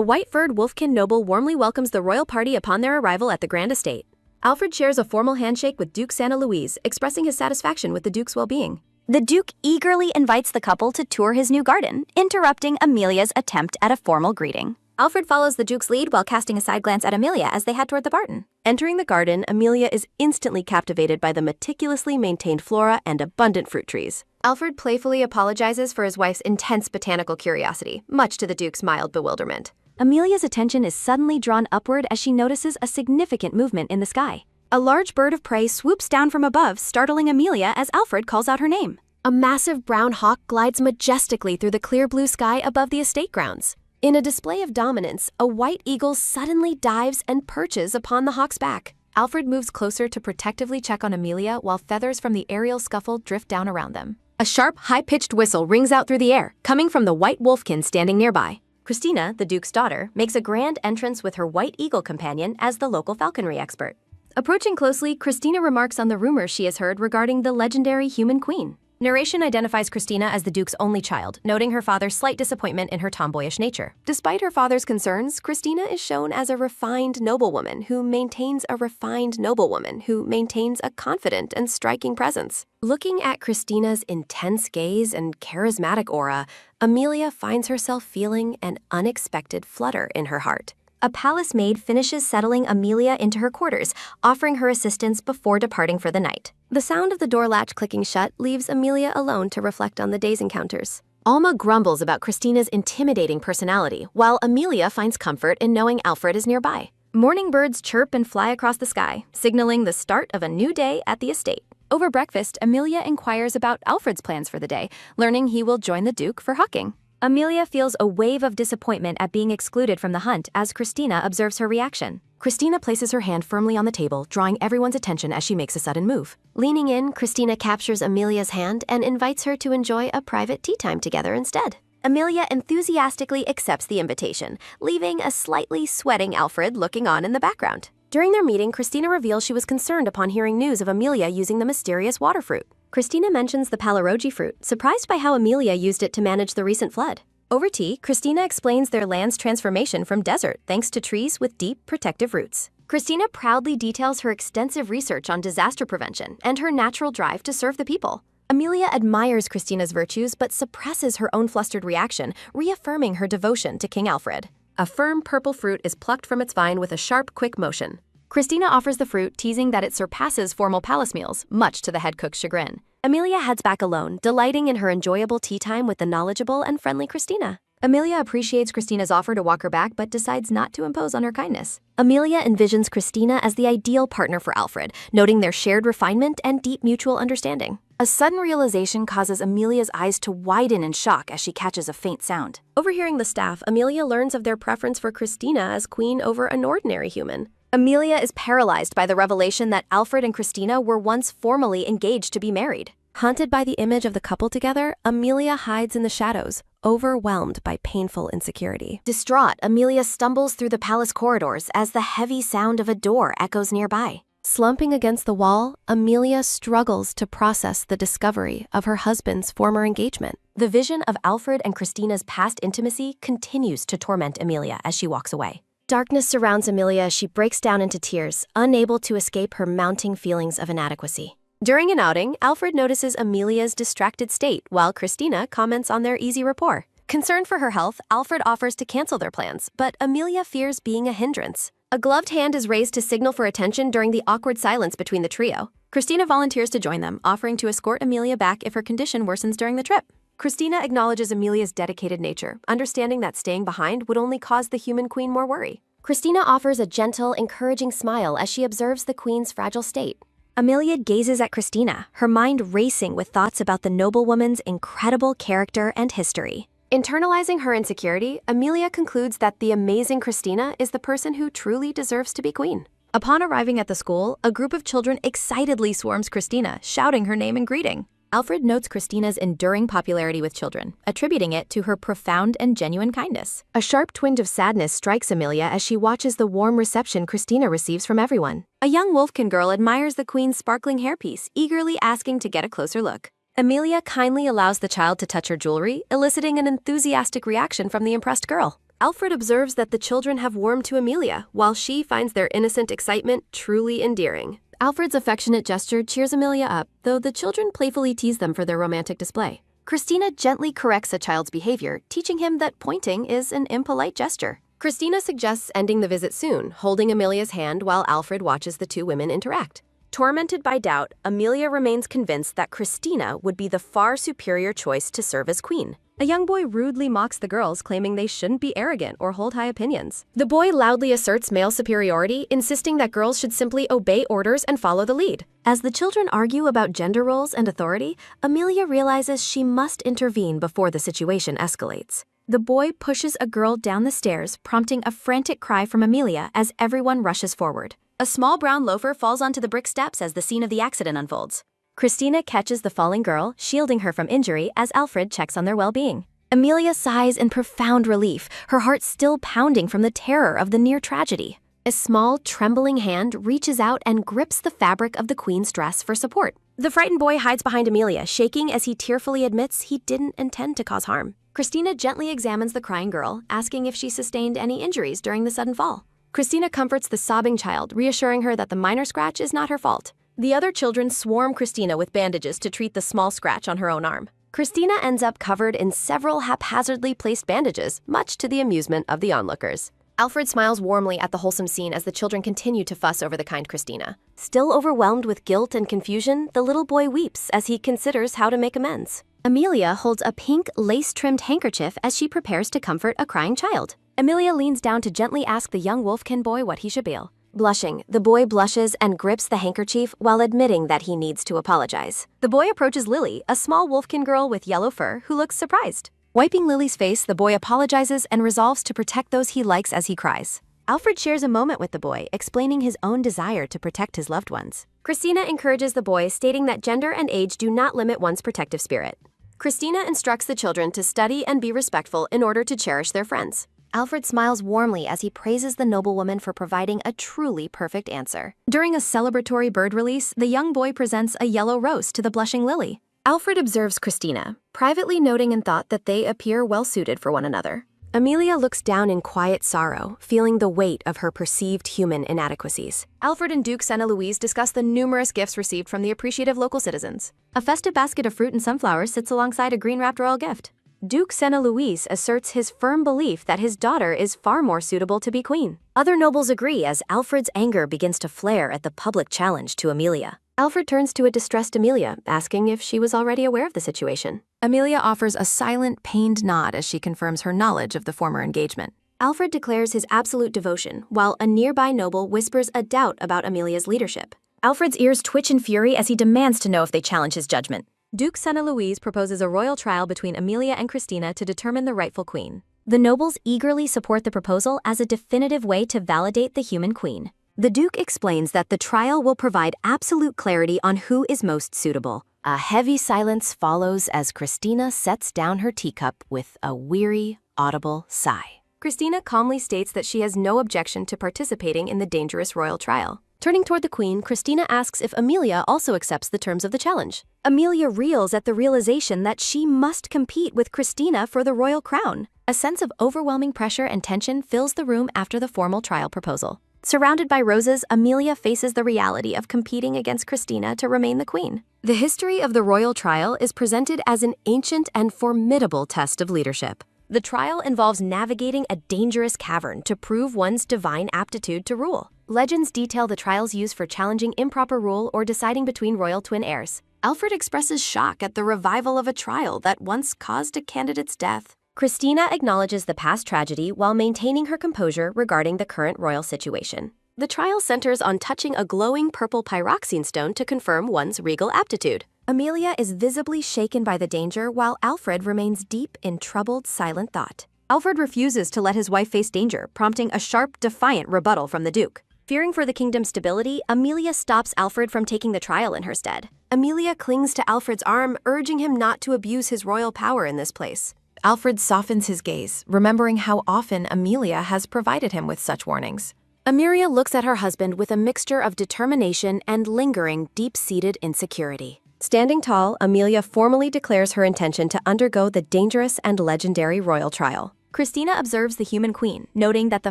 white-furred wolfkin noble warmly welcomes the royal party upon their arrival at the grand estate. Alfred shares a formal handshake with Duke Santa Louise, expressing his satisfaction with the Duke's well-being. The Duke eagerly invites the couple to tour his new garden, interrupting Amelia's attempt at a formal greeting. Alfred follows the Duke's lead while casting a side glance at Amelia as they head toward the barn. Entering the garden, Amelia is instantly captivated by the meticulously maintained flora and abundant fruit trees. Alfred playfully apologizes for his wife's intense botanical curiosity, much to the Duke's mild bewilderment. Amelia's attention is suddenly drawn upward as she notices a significant movement in the sky. A large bird of prey swoops down from above, startling Amelia as Alfred calls out her name. A massive brown hawk glides majestically through the clear blue sky above the estate grounds. In a display of dominance, a white eagle suddenly dives and perches upon the hawk's back. Alfred moves closer to protectively check on Amelia while feathers from the aerial scuffle drift down around them. A sharp, high-pitched whistle rings out through the air, coming from the white wolfkin standing nearby. Christina, the Duke's daughter, makes a grand entrance with her white eagle companion as the local falconry expert. Approaching closely, Christina remarks on the rumors she has heard regarding the legendary human queen. Narration identifies Christina as the Duke's only child, noting her father's slight disappointment in her tomboyish nature. Despite her father's concerns, Christina is shown as a refined noblewoman who maintains a confident and striking presence. Looking at Christina's intense gaze and charismatic aura, Amelia finds herself feeling an unexpected flutter in her heart. A palace maid finishes settling Amelia into her quarters, offering her assistance before departing for the night. The sound of the door latch clicking shut leaves Amelia alone to reflect on the day's encounters. Alma grumbles about Christina's intimidating personality, while Amelia finds comfort in knowing Alfred is nearby. Morning birds chirp and fly across the sky, signaling the start of a new day at the estate. Over breakfast, Amelia inquires about Alfred's plans for the day, learning he will join the Duke for hawking. Amelia feels a wave of disappointment at being excluded from the hunt as Christina observes her reaction. Christina places her hand firmly on the table, drawing everyone's attention as she makes a sudden move. Leaning in, Christina captures Amelia's hand and invites her to enjoy a private tea time together instead. Amelia enthusiastically accepts the invitation, leaving a slightly sweating Alfred looking on in the background. During their meeting, Christina reveals she was concerned upon hearing news of Amelia using the mysterious water fruit. Christina mentions the palorogi fruit, surprised by how Amelia used it to manage the recent flood. Over tea, Christina explains their land's transformation from desert thanks to trees with deep, protective roots. Christina proudly details her extensive research on disaster prevention and her natural drive to serve the people. Amelia admires Christina's virtues but suppresses her own flustered reaction, reaffirming her devotion to King Alfred. A firm purple fruit is plucked from its vine with a sharp, quick motion. Christina offers the fruit, teasing that it surpasses formal palace meals, much to the head cook's chagrin. Amelia heads back alone, delighting in her enjoyable tea time with the knowledgeable and friendly Christina. Amelia appreciates Christina's offer to walk her back but decides not to impose on her kindness. Amelia envisions Christina as the ideal partner for Alfred, noting their shared refinement and deep mutual understanding. A sudden realization causes Amelia's eyes to widen in shock as she catches a faint sound. Overhearing the staff, Amelia learns of their preference for Christina as queen over an ordinary human. Amelia is paralyzed by the revelation that Alfred and Christina were once formally engaged to be married. Haunted by the image of the couple together, Amelia hides in the shadows, overwhelmed by painful insecurity. Distraught, Amelia stumbles through the palace corridors as the heavy sound of a door echoes nearby. Slumping against the wall, Amelia struggles to process the discovery of her husband's former engagement. The vision of Alfred and Christina's past intimacy continues to torment Amelia as she walks away. Darkness surrounds Amelia as she breaks down into tears, unable to escape her mounting feelings of inadequacy. During an outing, Alfred notices Amelia's distracted state, while Christina comments on their easy rapport. Concerned for her health, Alfred offers to cancel their plans, but Amelia fears being a hindrance. A gloved hand is raised to signal for attention during the awkward silence between the trio. Christina volunteers to join them, offering to escort Amelia back if her condition worsens during the trip. Christina acknowledges Amelia's dedicated nature, understanding that staying behind would only cause the human queen more worry. Christina offers a gentle, encouraging smile as she observes the queen's fragile state. Amelia gazes at Christina, her mind racing with thoughts about the noblewoman's incredible character and history. Internalizing her insecurity, Amelia concludes that the amazing Christina is the person who truly deserves to be queen. Upon arriving at the school, a group of children excitedly swarms Christina, shouting her name and greeting. Alfred notes Christina's enduring popularity with children, attributing it to her profound and genuine kindness. A sharp twinge of sadness strikes Amelia as she watches the warm reception Christina receives from everyone. A young Wolfkin girl admires the queen's sparkling hairpiece, eagerly asking to get a closer look. Amelia kindly allows the child to touch her jewelry, eliciting an enthusiastic reaction from the impressed girl. Alfred observes that the children have warmed to Amelia, while she finds their innocent excitement truly endearing. Alfred's affectionate gesture cheers Amelia up, though the children playfully tease them for their romantic display. Christina gently corrects a child's behavior, teaching him that pointing is an impolite gesture. Christina suggests ending the visit soon, holding Amelia's hand while Alfred watches the two women interact. Tormented by doubt, Amelia remains convinced that Christina would be the far superior choice to serve as queen. A young boy rudely mocks the girls, claiming they shouldn't be arrogant or hold high opinions. The boy loudly asserts male superiority, insisting that girls should simply obey orders and follow the lead. As the children argue about gender roles and authority, Amelia realizes she must intervene before the situation escalates. The boy pushes a girl down the stairs, prompting a frantic cry from Amelia as everyone rushes forward. A small brown loafer falls onto the brick steps as the scene of the accident unfolds. Christina catches the falling girl, shielding her from injury as Alfred checks on their well-being. Amelia sighs in profound relief, her heart still pounding from the terror of the near tragedy. A small, trembling hand reaches out and grips the fabric of the queen's dress for support. The frightened boy hides behind Amelia, shaking as he tearfully admits he didn't intend to cause harm. Christina gently examines the crying girl, asking if she sustained any injuries during the sudden fall. Christina comforts the sobbing child, reassuring her that the minor scratch is not her fault. The other children swarm Christina with bandages to treat the small scratch on her own arm. Christina ends up covered in several haphazardly placed bandages, much to the amusement of the onlookers. Alfred smiles warmly at the wholesome scene as the children continue to fuss over the kind Christina. Still overwhelmed with guilt and confusion, the little boy weeps as he considers how to make amends. Amelia holds a pink, lace-trimmed handkerchief as she prepares to comfort a crying child. Amelia leans down to gently ask the young Wolfkin boy what he should feel. Blushing, the boy blushes and grips the handkerchief while admitting that he needs to apologize. The boy approaches Lily, a small Wolfkin girl with yellow fur, who looks surprised. Wiping Lily's face, the boy apologizes and resolves to protect those he likes as he cries. Alfred shares a moment with the boy, explaining his own desire to protect his loved ones. Christina encourages the boy, stating that gender and age do not limit one's protective spirit. Christina instructs the children to study and be respectful in order to cherish their friends. Alfred smiles warmly as he praises the noblewoman for providing a truly perfect answer. During a celebratory bird release, the young boy presents a yellow rose to the blushing Lily. Alfred observes Christina, privately noting in thought that they appear well-suited for one another. Amelia looks down in quiet sorrow, feeling the weight of her perceived human inadequacies. Alfred and Duke Senna Louise discuss the numerous gifts received from the appreciative local citizens. A festive basket of fruit and sunflowers sits alongside a green-wrapped royal gift. Duke Senna Louise asserts his firm belief that his daughter is far more suitable to be queen. Other nobles agree as Alfred's anger begins to flare at the public challenge to Amelia. Alfred turns to a distressed Amelia, asking if she was already aware of the situation. Amelia offers a silent, pained nod as she confirms her knowledge of the former engagement. Alfred declares his absolute devotion, while a nearby noble whispers a doubt about Amelia's leadership. Alfred's ears twitch in fury as he demands to know if they challenge his judgment. Duke Senna Louise proposes a royal trial between Amelia and Christina to determine the rightful queen. The nobles eagerly support the proposal as a definitive way to validate the human queen. The Duke explains that the trial will provide absolute clarity on who is most suitable. A heavy silence follows as Christina sets down her teacup with a weary, audible sigh. Christina calmly states that she has no objection to participating in the dangerous royal trial. Turning toward the queen, Christina asks if Amelia also accepts the terms of the challenge. Amelia reels at the realization that she must compete with Christina for the royal crown. A sense of overwhelming pressure and tension fills the room after the formal trial proposal. Surrounded by roses, Amelia faces the reality of competing against Christina to remain the queen. The history of the royal trial is presented as an ancient and formidable test of leadership. The trial involves navigating a dangerous cavern to prove one's divine aptitude to rule. Legends detail the trials used for challenging improper rule or deciding between royal twin heirs. Alfred expresses shock at the revival of a trial that once caused a candidate's death. Christina acknowledges the past tragedy while maintaining her composure regarding the current royal situation. The trial centers on touching a glowing purple pyroxene stone to confirm one's regal aptitude. Amelia is visibly shaken by the danger while Alfred remains deep in troubled, silent thought. Alfred refuses to let his wife face danger, prompting a sharp, defiant rebuttal from the Duke. Fearing for the kingdom's stability, Amelia stops Alfred from taking the trial in her stead. Amelia clings to Alfred's arm, urging him not to abuse his royal power in this place. Alfred softens his gaze, remembering how often Amelia has provided him with such warnings. Amelia looks at her husband with a mixture of determination and lingering, deep-seated insecurity. Standing tall, Amelia formally declares her intention to undergo the dangerous and legendary royal trial. Christina observes the human queen, noting that the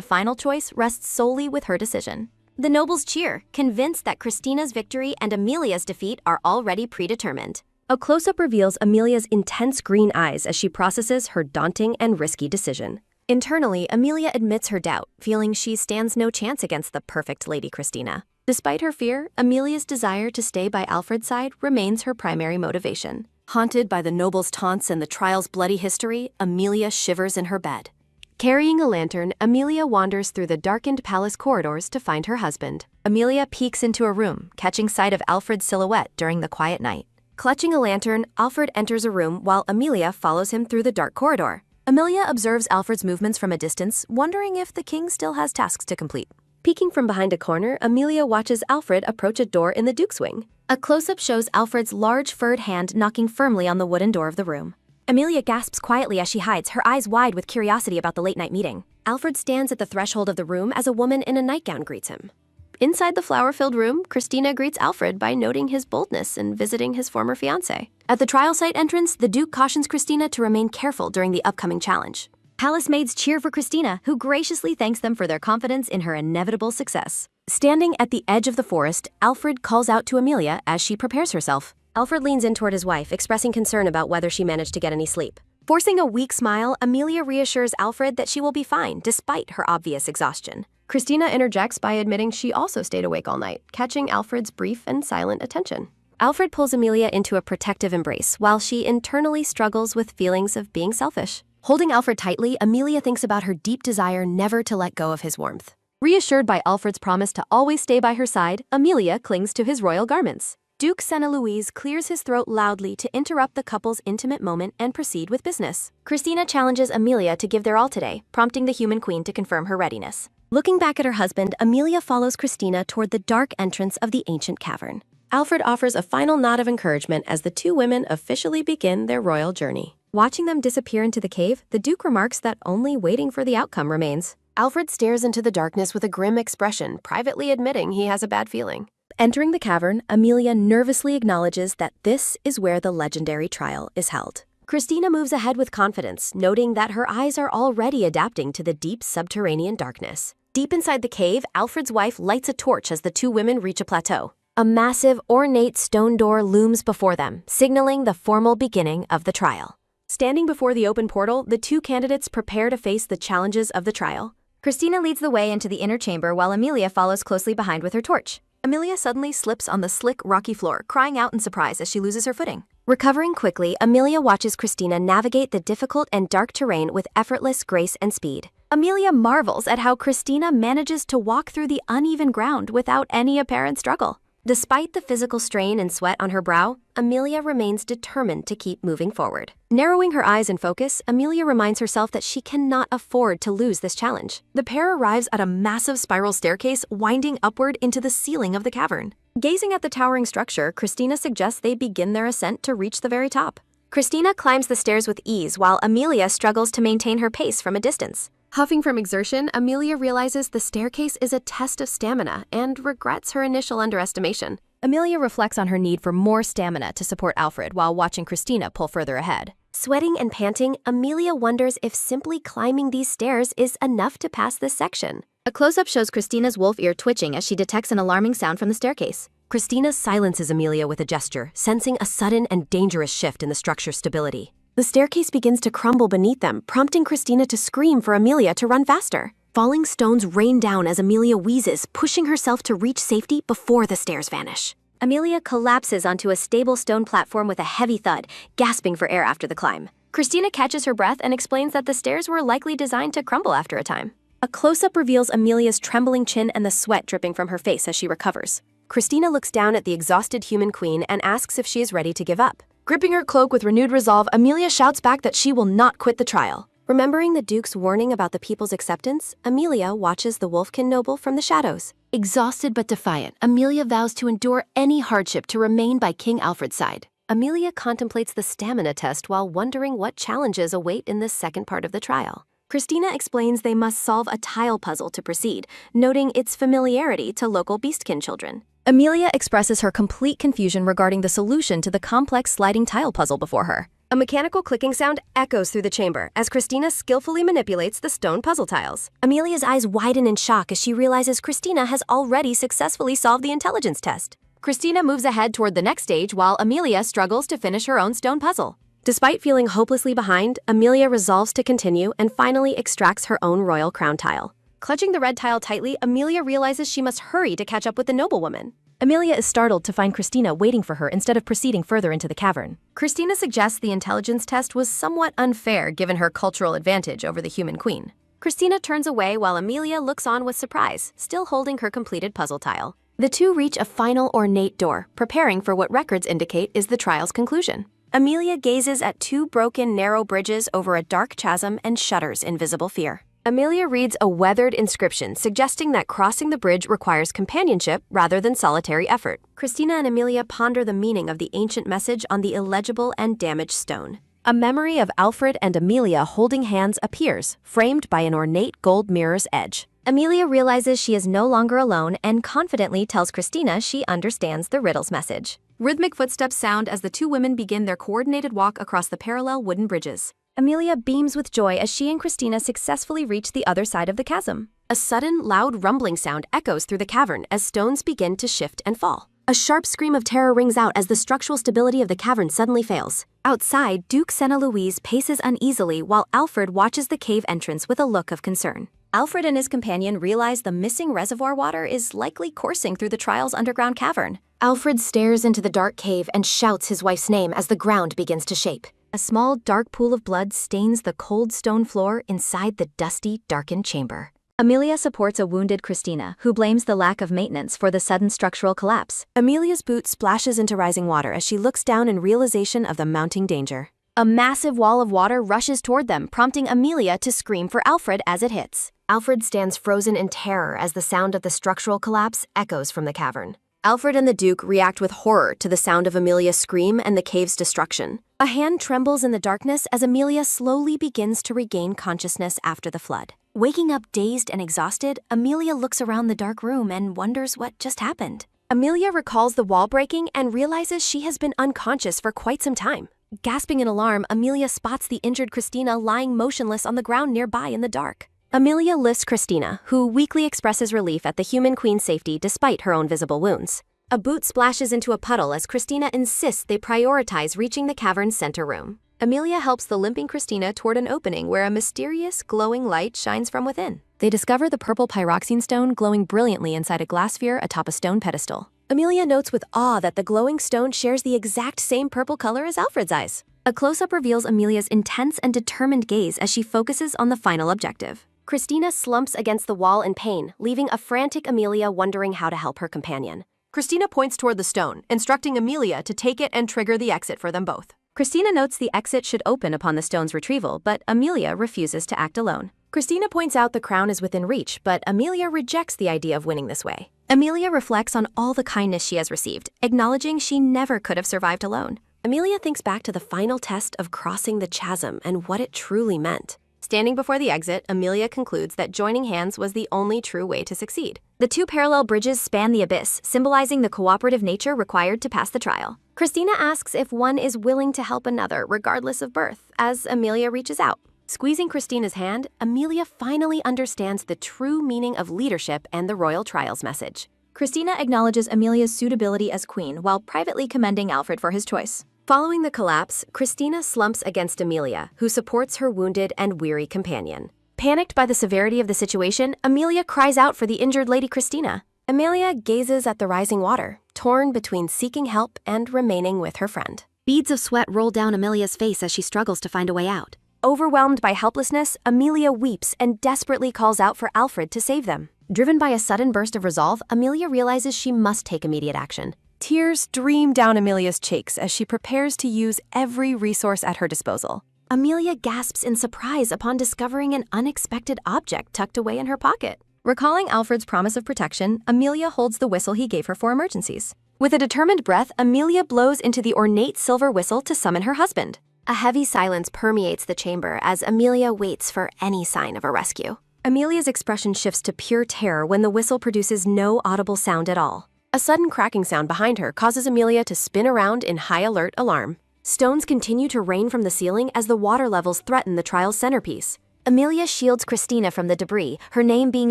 final choice rests solely with her decision. The nobles cheer, convinced that Christina's victory and Amelia's defeat are already predetermined. A close-up reveals Amelia's intense green eyes as she processes her daunting and risky decision. Internally, Amelia admits her doubt, feeling she stands no chance against the perfect Lady Christina. Despite her fear, Amelia's desire to stay by Alfred's side remains her primary motivation. Haunted by the noble's taunts and the trial's bloody history, Amelia shivers in her bed. Carrying a lantern, Amelia wanders through the darkened palace corridors to find her husband. Amelia peeks into a room, catching sight of Alfred's silhouette during the quiet night. Clutching a lantern, Alfred enters a room while Amelia follows him through the dark corridor. Amelia observes Alfred's movements from a distance, wondering if the king still has tasks to complete. Peeking from behind a corner, Amelia watches Alfred approach a door in the Duke's wing. A close-up shows Alfred's large furred hand knocking firmly on the wooden door of the room. Amelia gasps quietly as she hides, her eyes wide with curiosity about the late-night meeting. Alfred stands at the threshold of the room as a woman in a nightgown greets him. Inside the flower-filled room, Christina greets Alfred by noting his boldness in visiting his former fiancé. At the trial site entrance, the Duke cautions Christina to remain careful during the upcoming challenge. Palace maids cheer for Christina, who graciously thanks them for their confidence in her inevitable success. Standing at the edge of the forest, Alfred calls out to Amelia as she prepares herself. Alfred leans in toward his wife, expressing concern about whether she managed to get any sleep. Forcing a weak smile, Amelia reassures Alfred that she will be fine, despite her obvious exhaustion. Christina interjects by admitting she also stayed awake all night, catching Alfred's brief and silent attention. Alfred pulls Amelia into a protective embrace, while she internally struggles with feelings of being selfish. Holding Alfred tightly, Amelia thinks about her deep desire never to let go of his warmth. Reassured by Alfred's promise to always stay by her side, Amelia clings to his royal garments. Duke Senna Louise clears his throat loudly to interrupt the couple's intimate moment and proceed with business. Christina challenges Amelia to give their all today, prompting the human queen to confirm her readiness. Looking back at her husband, Amelia follows Christina toward the dark entrance of the ancient cavern. Alfred offers a final nod of encouragement as the two women officially begin their royal journey. Watching them disappear into the cave, the Duke remarks that only waiting for the outcome remains. Alfred stares into the darkness with a grim expression, privately admitting he has a bad feeling. Entering the cavern, Amelia nervously acknowledges that this is where the legendary trial is held. Christina moves ahead with confidence, noting that her eyes are already adapting to the deep subterranean darkness. Deep inside the cave, Alfred's wife lights a torch as the two women reach a plateau. A massive, ornate stone door looms before them, signaling the formal beginning of the trial. Standing before the open portal, the two candidates prepare to face the challenges of the trial. Christina leads the way into the inner chamber while Amelia follows closely behind with her torch. Amelia suddenly slips on the slick, rocky floor, crying out in surprise as she loses her footing. Recovering quickly, Amelia watches Christina navigate the difficult and dark terrain with effortless grace and speed. Amelia marvels at how Christina manages to walk through the uneven ground without any apparent struggle. Despite the physical strain and sweat on her brow, Amelia remains determined to keep moving forward. Narrowing her eyes in focus, Amelia reminds herself that she cannot afford to lose this challenge. The pair arrives at a massive spiral staircase winding upward into the ceiling of the cavern. Gazing at the towering structure, Christina suggests they begin their ascent to reach the very top. Christina climbs the stairs with ease while Amelia struggles to maintain her pace from a distance. Huffing from exertion, Amelia realizes the staircase is a test of stamina and regrets her initial underestimation. Amelia reflects on her need for more stamina to support Alfred while watching Christina pull further ahead. Sweating and panting, Amelia wonders if simply climbing these stairs is enough to pass this section. A close-up shows Christina's wolf ear twitching as she detects an alarming sound from the staircase. Christina silences Amelia with a gesture, sensing a sudden and dangerous shift in the structure's stability. The staircase begins to crumble beneath them, prompting Christina to scream for Amelia to run faster. Falling stones rain down as Amelia wheezes, pushing herself to reach safety before the stairs vanish. Amelia collapses onto a stable stone platform with a heavy thud, gasping for air after the climb. Christina catches her breath and explains that the stairs were likely designed to crumble after a time. A close-up reveals Amelia's trembling chin and the sweat dripping from her face as she recovers. Christina looks down at the exhausted human queen and asks if she is ready to give up. Gripping her cloak with renewed resolve, Amelia shouts back that she will not quit the trial. Remembering the Duke's warning about the people's acceptance, Amelia watches the Wolfkin noble from the shadows. Exhausted but defiant, Amelia vows to endure any hardship to remain by King Alfred's side. Amelia contemplates the stamina test while wondering what challenges await in this second part of the trial. Christina explains they must solve a tile puzzle to proceed, noting its familiarity to local Beastkin children. Amelia expresses her complete confusion regarding the solution to the complex sliding tile puzzle before her. A mechanical clicking sound echoes through the chamber as Christina skillfully manipulates the stone puzzle tiles. Amelia's eyes widen in shock as she realizes Christina has already successfully solved the intelligence test. Christina moves ahead toward the next stage while Amelia struggles to finish her own stone puzzle. Despite feeling hopelessly behind, Amelia resolves to continue and finally extracts her own royal crown tile. Clutching the red tile tightly, Amelia realizes she must hurry to catch up with the noblewoman. Amelia is startled to find Christina waiting for her instead of proceeding further into the cavern. Christina suggests the intelligence test was somewhat unfair given her cultural advantage over the human queen. Christina turns away while Amelia looks on with surprise, still holding her completed puzzle tile. The two reach a final ornate door, preparing for what records indicate is the trial's conclusion. Amelia gazes at two broken, narrow bridges over a dark chasm and shudders in visible fear. Amelia reads a weathered inscription suggesting that crossing the bridge requires companionship rather than solitary effort. Christina and Amelia ponder the meaning of the ancient message on the illegible and damaged stone. A memory of Alfred and Amelia holding hands appears, framed by an ornate gold mirror's edge. Amelia realizes she is no longer alone and confidently tells Christina she understands the riddle's message. Rhythmic footsteps sound as the two women begin their coordinated walk across the parallel wooden bridges. Amelia beams with joy as she and Christina successfully reach the other side of the chasm. A sudden, loud rumbling sound echoes through the cavern as stones begin to shift and fall. A sharp scream of terror rings out as the structural stability of the cavern suddenly fails. Outside, Duke Senna Louise paces uneasily while Alfred watches the cave entrance with a look of concern. Alfred and his companion realize the missing reservoir water is likely coursing through the trial's underground cavern. Alfred stares into the dark cave and shouts his wife's name as the ground begins to shape. A small, dark pool of blood stains the cold stone floor inside the dusty, darkened chamber. Amelia supports a wounded Christina, who blames the lack of maintenance for the sudden structural collapse. Amelia's boot splashes into rising water as she looks down in realization of the mounting danger. A massive wall of water rushes toward them, prompting Amelia to scream for Alfred as it hits. Alfred stands frozen in terror as the sound of the structural collapse echoes from the cavern. Alfred and the Duke react with horror to the sound of Amelia's scream and the cave's destruction. A hand trembles in the darkness as Amelia slowly begins to regain consciousness after the flood. Waking up dazed and exhausted, Amelia looks around the dark room and wonders what just happened. Amelia recalls the wall breaking and realizes she has been unconscious for quite some time. Gasping in alarm, Amelia spots the injured Christina lying motionless on the ground nearby in the dark. Amelia lifts Christina, who weakly expresses relief at the human queen's safety despite her own visible wounds. A boot splashes into a puddle as Christina insists they prioritize reaching the cavern's center room. Amelia helps the limping Christina toward an opening where a mysterious, glowing light shines from within. They discover the purple pyroxene stone glowing brilliantly inside a glass sphere atop a stone pedestal. Amelia notes with awe that the glowing stone shares the exact same purple color as Alfred's eyes. A close-up reveals Amelia's intense and determined gaze as she focuses on the final objective. Christina slumps against the wall in pain, leaving a frantic Amelia wondering how to help her companion. Christina points toward the stone, instructing Amelia to take it and trigger the exit for them both. Christina notes the exit should open upon the stone's retrieval, but Amelia refuses to act alone. Christina points out the crown is within reach, but Amelia rejects the idea of winning this way. Amelia reflects on all the kindness she has received, acknowledging she never could have survived alone. Amelia thinks back to the final test of crossing the chasm and what it truly meant. Standing before the exit, Amelia concludes that joining hands was the only true way to succeed. The two parallel bridges span the abyss, symbolizing the cooperative nature required to pass the trial. Christina asks if one is willing to help another regardless of birth, as Amelia reaches out. Squeezing Christina's hand, Amelia finally understands the true meaning of leadership and the royal trial's message. Christina acknowledges Amelia's suitability as queen while privately commending Alfred for his choice. Following the collapse, Christina slumps against Amelia, who supports her wounded and weary companion. Panicked by the severity of the situation, Amelia cries out for the injured Lady Christina. Amelia gazes at the rising water, torn between seeking help and remaining with her friend. Beads of sweat roll down Amelia's face as she struggles to find a way out. Overwhelmed by helplessness, Amelia weeps and desperately calls out for Alfred to save them. Driven by a sudden burst of resolve, Amelia realizes she must take immediate action. Tears stream down Amelia's cheeks as she prepares to use every resource at her disposal. Amelia gasps in surprise upon discovering an unexpected object tucked away in her pocket. Recalling Alfred's promise of protection, Amelia holds the whistle he gave her for emergencies. With a determined breath, Amelia blows into the ornate silver whistle to summon her husband. A heavy silence permeates the chamber as Amelia waits for any sign of a rescue. Amelia's expression shifts to pure terror when the whistle produces no audible sound at all. A sudden cracking sound behind her causes Amelia to spin around in high alert alarm. Stones continue to rain from the ceiling as the water levels threaten the trial's centerpiece. Amelia shields Christina from the debris, her name being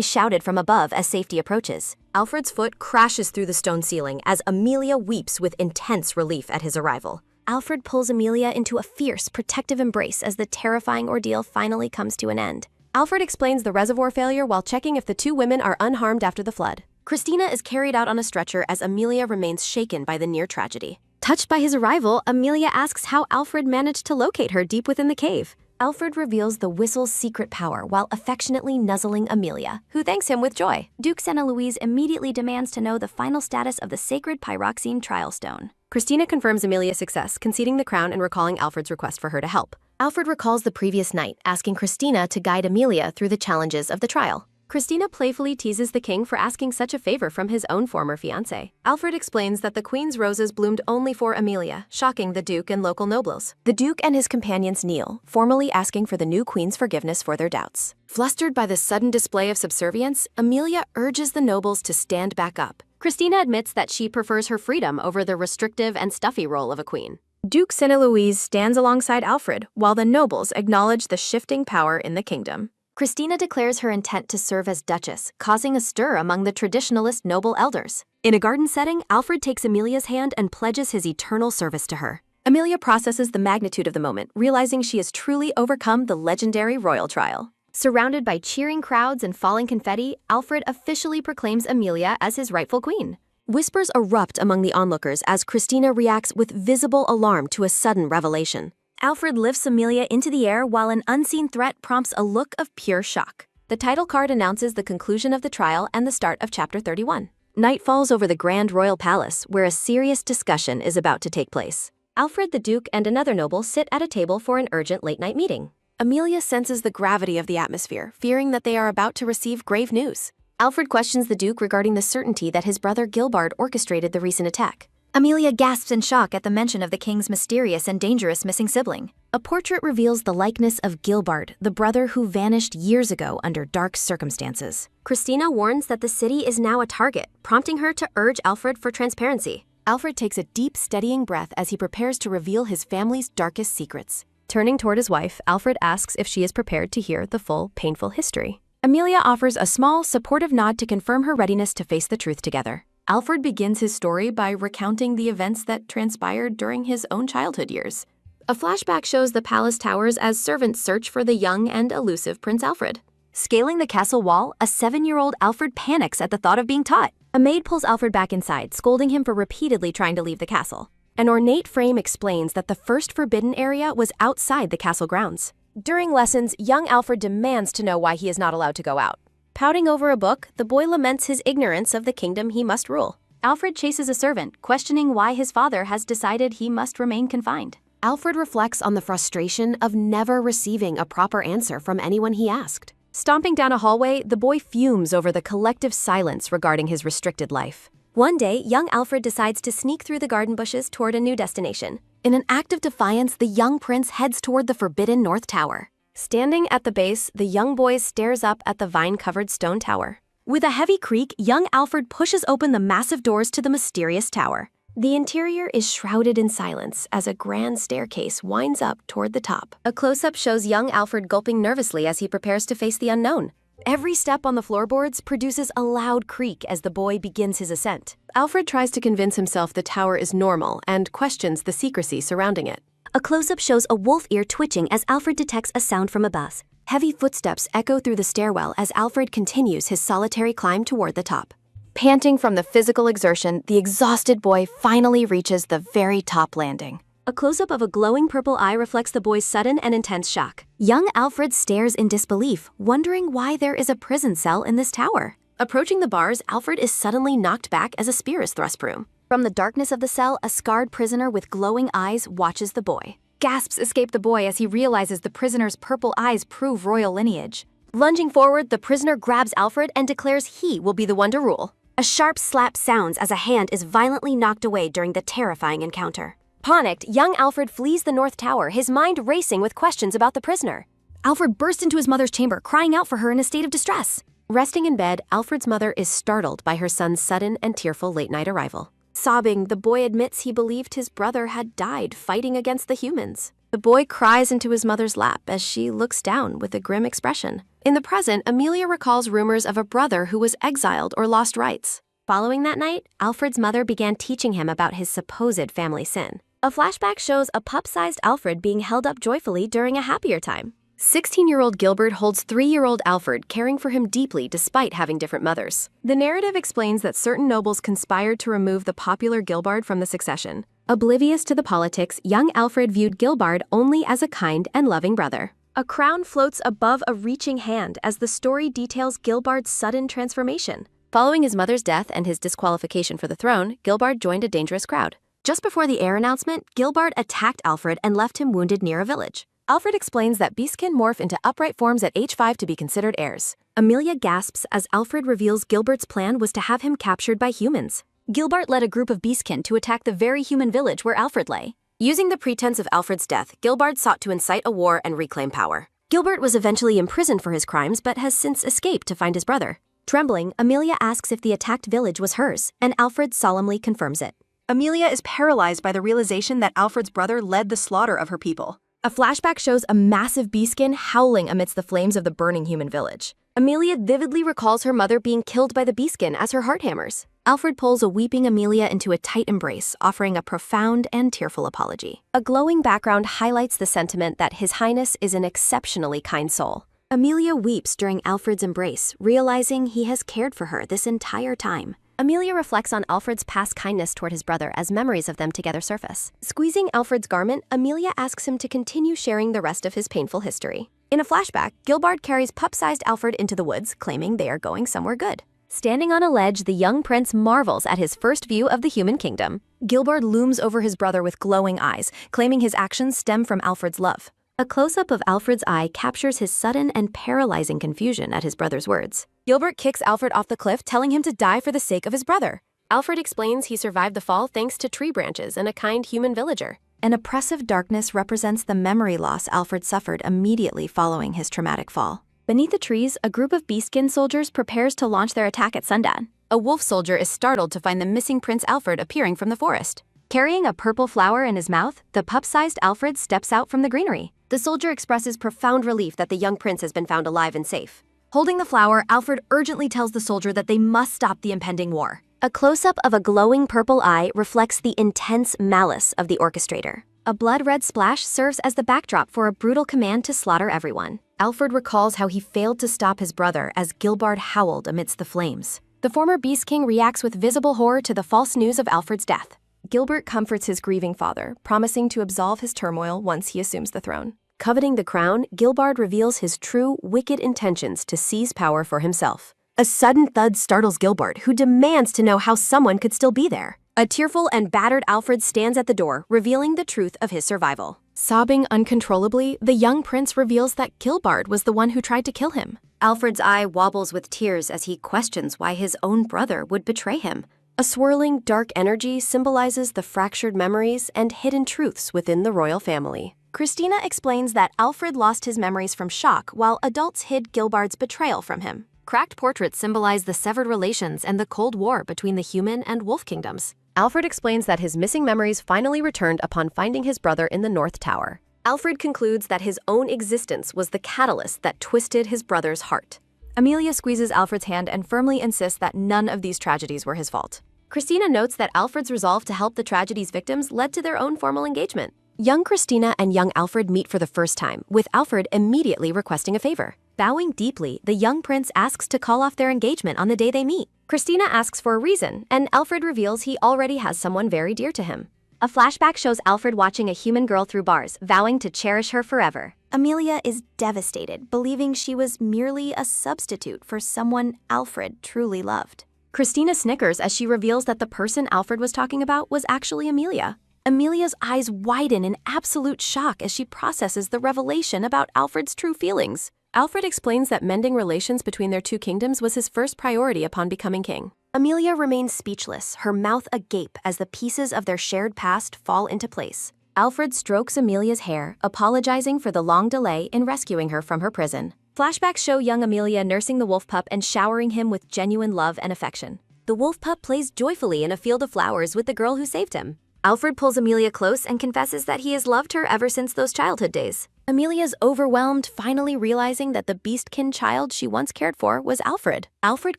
shouted from above as safety approaches. Alfred's foot crashes through the stone ceiling as Amelia weeps with intense relief at his arrival. Alfred pulls Amelia into a fierce, protective embrace as the terrifying ordeal finally comes to an end. Alfred explains the reservoir failure while checking if the two women are unharmed after the flood. Christina is carried out on a stretcher as Amelia remains shaken by the near tragedy. Touched by his arrival, Amelia asks how Alfred managed to locate her deep within the cave. Alfred reveals the whistle's secret power while affectionately nuzzling Amelia, who thanks him with joy. Duke Louise immediately demands to know the final status of the sacred pyroxene trial stone. Christina confirms Amelia's success, conceding the crown and recalling Alfred's request for her to help. Alfred recalls the previous night, asking Christina to guide Amelia through the challenges of the trial. Christina playfully teases the king for asking such a favor from his own former fiancé. Alfred explains that the queen's roses bloomed only for Amelia, shocking the duke and local nobles. The duke and his companions kneel, formally asking for the new queen's forgiveness for their doubts. Flustered by the sudden display of subservience, Amelia urges the nobles to stand back up. Christina admits that she prefers her freedom over the restrictive and stuffy role of a queen. Duke Louise stands alongside Alfred, while the nobles acknowledge the shifting power in the kingdom. Christina declares her intent to serve as duchess, causing a stir among the traditionalist noble elders. In a garden setting, Alfred takes Amelia's hand and pledges his eternal service to her. Amelia processes the magnitude of the moment, realizing she has truly overcome the legendary royal trial. Surrounded by cheering crowds and falling confetti, Alfred officially proclaims Amelia as his rightful queen. Whispers erupt among the onlookers as Christina reacts with visible alarm to a sudden revelation. Alfred lifts Amelia into the air while an unseen threat prompts a look of pure shock. The title card announces the conclusion of the trial and the start of Chapter 31. Night falls over the Grand Royal Palace, where a serious discussion is about to take place. Alfred the Duke and another noble sit at a table for an urgent late-night meeting. Amelia senses the gravity of the atmosphere, fearing that they are about to receive grave news. Alfred questions the Duke regarding the certainty that his brother Gilbard orchestrated the recent attack. Amelia gasps in shock at the mention of the king's mysterious and dangerous missing sibling. A portrait reveals the likeness of Gilbard, the brother who vanished years ago under dark circumstances. Christina warns that the city is now a target, prompting her to urge Alfred for transparency. Alfred takes a deep, steadying breath as he prepares to reveal his family's darkest secrets. Turning toward his wife, Alfred asks if she is prepared to hear the full, painful history. Amelia offers a small, supportive nod to confirm her readiness to face the truth together. Alfred begins his story by recounting the events that transpired during his own childhood years. A flashback shows the palace towers as servants search for the young and elusive Prince Alfred. Scaling the castle wall, a 7-year-old Alfred panics at the thought of being taught. A maid pulls Alfred back inside, scolding him for repeatedly trying to leave the castle. An ornate frame explains that the first forbidden area was outside the castle grounds. During lessons, young Alfred demands to know why he is not allowed to go out. Pouting over a book, the boy laments his ignorance of the kingdom he must rule. Alfred chases a servant, questioning why his father has decided he must remain confined. Alfred reflects on the frustration of never receiving a proper answer from anyone he asked. Stomping down a hallway, the boy fumes over the collective silence regarding his restricted life. One day, young Alfred decides to sneak through the garden bushes toward a new destination. In an act of defiance, the young prince heads toward the forbidden North Tower. Standing at the base, the young boy stares up at the vine-covered stone tower. With a heavy creak, young Alfred pushes open the massive doors to the mysterious tower. The interior is shrouded in silence as a grand staircase winds up toward the top. A close-up shows young Alfred gulping nervously as he prepares to face the unknown. Every step on the floorboards produces a loud creak as the boy begins his ascent. Alfred tries to convince himself the tower is normal and questions the secrecy surrounding it. A close-up shows a wolf ear twitching as Alfred detects a sound from above. Heavy footsteps echo through the stairwell as Alfred continues his solitary climb toward the top. Panting from the physical exertion, the exhausted boy finally reaches the very top landing. A close-up of a glowing purple eye reflects the boy's sudden and intense shock. Young Alfred stares in disbelief, wondering why there is a prison cell in this tower. Approaching the bars, Alfred is suddenly knocked back as a spear is thrust through him. From the darkness of the cell, a scarred prisoner with glowing eyes watches the boy. Gasps escape the boy as he realizes the prisoner's purple eyes prove royal lineage. Lunging forward, the prisoner grabs Alfred and declares he will be the one to rule. A sharp slap sounds as a hand is violently knocked away during the terrifying encounter. Panicked, young Alfred flees the North Tower, his mind racing with questions about the prisoner. Alfred bursts into his mother's chamber, crying out for her in a state of distress. Resting in bed, Alfred's mother is startled by her son's sudden and tearful late-night arrival. Sobbing, the boy admits he believed his brother had died fighting against the humans. The boy cries into his mother's lap as she looks down with a grim expression. In the present, Amelia recalls rumors of a brother who was exiled or lost rights. Following that night, Alfred's mother began teaching him about his supposed family sin. A flashback shows a pup-sized Alfred being held up joyfully during a happier time. 16-year-old Gilbert holds 3-year-old Alfred, caring for him deeply despite having different mothers. The narrative explains that certain nobles conspired to remove the popular Gilbert from the succession. Oblivious to the politics, young Alfred viewed Gilbert only as a kind and loving brother. A crown floats above a reaching hand as the story details Gilbert's sudden transformation. Following his mother's death and his disqualification for the throne, Gilbert joined a dangerous crowd. Just before the heir announcement, Gilbert attacked Alfred and left him wounded near a village. Alfred explains that beastkin morph into upright forms at age 5 to be considered heirs. Amelia gasps as Alfred reveals Gilbert's plan was to have him captured by humans. Gilbert led a group of beastkin to attack the very human village where Alfred lay. Using the pretense of Alfred's death, Gilbert sought to incite a war and reclaim power. Gilbert was eventually imprisoned for his crimes but has since escaped to find his brother. Trembling, Amelia asks if the attacked village was hers, and Alfred solemnly confirms it. Amelia is paralyzed by the realization that Alfred's brother led the slaughter of her people. A flashback shows a massive beastkin howling amidst the flames of the burning human village. Amelia vividly recalls her mother being killed by the beastkin as her heart hammers. Alfred pulls a weeping Amelia into a tight embrace, offering a profound and tearful apology. A glowing background highlights the sentiment that His Highness is an exceptionally kind soul. Amelia weeps during Alfred's embrace, realizing he has cared for her this entire time. Amelia reflects on Alfred's past kindness toward his brother as memories of them together surface. Squeezing Alfred's garment, Amelia asks him to continue sharing the rest of his painful history. In a flashback, Gilbert carries pup-sized Alfred into the woods, claiming they are going somewhere good. Standing on a ledge, the young prince marvels at his first view of the human kingdom. Gilbert looms over his brother with glowing eyes, claiming his actions stem from Alfred's love. A close-up of Alfred's eye captures his sudden and paralyzing confusion at his brother's words. Gilbert kicks Alfred off the cliff, telling him to die for the sake of his brother. Alfred explains he survived the fall thanks to tree branches and a kind human villager. An oppressive darkness represents the memory loss Alfred suffered immediately following his traumatic fall. Beneath the trees, a group of beastskin soldiers prepares to launch their attack at sundown. A wolf soldier is startled to find the missing Prince Alfred appearing from the forest. Carrying a purple flower in his mouth, the pup-sized Alfred steps out from the greenery. The soldier expresses profound relief that the young prince has been found alive and safe. Holding the flower, Alfred urgently tells the soldier that they must stop the impending war. A close-up of a glowing purple eye reflects the intense malice of the orchestrator. A blood-red splash serves as the backdrop for a brutal command to slaughter everyone. Alfred recalls how he failed to stop his brother as Gilbert howled amidst the flames. The former Beast King reacts with visible horror to the false news of Alfred's death. Gilbert comforts his grieving father, promising to absolve his turmoil once he assumes the throne. Coveting the crown, Gilbert reveals his true, wicked intentions to seize power for himself. A sudden thud startles Gilbert, who demands to know how someone could still be there. A tearful and battered Alfred stands at the door, revealing the truth of his survival. Sobbing uncontrollably, the young prince reveals that Gilbert was the one who tried to kill him. Alfred's eye wobbles with tears as he questions why his own brother would betray him. A swirling, dark energy symbolizes the fractured memories and hidden truths within the royal family. Christina explains that Alfred lost his memories from shock while adults hid Gilbert's betrayal from him. Cracked portraits symbolize the severed relations and the Cold War between the human and wolf kingdoms. Alfred explains that his missing memories finally returned upon finding his brother in the North Tower. Alfred concludes that his own existence was the catalyst that twisted his brother's heart. Amelia squeezes Alfred's hand and firmly insists that none of these tragedies were his fault. Christina notes that Alfred's resolve to help the tragedy's victims led to their own formal engagement. Young Christina and young Alfred meet for the first time, with Alfred immediately requesting a favor. Bowing deeply, the young prince asks to call off their engagement on the day they meet. Christina asks for a reason, and Alfred reveals he already has someone very dear to him. A flashback shows Alfred watching a human girl through bars, vowing to cherish her forever. Amelia is devastated, believing she was merely a substitute for someone Alfred truly loved. Christina snickers as she reveals that the person Alfred was talking about was actually Amelia. Amelia's eyes widen in absolute shock as she processes the revelation about Alfred's true feelings. Alfred explains that mending relations between their two kingdoms was his first priority upon becoming king. Amelia remains speechless, her mouth agape as the pieces of their shared past fall into place. Alfred strokes Amelia's hair, apologizing for the long delay in rescuing her from her prison. Flashbacks show young Amelia nursing the wolf pup and showering him with genuine love and affection. The wolf pup plays joyfully in a field of flowers with the girl who saved him. Alfred pulls Amelia close and confesses that he has loved her ever since those childhood days. Amelia's overwhelmed, finally realizing that the beastkin child she once cared for was Alfred. Alfred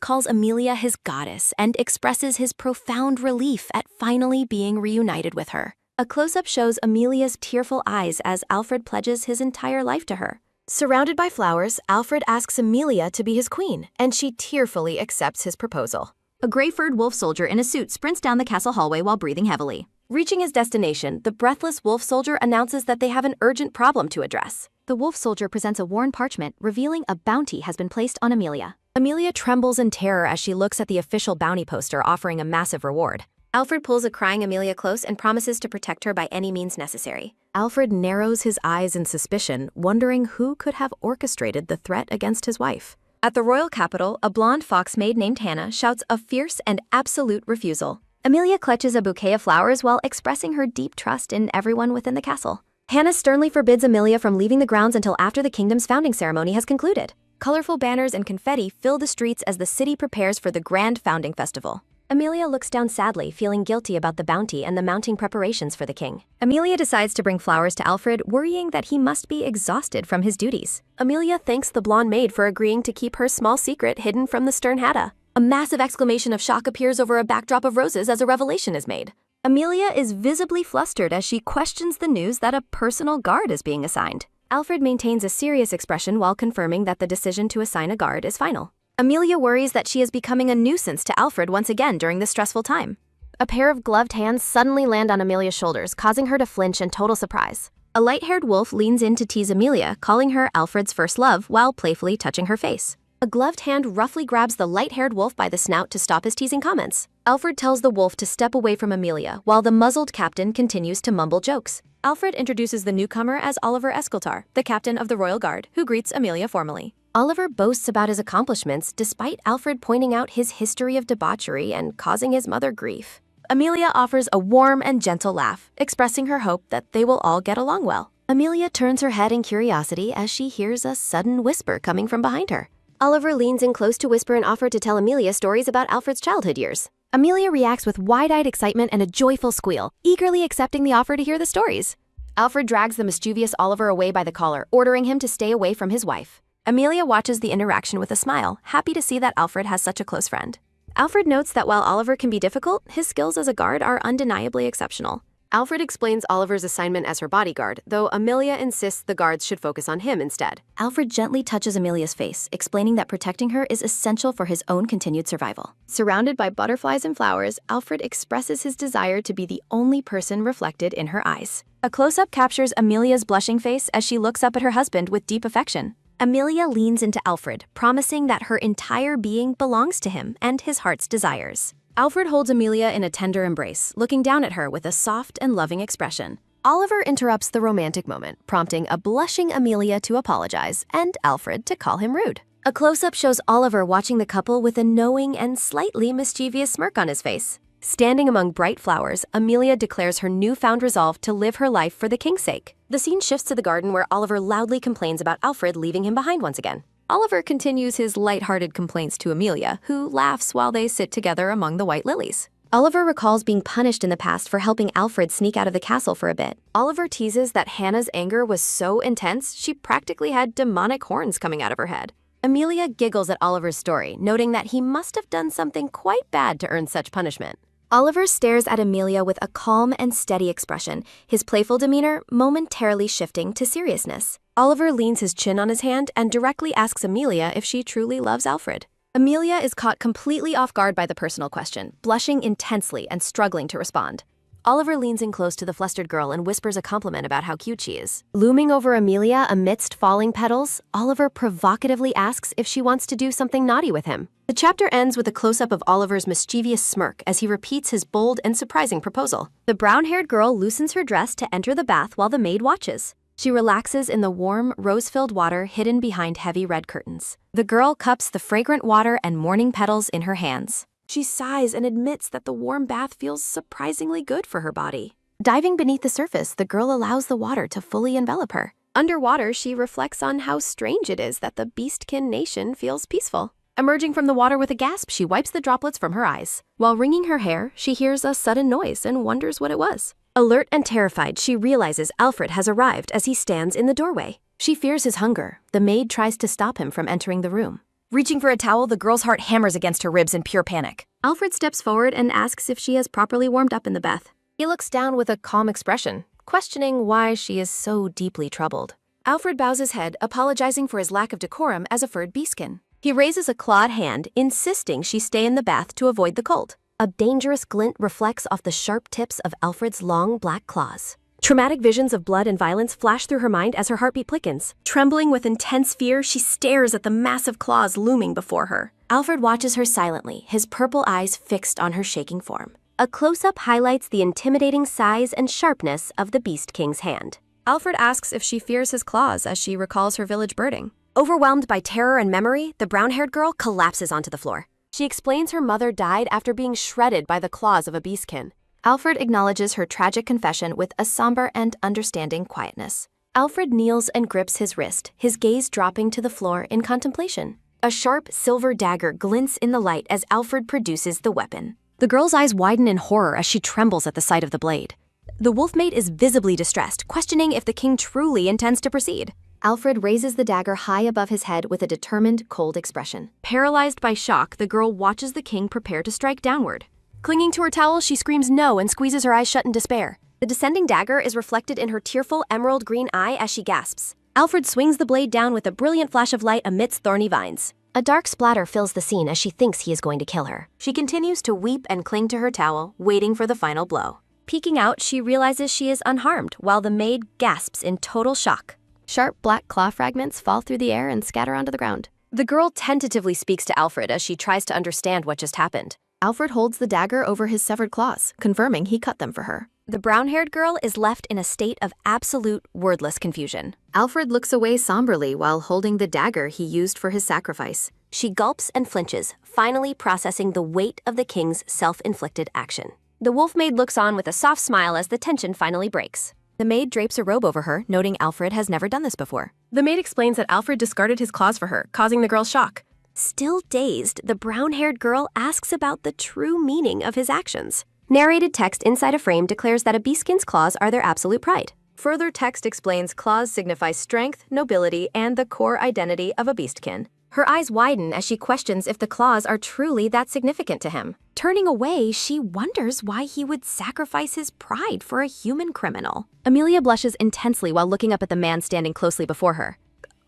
calls Amelia his goddess and expresses his profound relief at finally being reunited with her. A close-up shows Amelia's tearful eyes as Alfred pledges his entire life to her. Surrounded by flowers, Alfred asks Amelia to be his queen, and she tearfully accepts his proposal. A gray-furred wolf soldier in a suit sprints down the castle hallway while breathing heavily. Reaching his destination, the breathless wolf soldier announces that they have an urgent problem to address. The wolf soldier presents a worn parchment, revealing a bounty has been placed on Amelia. Amelia trembles in terror as she looks at the official bounty poster offering a massive reward. Alfred pulls a crying Amelia close and promises to protect her by any means necessary. Alfred narrows his eyes in suspicion, wondering who could have orchestrated the threat against his wife. At the royal capital, a blonde fox maid named Hannah shouts a fierce and absolute refusal. Amelia clutches a bouquet of flowers while expressing her deep trust in everyone within the castle. Hannah sternly forbids Amelia from leaving the grounds until after the kingdom's founding ceremony has concluded. Colorful banners and confetti fill the streets as the city prepares for the grand founding festival. Amelia looks down sadly, feeling guilty about the bounty and the mounting preparations for the king. Amelia decides to bring flowers to Alfred, worrying that he must be exhausted from his duties. Amelia thanks the blonde maid for agreeing to keep her small secret hidden from the stern Hannah. A massive exclamation of shock appears over a backdrop of roses as a revelation is made. Amelia is visibly flustered as she questions the news that a personal guard is being assigned. Alfred maintains a serious expression while confirming that the decision to assign a guard is final. Amelia worries that she is becoming a nuisance to Alfred once again during this stressful time. A pair of gloved hands suddenly land on Amelia's shoulders, causing her to flinch in total surprise. A light-haired wolf leans in to tease Amelia, calling her Alfred's first love while playfully touching her face. A gloved hand roughly grabs the light-haired wolf by the snout to stop his teasing comments. Alfred tells the wolf to step away from Amelia, while the muzzled captain continues to mumble jokes. Alfred introduces the newcomer as Oliver Eskeltar, the captain of the Royal Guard, who greets Amelia formally. Oliver boasts about his accomplishments despite Alfred pointing out his history of debauchery and causing his mother grief. Amelia offers a warm and gentle laugh, expressing her hope that they will all get along well. Amelia turns her head in curiosity as she hears a sudden whisper coming from behind her. Oliver leans in close to whisper and offer to tell Amelia stories about Alfred's childhood years. Amelia reacts with wide-eyed excitement and a joyful squeal, eagerly accepting the offer to hear the stories. Alfred drags the mischievous Oliver away by the collar, ordering him to stay away from his wife. Amelia watches the interaction with a smile, happy to see that Alfred has such a close friend. Alfred notes that while Oliver can be difficult, his skills as a guard are undeniably exceptional. Alfred explains Oliver's assignment as her bodyguard, though Amelia insists the guards should focus on him instead. Alfred gently touches Amelia's face, explaining that protecting her is essential for his own continued survival. Surrounded by butterflies and flowers, Alfred expresses his desire to be the only person reflected in her eyes. A close-up captures Amelia's blushing face as she looks up at her husband with deep affection. Amelia leans into Alfred, promising that her entire being belongs to him and his heart's desires. Alfred holds Amelia in a tender embrace, looking down at her with a soft and loving expression. Oliver interrupts the romantic moment, prompting a blushing Amelia to apologize and Alfred to call him rude. A close-up shows Oliver watching the couple with a knowing and slightly mischievous smirk on his face. Standing among bright flowers, Amelia declares her newfound resolve to live her life for the king's sake. The scene shifts to the garden where Oliver loudly complains about Alfred leaving him behind once again. Oliver continues his light-hearted complaints to Amelia, who laughs while they sit together among the white lilies. Oliver recalls being punished in the past for helping Alfred sneak out of the castle for a bit. Oliver teases that Hannah's anger was so intense she practically had demonic horns coming out of her head. Amelia giggles at Oliver's story, noting that he must have done something quite bad to earn such punishment. Oliver stares at Amelia with a calm and steady expression, his playful demeanor momentarily shifting to seriousness. Oliver leans his chin on his hand and directly asks Amelia if she truly loves Alfred. Amelia is caught completely off guard by the personal question, blushing intensely and struggling to respond. Oliver leans in close to the flustered girl and whispers a compliment about how cute she is. Looming over Amelia amidst falling petals, Oliver provocatively asks if she wants to do something naughty with him. The chapter ends with a close-up of Oliver's mischievous smirk as he repeats his bold and surprising proposal. The brown-haired girl loosens her dress to enter the bath while the maid watches. She relaxes in the warm, rose-filled water hidden behind heavy red curtains. The girl cups the fragrant water and morning petals in her hands. She sighs and admits that the warm bath feels surprisingly good for her body. Diving beneath the surface, the girl allows the water to fully envelop her. Underwater, she reflects on how strange it is that the Beastkin nation feels peaceful. Emerging from the water with a gasp, she wipes the droplets from her eyes. While wringing her hair, she hears a sudden noise and wonders what it was. Alert and terrified, she realizes Alfred has arrived as he stands in the doorway. She fears his hunger. The maid tries to stop him from entering the room. Reaching for a towel, the girl's heart hammers against her ribs in pure panic. Alfred steps forward and asks if she has properly warmed up in the bath. He looks down with a calm expression, questioning why she is so deeply troubled. Alfred bows his head, apologizing for his lack of decorum as a furred beastkin. He raises a clawed hand, insisting she stay in the bath to avoid the cold. A dangerous glint reflects off the sharp tips of Alfred's long black claws. Traumatic visions of blood and violence flash through her mind as her heartbeat quickens. Trembling with intense fear, she stares at the massive claws looming before her. Alfred watches her silently, his purple eyes fixed on her shaking form. A close-up highlights the intimidating size and sharpness of the Beast King's hand. Alfred asks if she fears his claws as she recalls her village birding. Overwhelmed by terror and memory, the brown-haired girl collapses onto the floor. She explains her mother died after being shredded by the claws of a beastkin. Alfred acknowledges her tragic confession with a somber and understanding quietness. Alfred kneels and grips his wrist, his gaze dropping to the floor in contemplation. A sharp silver dagger glints in the light as Alfred produces the weapon. The girl's eyes widen in horror as she trembles at the sight of the blade. The wolfmaid is visibly distressed, questioning if the king truly intends to proceed. Alfred raises the dagger high above his head with a determined, cold expression. Paralyzed by shock, the girl watches the king prepare to strike downward. Clinging to her towel, she screams no and squeezes her eyes shut in despair. The descending dagger is reflected in her tearful emerald green eye as she gasps. Alfred swings the blade down with a brilliant flash of light amidst thorny vines. A dark splatter fills the scene as she thinks he is going to kill her. She continues to weep and cling to her towel, waiting for the final blow. Peeking out, she realizes she is unharmed, while the maid gasps in total shock. Sharp black claw fragments fall through the air and scatter onto the ground. The girl tentatively speaks to Alfred as she tries to understand what just happened. Alfred holds the dagger over his severed claws, confirming he cut them for her. The brown-haired girl is left in a state of absolute, wordless confusion. Alfred looks away somberly while holding the dagger he used for his sacrifice. She gulps and flinches, finally processing the weight of the king's self-inflicted action. The wolfmaid looks on with a soft smile as the tension finally breaks. The maid drapes a robe over her, noting Alfred has never done this before. The maid explains that Alfred discarded his claws for her, causing the girl's shock. Still dazed, the brown-haired girl asks about the true meaning of his actions. Narrated text inside a frame declares that a beastkin's claws are their absolute pride. Further text explains claws signify strength, nobility, and the core identity of a beastkin. Her eyes widen as she questions if the claws are truly that significant to him. Turning away, she wonders why he would sacrifice his pride for a human criminal. Amelia blushes intensely while looking up at the man standing closely before her.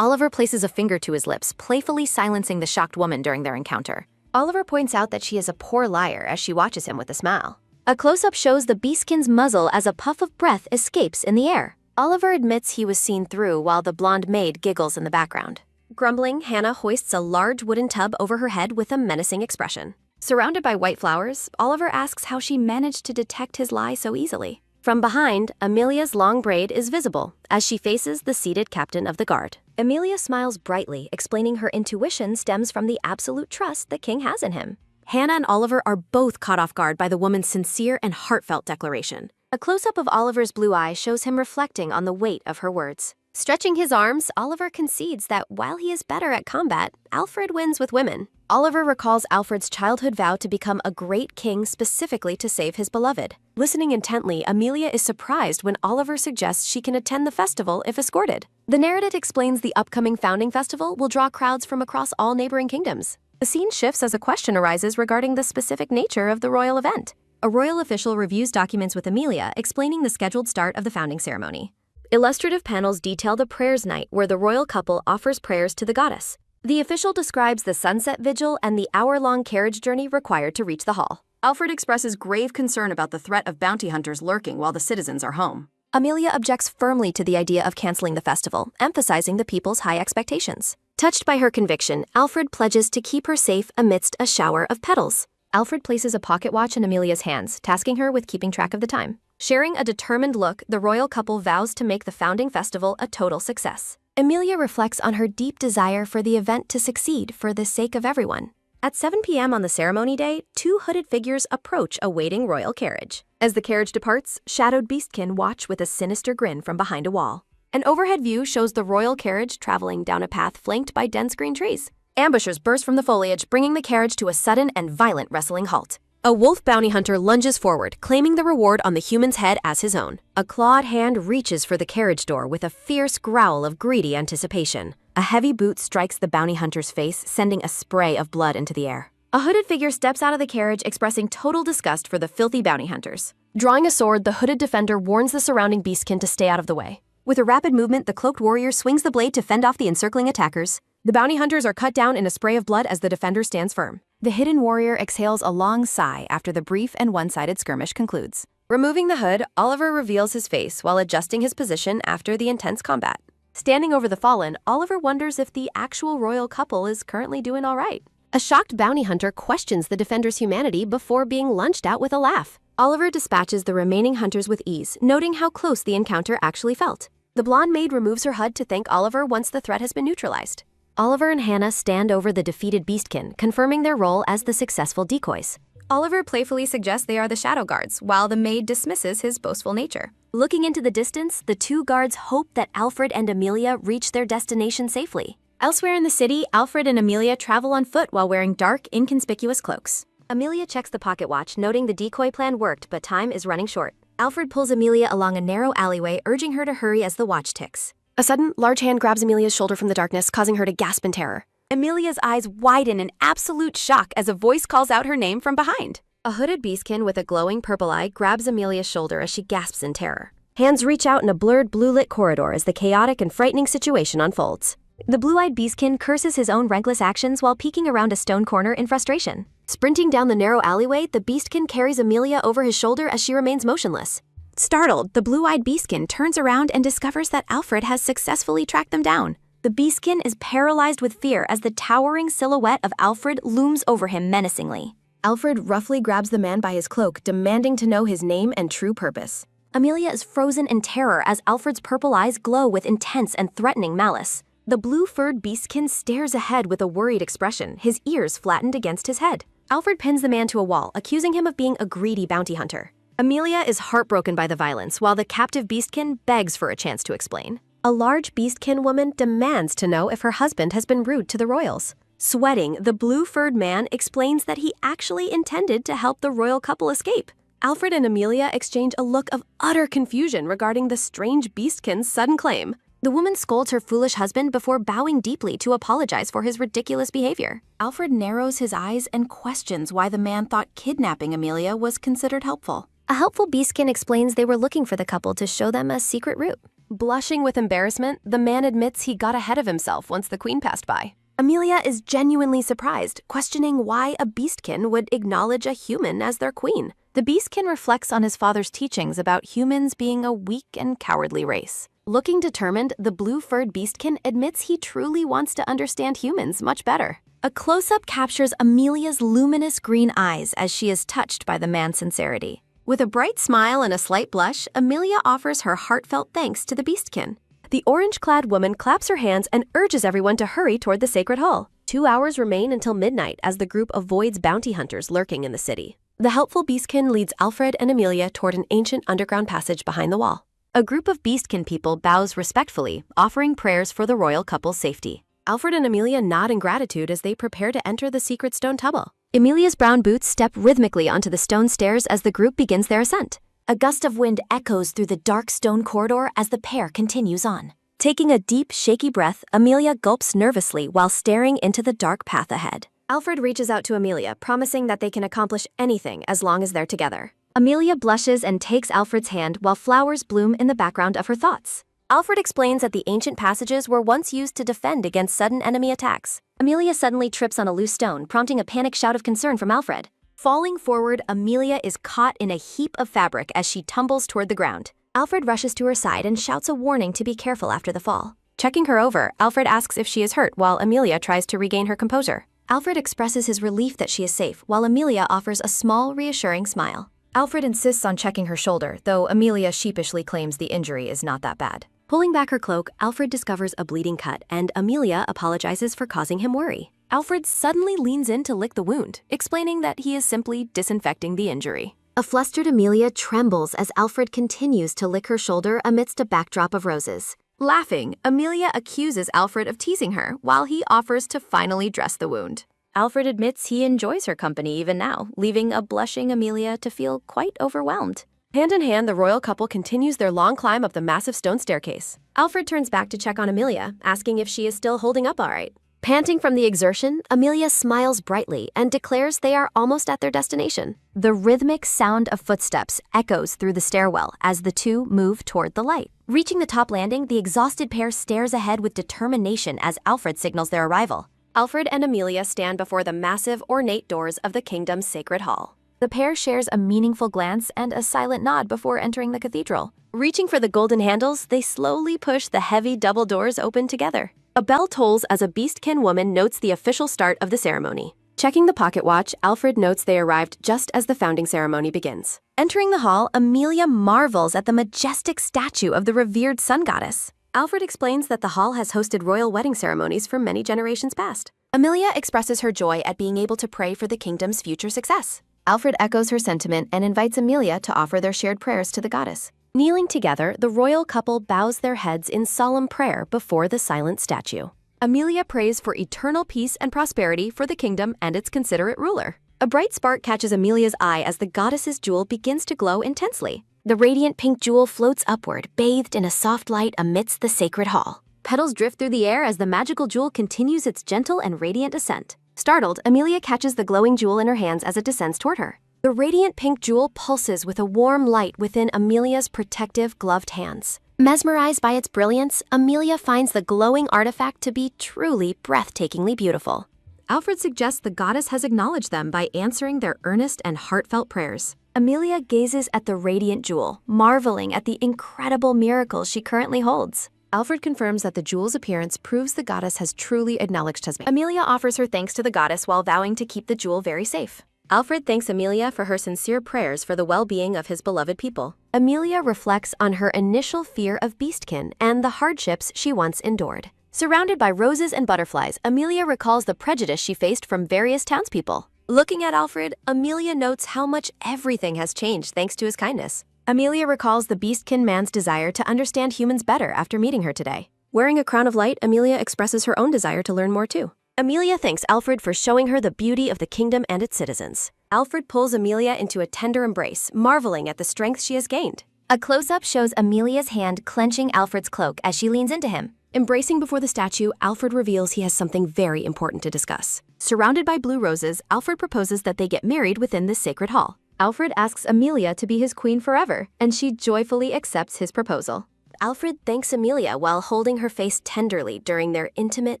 Oliver places a finger to his lips, playfully silencing the shocked woman during their encounter. Oliver points out that she is a poor liar as she watches him with a smile. A close-up shows the beastkin's muzzle as a puff of breath escapes in the air. Oliver admits he was seen through while the blonde maid giggles in the background. Grumbling, Hannah hoists a large wooden tub over her head with a menacing expression. Surrounded by white flowers, Oliver asks how she managed to detect his lie so easily. From behind, Amelia's long braid is visible as she faces the seated captain of the guard. Amelia smiles brightly, explaining her intuition stems from the absolute trust the king has in him. Hannah and Oliver are both caught off guard by the woman's sincere and heartfelt declaration. A close-up of Oliver's blue eye shows him reflecting on the weight of her words. Stretching his arms, Oliver concedes that while he is better at combat, Alfred wins with women. Oliver recalls Alfred's childhood vow to become a great king specifically to save his beloved. Listening intently, Amelia is surprised when Oliver suggests she can attend the festival if escorted. The narrative explains the upcoming founding festival will draw crowds from across all neighboring kingdoms. The scene shifts as a question arises regarding the specific nature of the royal event. A royal official reviews documents with Amelia, explaining the scheduled start of the founding ceremony. Illustrative panels detail the prayers night where the royal couple offers prayers to the goddess. The official describes the sunset vigil and the hour-long carriage journey required to reach the hall. Alfred expresses grave concern about the threat of bounty hunters lurking while the citizens are home. Amelia objects firmly to the idea of canceling the festival, emphasizing the people's high expectations. Touched by her conviction, Alfred pledges to keep her safe amidst a shower of petals. Alfred places a pocket watch in Amelia's hands, tasking her with keeping track of the time. Sharing a determined look, the royal couple vows to make the founding festival a total success. Amelia reflects on her deep desire for the event to succeed for the sake of everyone. At 7 p.m. on the ceremony day, two hooded figures approach a waiting royal carriage. As the carriage departs, shadowed beastkin watch with a sinister grin from behind a wall. An overhead view shows the royal carriage traveling down a path flanked by dense green trees. Ambushers burst from the foliage, bringing the carriage to a sudden and violent wrestling halt. A wolf bounty hunter lunges forward, claiming the reward on the human's head as his own. A clawed hand reaches for the carriage door with a fierce growl of greedy anticipation. A heavy boot strikes the bounty hunter's face, sending a spray of blood into the air. A hooded figure steps out of the carriage, expressing total disgust for the filthy bounty hunters. Drawing a sword, the hooded defender warns the surrounding beastkin to stay out of the way. With a rapid movement, the cloaked warrior swings the blade to fend off the encircling attackers. The bounty hunters are cut down in a spray of blood as the defender stands firm. The hidden warrior exhales a long sigh after the brief and one-sided skirmish concludes. Removing the hood, Oliver reveals his face while adjusting his position after the intense combat. Standing over the fallen, Oliver wonders if the actual royal couple is currently doing all right. A shocked bounty hunter questions the defender's humanity before being lunched out with a laugh. Oliver dispatches the remaining hunters with ease, noting how close the encounter actually felt. The blonde maid removes her hood to thank Oliver once the threat has been neutralized. Oliver and Hannah stand over the defeated beastkin, confirming their role as the successful decoys. Oliver playfully suggests they are the shadow guards, while the maid dismisses his boastful nature. Looking into the distance, the two guards hope that Alfred and Amelia reach their destination safely. Elsewhere in the city, Alfred and Amelia travel on foot while wearing dark, inconspicuous cloaks. Amelia checks the pocket watch, noting the decoy plan worked, but time is running short. Alfred pulls Amelia along a narrow alleyway, urging her to hurry as the watch ticks. A sudden, large hand grabs Amelia's shoulder from the darkness, causing her to gasp in terror. Amelia's eyes widen in absolute shock as a voice calls out her name from behind. A hooded beastkin with a glowing purple eye grabs Amelia's shoulder as she gasps in terror. Hands reach out in a blurred blue-lit corridor as the chaotic and frightening situation unfolds. The blue-eyed beastkin curses his own rankless actions while peeking around a stone corner in frustration. Sprinting down the narrow alleyway, the beastkin carries Amelia over his shoulder as she remains motionless. Startled, the blue-eyed beastkin turns around and discovers that Alfred has successfully tracked them down. The beastkin is paralyzed with fear as the towering silhouette of Alfred looms over him menacingly. Alfred roughly grabs the man by his cloak, demanding to know his name and true purpose. Amelia is frozen in terror as Alfred's purple eyes glow with intense and threatening malice. The blue-furred beastkin stares ahead with a worried expression, his ears flattened against his head. Alfred pins the man to a wall, accusing him of being a greedy bounty hunter. Amelia is heartbroken by the violence, while the captive beastkin begs for a chance to explain. A large beastkin woman demands to know if her husband has been rude to the royals. Sweating, the blue-furred man explains that he actually intended to help the royal couple escape. Alfred and Amelia exchange a look of utter confusion regarding the strange beastkin's sudden claim. The woman scolds her foolish husband before bowing deeply to apologize for his ridiculous behavior. Alfred narrows his eyes and questions why the man thought kidnapping Amelia was considered helpful. A helpful beastkin explains they were looking for the couple to show them a secret route. Blushing with embarrassment, the man admits he got ahead of himself once the queen passed by. Amelia is genuinely surprised, questioning why a beastkin would acknowledge a human as their queen. The beastkin reflects on his father's teachings about humans being a weak and cowardly race. Looking determined, the blue-furred beastkin admits he truly wants to understand humans much better. A close-up captures Amelia's luminous green eyes as she is touched by the man's sincerity. With a bright smile and a slight blush, Amelia offers her heartfelt thanks to the beastkin. The orange-clad woman claps her hands and urges everyone to hurry toward the sacred hall. 2 hours remain until midnight as the group avoids bounty hunters lurking in the city. The helpful beastkin leads Alfred and Amelia toward an ancient underground passage behind the wall. A group of beastkin people bows respectfully, offering prayers for the royal couple's safety. Alfred and Amelia nod in gratitude as they prepare to enter the secret stone temple. Amelia's brown boots step rhythmically onto the stone stairs as the group begins their ascent. A gust of wind echoes through the dark stone corridor as the pair continues on. Taking a deep, shaky breath, Amelia gulps nervously while staring into the dark path ahead. Alfred reaches out to Amelia, promising that they can accomplish anything as long as they're together. Amelia blushes and takes Alfred's hand while flowers bloom in the background of her thoughts. Alfred explains that the ancient passages were once used to defend against sudden enemy attacks. Amelia suddenly trips on a loose stone, prompting a panicked shout of concern from Alfred. Falling forward, Amelia is caught in a heap of fabric as she tumbles toward the ground. Alfred rushes to her side and shouts a warning to be careful after the fall. Checking her over, Alfred asks if she is hurt while Amelia tries to regain her composure. Alfred expresses his relief that she is safe, while Amelia offers a small, reassuring smile. Alfred insists on checking her shoulder, though Amelia sheepishly claims the injury is not that bad. Pulling back her cloak, Alfred discovers a bleeding cut, and Amelia apologizes for causing him worry. Alfred suddenly leans in to lick the wound, explaining that he is simply disinfecting the injury. A flustered Amelia trembles as Alfred continues to lick her shoulder amidst a backdrop of roses. Laughing, Amelia accuses Alfred of teasing her while he offers to finally dress the wound. Alfred admits he enjoys her company even now, leaving a blushing Amelia to feel quite overwhelmed. Hand in hand, the royal couple continues their long climb up the massive stone staircase. Alfred turns back to check on Amelia, asking if she is still holding up all right. Panting from the exertion, Amelia smiles brightly and declares they are almost at their destination. The rhythmic sound of footsteps echoes through the stairwell as the two move toward the light. Reaching the top landing, the exhausted pair stares ahead with determination as Alfred signals their arrival. Alfred and Amelia stand before the massive, ornate doors of the kingdom's sacred hall. The pair shares a meaningful glance and a silent nod before entering the cathedral. Reaching for the golden handles, they slowly push the heavy double doors open together. A bell tolls as a beastkin woman notes the official start of the ceremony. Checking the pocket watch, Alfred notes they arrived just as the founding ceremony begins. Entering the hall, Amelia marvels at the majestic statue of the revered sun goddess. Alfred explains that the hall has hosted royal wedding ceremonies for many generations past. Amelia expresses her joy at being able to pray for the kingdom's future success. Alfred echoes her sentiment and invites Amelia to offer their shared prayers to the goddess. Kneeling together, the royal couple bows their heads in solemn prayer before the silent statue. Amelia prays for eternal peace and prosperity for the kingdom and its considerate ruler. A bright spark catches Amelia's eye as the goddess's jewel begins to glow intensely. The radiant pink jewel floats upward, bathed in a soft light amidst the sacred hall. Petals drift through the air as the magical jewel continues its gentle and radiant ascent. Startled, Amelia catches the glowing jewel in her hands as it descends toward her. The radiant pink jewel pulses with a warm light within Amelia's protective, gloved hands. Mesmerized by its brilliance, Amelia finds the glowing artifact to be truly breathtakingly beautiful. Alfred suggests the goddess has acknowledged them by answering their earnest and heartfelt prayers. Amelia gazes at the radiant jewel, marveling at the incredible miracle she currently holds. Alfred confirms that the jewel's appearance proves the goddess has truly acknowledged his. Amelia offers her thanks to the goddess while vowing to keep the jewel very safe. Alfred thanks Amelia for her sincere prayers for the well-being of his beloved people. Amelia reflects on her initial fear of beastkin and the hardships she once endured. Surrounded by roses and butterflies, Amelia recalls the prejudice she faced from various townspeople. Looking at Alfred, Amelia notes how much everything has changed thanks to his kindness. Amelia recalls the beastkin man's desire to understand humans better after meeting her today. Wearing a crown of light, Amelia expresses her own desire to learn more too. Amelia thanks Alfred for showing her the beauty of the kingdom and its citizens. Alfred pulls Amelia into a tender embrace, marveling at the strength she has gained. A close-up shows Amelia's hand clenching Alfred's cloak as she leans into him. Embracing before the statue, Alfred reveals he has something very important to discuss. Surrounded by blue roses, Alfred proposes that they get married within this sacred hall. Alfred asks Amelia to be his queen forever, and she joyfully accepts his proposal. Alfred thanks Amelia while holding her face tenderly during their intimate,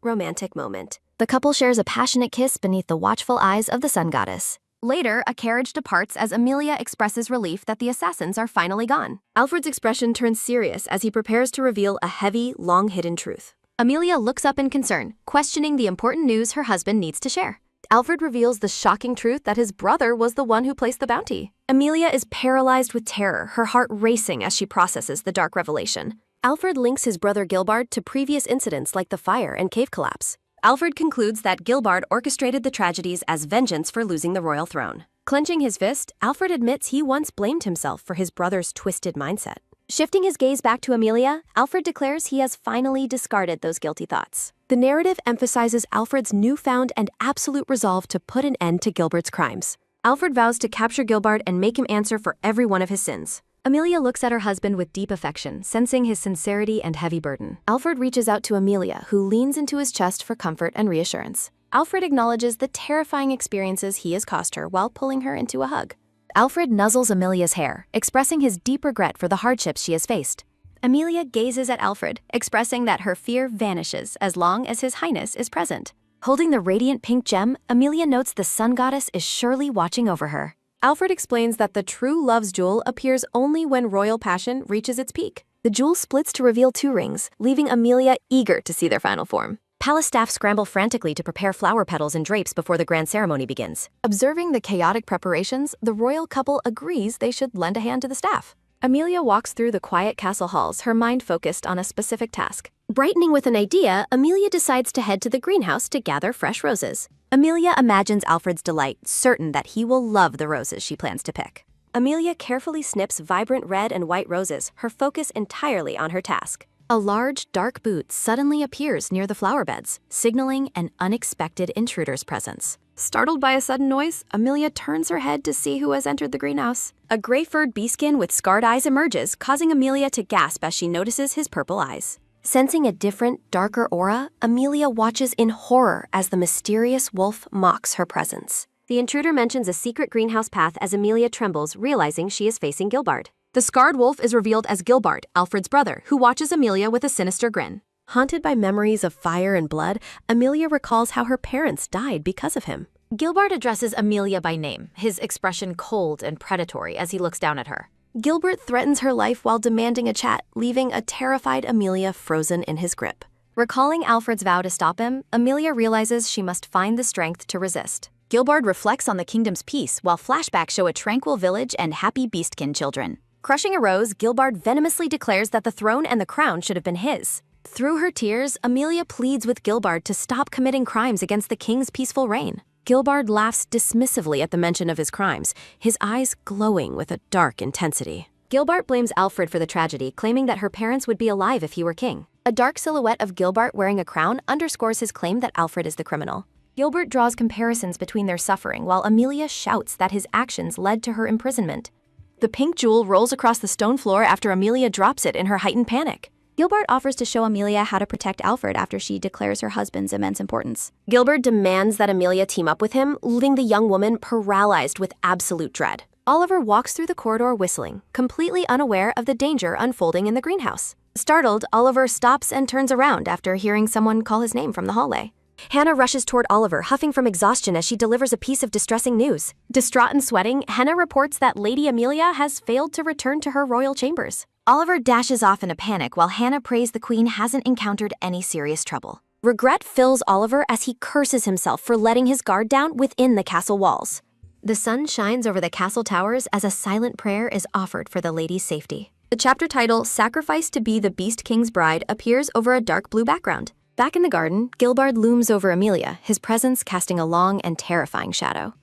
romantic moment. The couple shares a passionate kiss beneath the watchful eyes of the sun goddess. Later, a carriage departs as Amelia expresses relief that the assassins are finally gone. Alfred's expression turns serious as he prepares to reveal a heavy, long-hidden truth. Amelia looks up in concern, questioning the important news her husband needs to share. Alfred reveals the shocking truth that his brother was the one who placed the bounty. Amelia is paralyzed with terror, her heart racing as she processes the dark revelation. Alfred links his brother Gilbard to previous incidents like the fire and cave collapse. Alfred concludes that Gilbard orchestrated the tragedies as vengeance for losing the royal throne. Clenching his fist, Alfred admits he once blamed himself for his brother's twisted mindset. Shifting his gaze back to Amelia, Alfred declares he has finally discarded those guilty thoughts. The narrative emphasizes Alfred's newfound and absolute resolve to put an end to Gilbard's crimes. Alfred vows to capture Gilbard and make him answer for every one of his sins. Amelia looks at her husband with deep affection, sensing his sincerity and heavy burden. Alfred reaches out to Amelia, who leans into his chest for comfort and reassurance. Alfred acknowledges the terrifying experiences he has cost her while pulling her into a hug. Alfred nuzzles Amelia's hair, expressing his deep regret for the hardships she has faced. Amelia gazes at Alfred, expressing that her fear vanishes as long as His Highness is present. Holding the radiant pink gem, Amelia notes the sun goddess is surely watching over her. Alfred explains that the true love's jewel appears only when royal passion reaches its peak. The jewel splits to reveal 2 rings, leaving Amelia eager to see their final form. Palace staff scramble frantically to prepare flower petals and drapes before the grand ceremony begins. Observing the chaotic preparations, the royal couple agrees they should lend a hand to the staff. Amelia walks through the quiet castle halls, her mind focused on a specific task. Brightening with an idea, Amelia decides to head to the greenhouse to gather fresh roses. Amelia imagines Alfred's delight, certain that he will love the roses she plans to pick. Amelia carefully snips vibrant red and white roses, her focus entirely on her task. A large, dark boot suddenly appears near the flower beds, signaling an unexpected intruder's presence. Startled by a sudden noise, Amelia turns her head to see who has entered the greenhouse. A gray-furred beastskin with scarred eyes emerges, causing Amelia to gasp as she notices his purple eyes. Sensing a different, darker aura, Amelia watches in horror as the mysterious wolf mocks her presence. The intruder mentions a secret greenhouse path as Amelia trembles, realizing she is facing Gilbard. The scarred wolf is revealed as Gilbard, Alfred's brother, who watches Amelia with a sinister grin. Haunted by memories of fire and blood, Amelia recalls how her parents died because of him. Gilbard addresses Amelia by name, his expression cold and predatory as he looks down at her. Gilbert threatens her life while demanding a chat, leaving a terrified Amelia frozen in his grip. Recalling Alfred's vow to stop him, Amelia realizes she must find the strength to resist. Gilbard reflects on the kingdom's peace while flashbacks show a tranquil village and happy beastkin children. Crushing a rose, Gilbard venomously declares that the throne and the crown should have been his. Through her tears, Amelia pleads with Gilbard to stop committing crimes against the king's peaceful reign. Gilbard laughs dismissively at the mention of his crimes, his eyes glowing with a dark intensity. Gilbert blames Alfred for the tragedy, claiming that her parents would be alive if he were king. A dark silhouette of Gilbert wearing a crown underscores his claim that Alfred is the criminal. Gilbert draws comparisons between their suffering, while Amelia shouts that his actions led to her imprisonment. The pink jewel rolls across the stone floor after Amelia drops it in her heightened panic. Gilbert offers to show Amelia how to protect Alfred after she declares her husband's immense importance. Gilbert demands that Amelia team up with him, leaving the young woman paralyzed with absolute dread. Oliver walks through the corridor whistling, completely unaware of the danger unfolding in the greenhouse. Startled, Oliver stops and turns around after hearing someone call his name from the hallway. Hannah rushes toward Oliver, huffing from exhaustion as she delivers a piece of distressing news. Distraught and sweating, Hannah reports that Lady Amelia has failed to return to her royal chambers. Oliver dashes off in a panic while Hannah prays the queen hasn't encountered any serious trouble. Regret fills Oliver as he curses himself for letting his guard down within the castle walls. The sun shines over the castle towers as a silent prayer is offered for the lady's safety. The chapter title, Sacrifice to be the Beast King's Bride, appears over a dark blue background. Back in the garden, Gilbert looms over Amelia, his presence casting a long and terrifying shadow.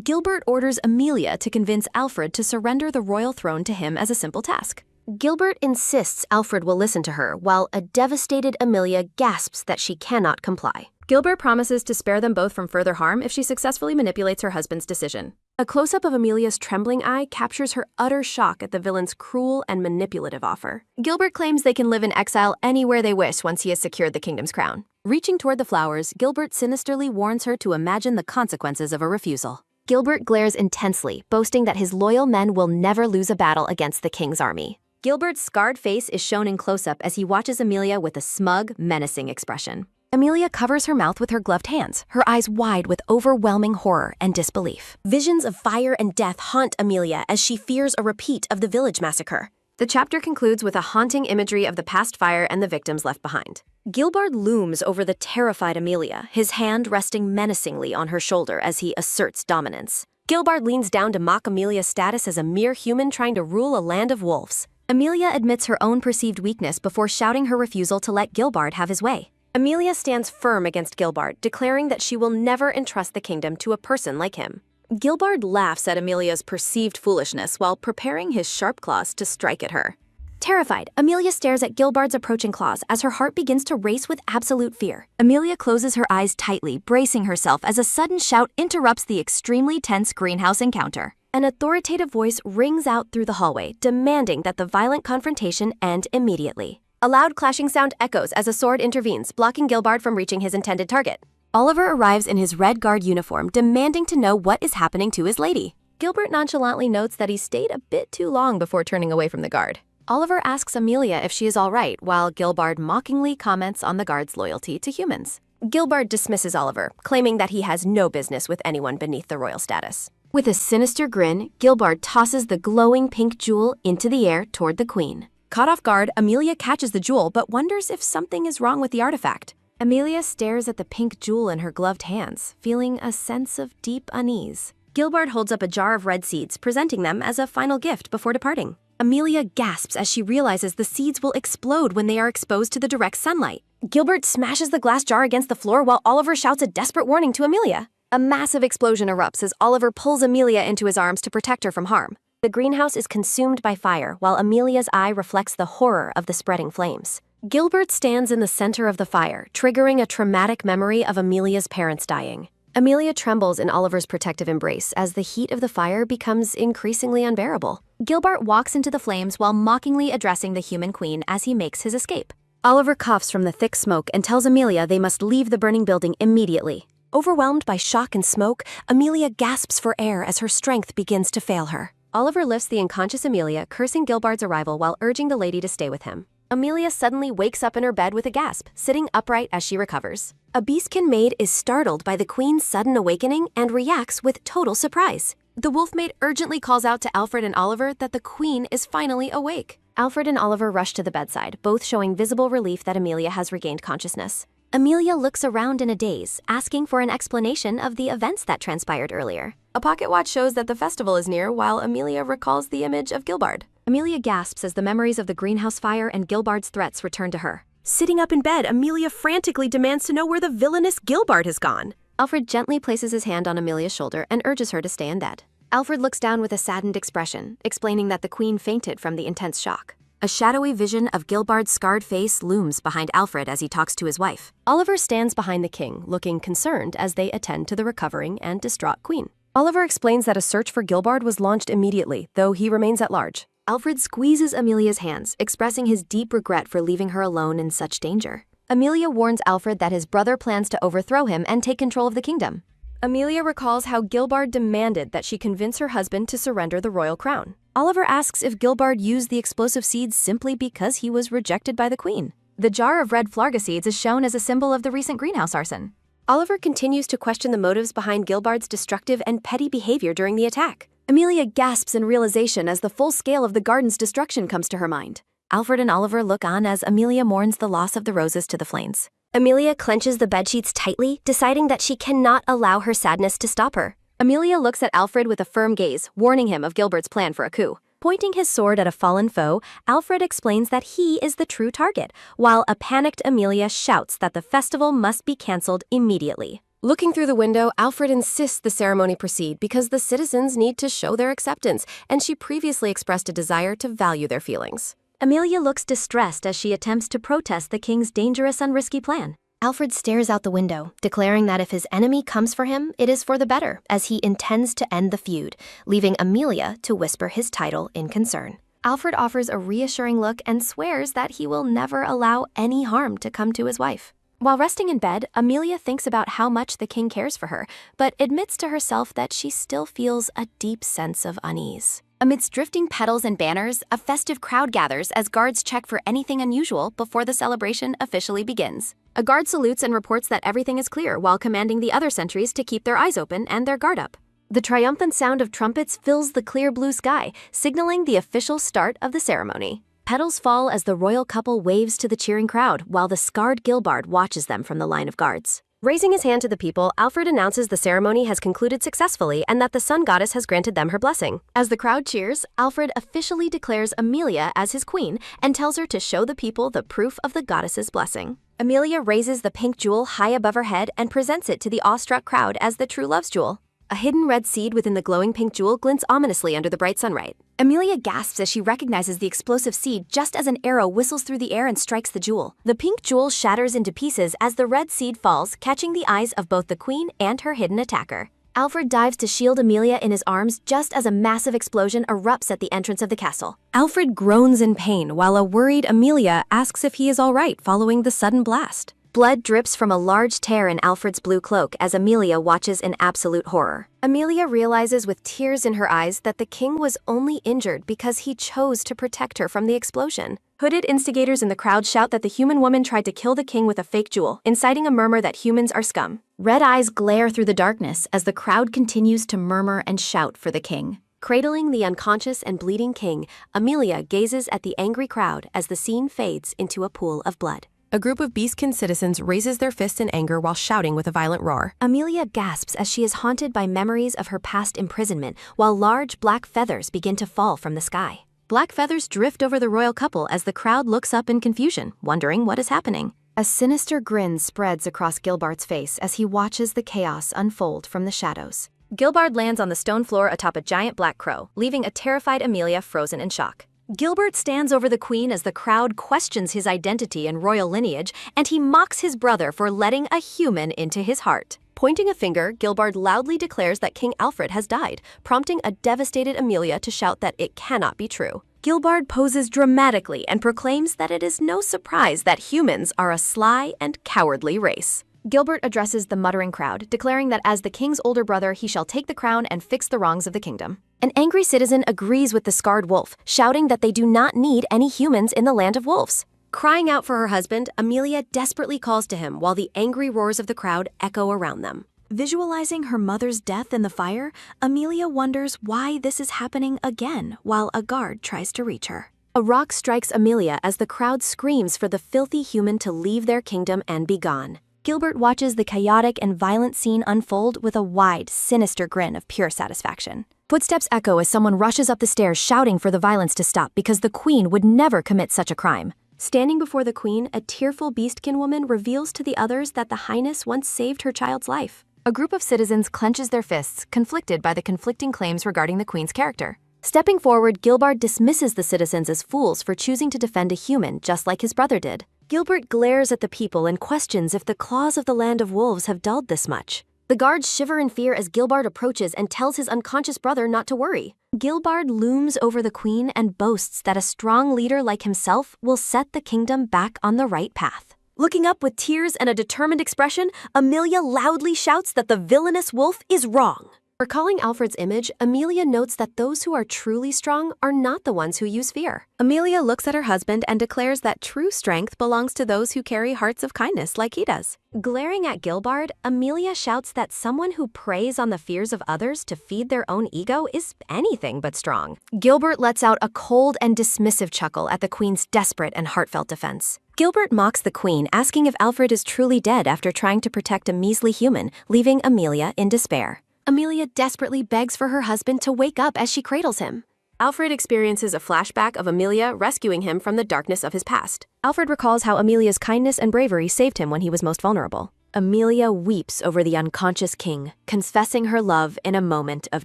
Gilbert orders Amelia to convince Alfred to surrender the royal throne to him as a simple task. Gilbert insists Alfred will listen to her, while a devastated Amelia gasps that she cannot comply. Gilbert promises to spare them both from further harm if she successfully manipulates her husband's decision. A close-up of Amelia's trembling eye captures her utter shock at the villain's cruel and manipulative offer. Gilbert claims they can live in exile anywhere they wish once he has secured the kingdom's crown. Reaching toward the flowers, Gilbert sinisterly warns her to imagine the consequences of a refusal. Gilbert glares intensely, boasting that his loyal men will never lose a battle against the king's army. Gilbert's scarred face is shown in close-up as he watches Amelia with a smug, menacing expression. Amelia covers her mouth with her gloved hands, her eyes wide with overwhelming horror and disbelief. Visions of fire and death haunt Amelia as she fears a repeat of the village massacre. The chapter concludes with a haunting imagery of the past fire and the victims left behind. Gilbert looms over the terrified Amelia, his hand resting menacingly on her shoulder as he asserts dominance. Gilbert leans down to mock Amelia's status as a mere human trying to rule a land of wolves. Amelia admits her own perceived weakness before shouting her refusal to let Gilbert have his way. Amelia stands firm against Gilbert, declaring that she will never entrust the kingdom to a person like him. Gilbert laughs at Amelia's perceived foolishness while preparing his sharp claws to strike at her. Terrified, Amelia stares at Gilbert's approaching claws as her heart begins to race with absolute fear. Amelia closes her eyes tightly, bracing herself as a sudden shout interrupts the extremely tense greenhouse encounter. An authoritative voice rings out through the hallway, demanding that the violent confrontation end immediately. A loud clashing sound echoes as a sword intervenes, blocking Gilbert from reaching his intended target. Oliver arrives in his red guard uniform, demanding to know what is happening to his lady. Gilbert nonchalantly notes that he stayed a bit too long before turning away from the guard. Oliver asks Amelia if she is all right, while Gilbert mockingly comments on the guard's loyalty to humans. Gilbard dismisses Oliver, claiming that he has no business with anyone beneath the royal status. With a sinister grin, Gilbard tosses the glowing pink jewel into the air toward the queen. Caught off guard, Amelia catches the jewel but wonders if something is wrong with the artifact. Amelia stares at the pink jewel in her gloved hands, feeling a sense of deep unease. Gilbard holds up a jar of red seeds, presenting them as a final gift before departing. Amelia gasps as she realizes the seeds will explode when they are exposed to the direct sunlight. Gilbert smashes the glass jar against the floor while Oliver shouts a desperate warning to Amelia. A massive explosion erupts as Oliver pulls Amelia into his arms to protect her from harm. The greenhouse is consumed by fire while Amelia's eye reflects the horror of the spreading flames. Gilbert stands in the center of the fire, triggering a traumatic memory of Amelia's parents dying. Amelia trembles in Oliver's protective embrace as the heat of the fire becomes increasingly unbearable. Gilbert walks into the flames while mockingly addressing the human queen as he makes his escape. Oliver coughs from the thick smoke and tells Amelia they must leave the burning building immediately. Overwhelmed by shock and smoke, Amelia gasps for air as her strength begins to fail her. Oliver lifts the unconscious Amelia, cursing Gilbard's arrival while urging the lady to stay with him. Amelia suddenly wakes up in her bed with a gasp, sitting upright as she recovers. A beastkin maid is startled by the queen's sudden awakening and reacts with total surprise. The wolf maid urgently calls out to Alfred and Oliver that the queen is finally awake. Alfred and Oliver rush to the bedside, both showing visible relief that Amelia has regained consciousness. Amelia looks around in a daze, asking for an explanation of the events that transpired earlier. A pocket watch shows that the festival is near, while Amelia recalls the image of Gilbard. Amelia gasps as the memories of the greenhouse fire and Gilbard's threats return to her. Sitting up in bed, Amelia frantically demands to know where the villainous Gilbard has gone. Alfred gently places his hand on Amelia's shoulder and urges her to stay in bed. Alfred looks down with a saddened expression, explaining that the queen fainted from the intense shock. A shadowy vision of Gilbard's scarred face looms behind Alfred as he talks to his wife. Oliver stands behind the king, looking concerned as they attend to the recovering and distraught queen. Oliver explains that a search for Gilbard was launched immediately, though he remains at large. Alfred squeezes Amelia's hands, expressing his deep regret for leaving her alone in such danger. Amelia warns Alfred that his brother plans to overthrow him and take control of the kingdom. Amelia recalls how Gilbard demanded that she convince her husband to surrender the royal crown. Oliver asks if Gilbard used the explosive seeds simply because he was rejected by the queen. The jar of red flarga seeds is shown as a symbol of the recent greenhouse arson. Oliver continues to question the motives behind Gilbard's destructive and petty behavior during the attack. Amelia gasps in realization as the full scale of the garden's destruction comes to her mind. Alfred and Oliver look on as Amelia mourns the loss of the roses to the flames. Amelia clenches the bedsheets tightly, deciding that she cannot allow her sadness to stop her. Amelia looks at Alfred with a firm gaze, warning him of Gilbert's plan for a coup. Pointing his sword at a fallen foe, Alfred explains that he is the true target, while a panicked Amelia shouts that the festival must be cancelled immediately. Looking through the window, Alfred insists the ceremony proceed because the citizens need to show their acceptance, and she previously expressed a desire to value their feelings. Amelia looks distressed as she attempts to protest the king's dangerous and risky plan. Alfred stares out the window, declaring that if his enemy comes for him, it is for the better, as he intends to end the feud, leaving Amelia to whisper his title in concern. Alfred offers a reassuring look and swears that he will never allow any harm to come to his wife. While resting in bed, Amelia thinks about how much the king cares for her, but admits to herself that she still feels a deep sense of unease. Amidst drifting petals and banners, a festive crowd gathers as guards check for anything unusual before the celebration officially begins. A guard salutes and reports that everything is clear while commanding the other sentries to keep their eyes open and their guard up. The triumphant sound of trumpets fills the clear blue sky, signaling the official start of the ceremony. Petals fall as the royal couple waves to the cheering crowd, while the scarred Gilbard watches them from the line of guards. Raising his hand to the people, Alfred announces the ceremony has concluded successfully and that the sun goddess has granted them her blessing. As the crowd cheers, Alfred officially declares Amelia as his queen and tells her to show the people the proof of the goddess's blessing. Amelia raises the pink jewel high above her head and presents it to the awestruck crowd as the true love's jewel. A hidden red seed within the glowing pink jewel glints ominously under the bright sunlight. Amelia gasps as she recognizes the explosive seed just as an arrow whistles through the air and strikes the jewel. The pink jewel shatters into pieces as the red seed falls, catching the eyes of both the queen and her hidden attacker. Alfred dives to shield Amelia in his arms just as a massive explosion erupts at the entrance of the castle. Alfred groans in pain while a worried Amelia asks if he is all right following the sudden blast. Blood drips from a large tear in Alfred's blue cloak as Amelia watches in absolute horror. Amelia realizes with tears in her eyes that the king was only injured because he chose to protect her from the explosion. Hooded instigators in the crowd shout that the human woman tried to kill the king with a fake jewel, inciting a murmur that humans are scum. Red eyes glare through the darkness as the crowd continues to murmur and shout for the king. Cradling the unconscious and bleeding king, Amelia gazes at the angry crowd as the scene fades into a pool of blood. A group of Beastkin citizens raises their fists in anger while shouting with a violent roar. Amelia gasps as she is haunted by memories of her past imprisonment, while large black feathers begin to fall from the sky. Black feathers drift over the royal couple as the crowd looks up in confusion, wondering what is happening. A sinister grin spreads across Gilbart's face as he watches the chaos unfold from the shadows. Gilbert lands on the stone floor atop a giant black crow, leaving a terrified Amelia frozen in shock. Gilbert stands over the queen as the crowd questions his identity and royal lineage, and he mocks his brother for letting a human into his heart. Pointing a finger, Gilbert loudly declares that King Alfred has died, prompting a devastated Amelia to shout that it cannot be true. Gilbert poses dramatically and proclaims that it is no surprise that humans are a sly and cowardly race. Gilbert addresses the muttering crowd, declaring that as the king's older brother, he shall take the crown and fix the wrongs of the kingdom. An angry citizen agrees with the scarred wolf, shouting that they do not need any humans in the land of wolves. Crying out for her husband, Amelia desperately calls to him while the angry roars of the crowd echo around them. Visualizing her mother's death in the fire, Amelia wonders why this is happening again while a guard tries to reach her. A rock strikes Amelia as the crowd screams for the filthy human to leave their kingdom and be gone. Gilbert watches the chaotic and violent scene unfold with a wide, sinister grin of pure satisfaction. Footsteps echo as someone rushes up the stairs shouting for the violence to stop because the queen would never commit such a crime. Standing before the queen, a tearful Beastkin woman reveals to the others that the Highness once saved her child's life. A group of citizens clenches their fists, conflicted by the conflicting claims regarding the queen's character. Stepping forward, Gilbert dismisses the citizens as fools for choosing to defend a human just like his brother did. Gilbert glares at the people and questions if the claws of the land of wolves have dulled this much. The guards shiver in fear as Gilbert approaches and tells his unconscious brother not to worry. Gilbert looms over the queen and boasts that a strong leader like himself will set the kingdom back on the right path. Looking up with tears and a determined expression, Amelia loudly shouts that the villainous wolf is wrong. Recalling Alfred's image, Amelia notes that those who are truly strong are not the ones who use fear. Amelia looks at her husband and declares that true strength belongs to those who carry hearts of kindness like he does. Glaring at Gilbert, Amelia shouts that someone who preys on the fears of others to feed their own ego is anything but strong. Gilbert lets out a cold and dismissive chuckle at the queen's desperate and heartfelt defense. Gilbert mocks the queen, asking if Alfred is truly dead after trying to protect a measly human, leaving Amelia in despair. Amelia desperately begs for her husband to wake up as she cradles him. Alfred experiences a flashback of Amelia rescuing him from the darkness of his past. Alfred recalls how Amelia's kindness and bravery saved him when he was most vulnerable. Amelia weeps over the unconscious king, confessing her love in a moment of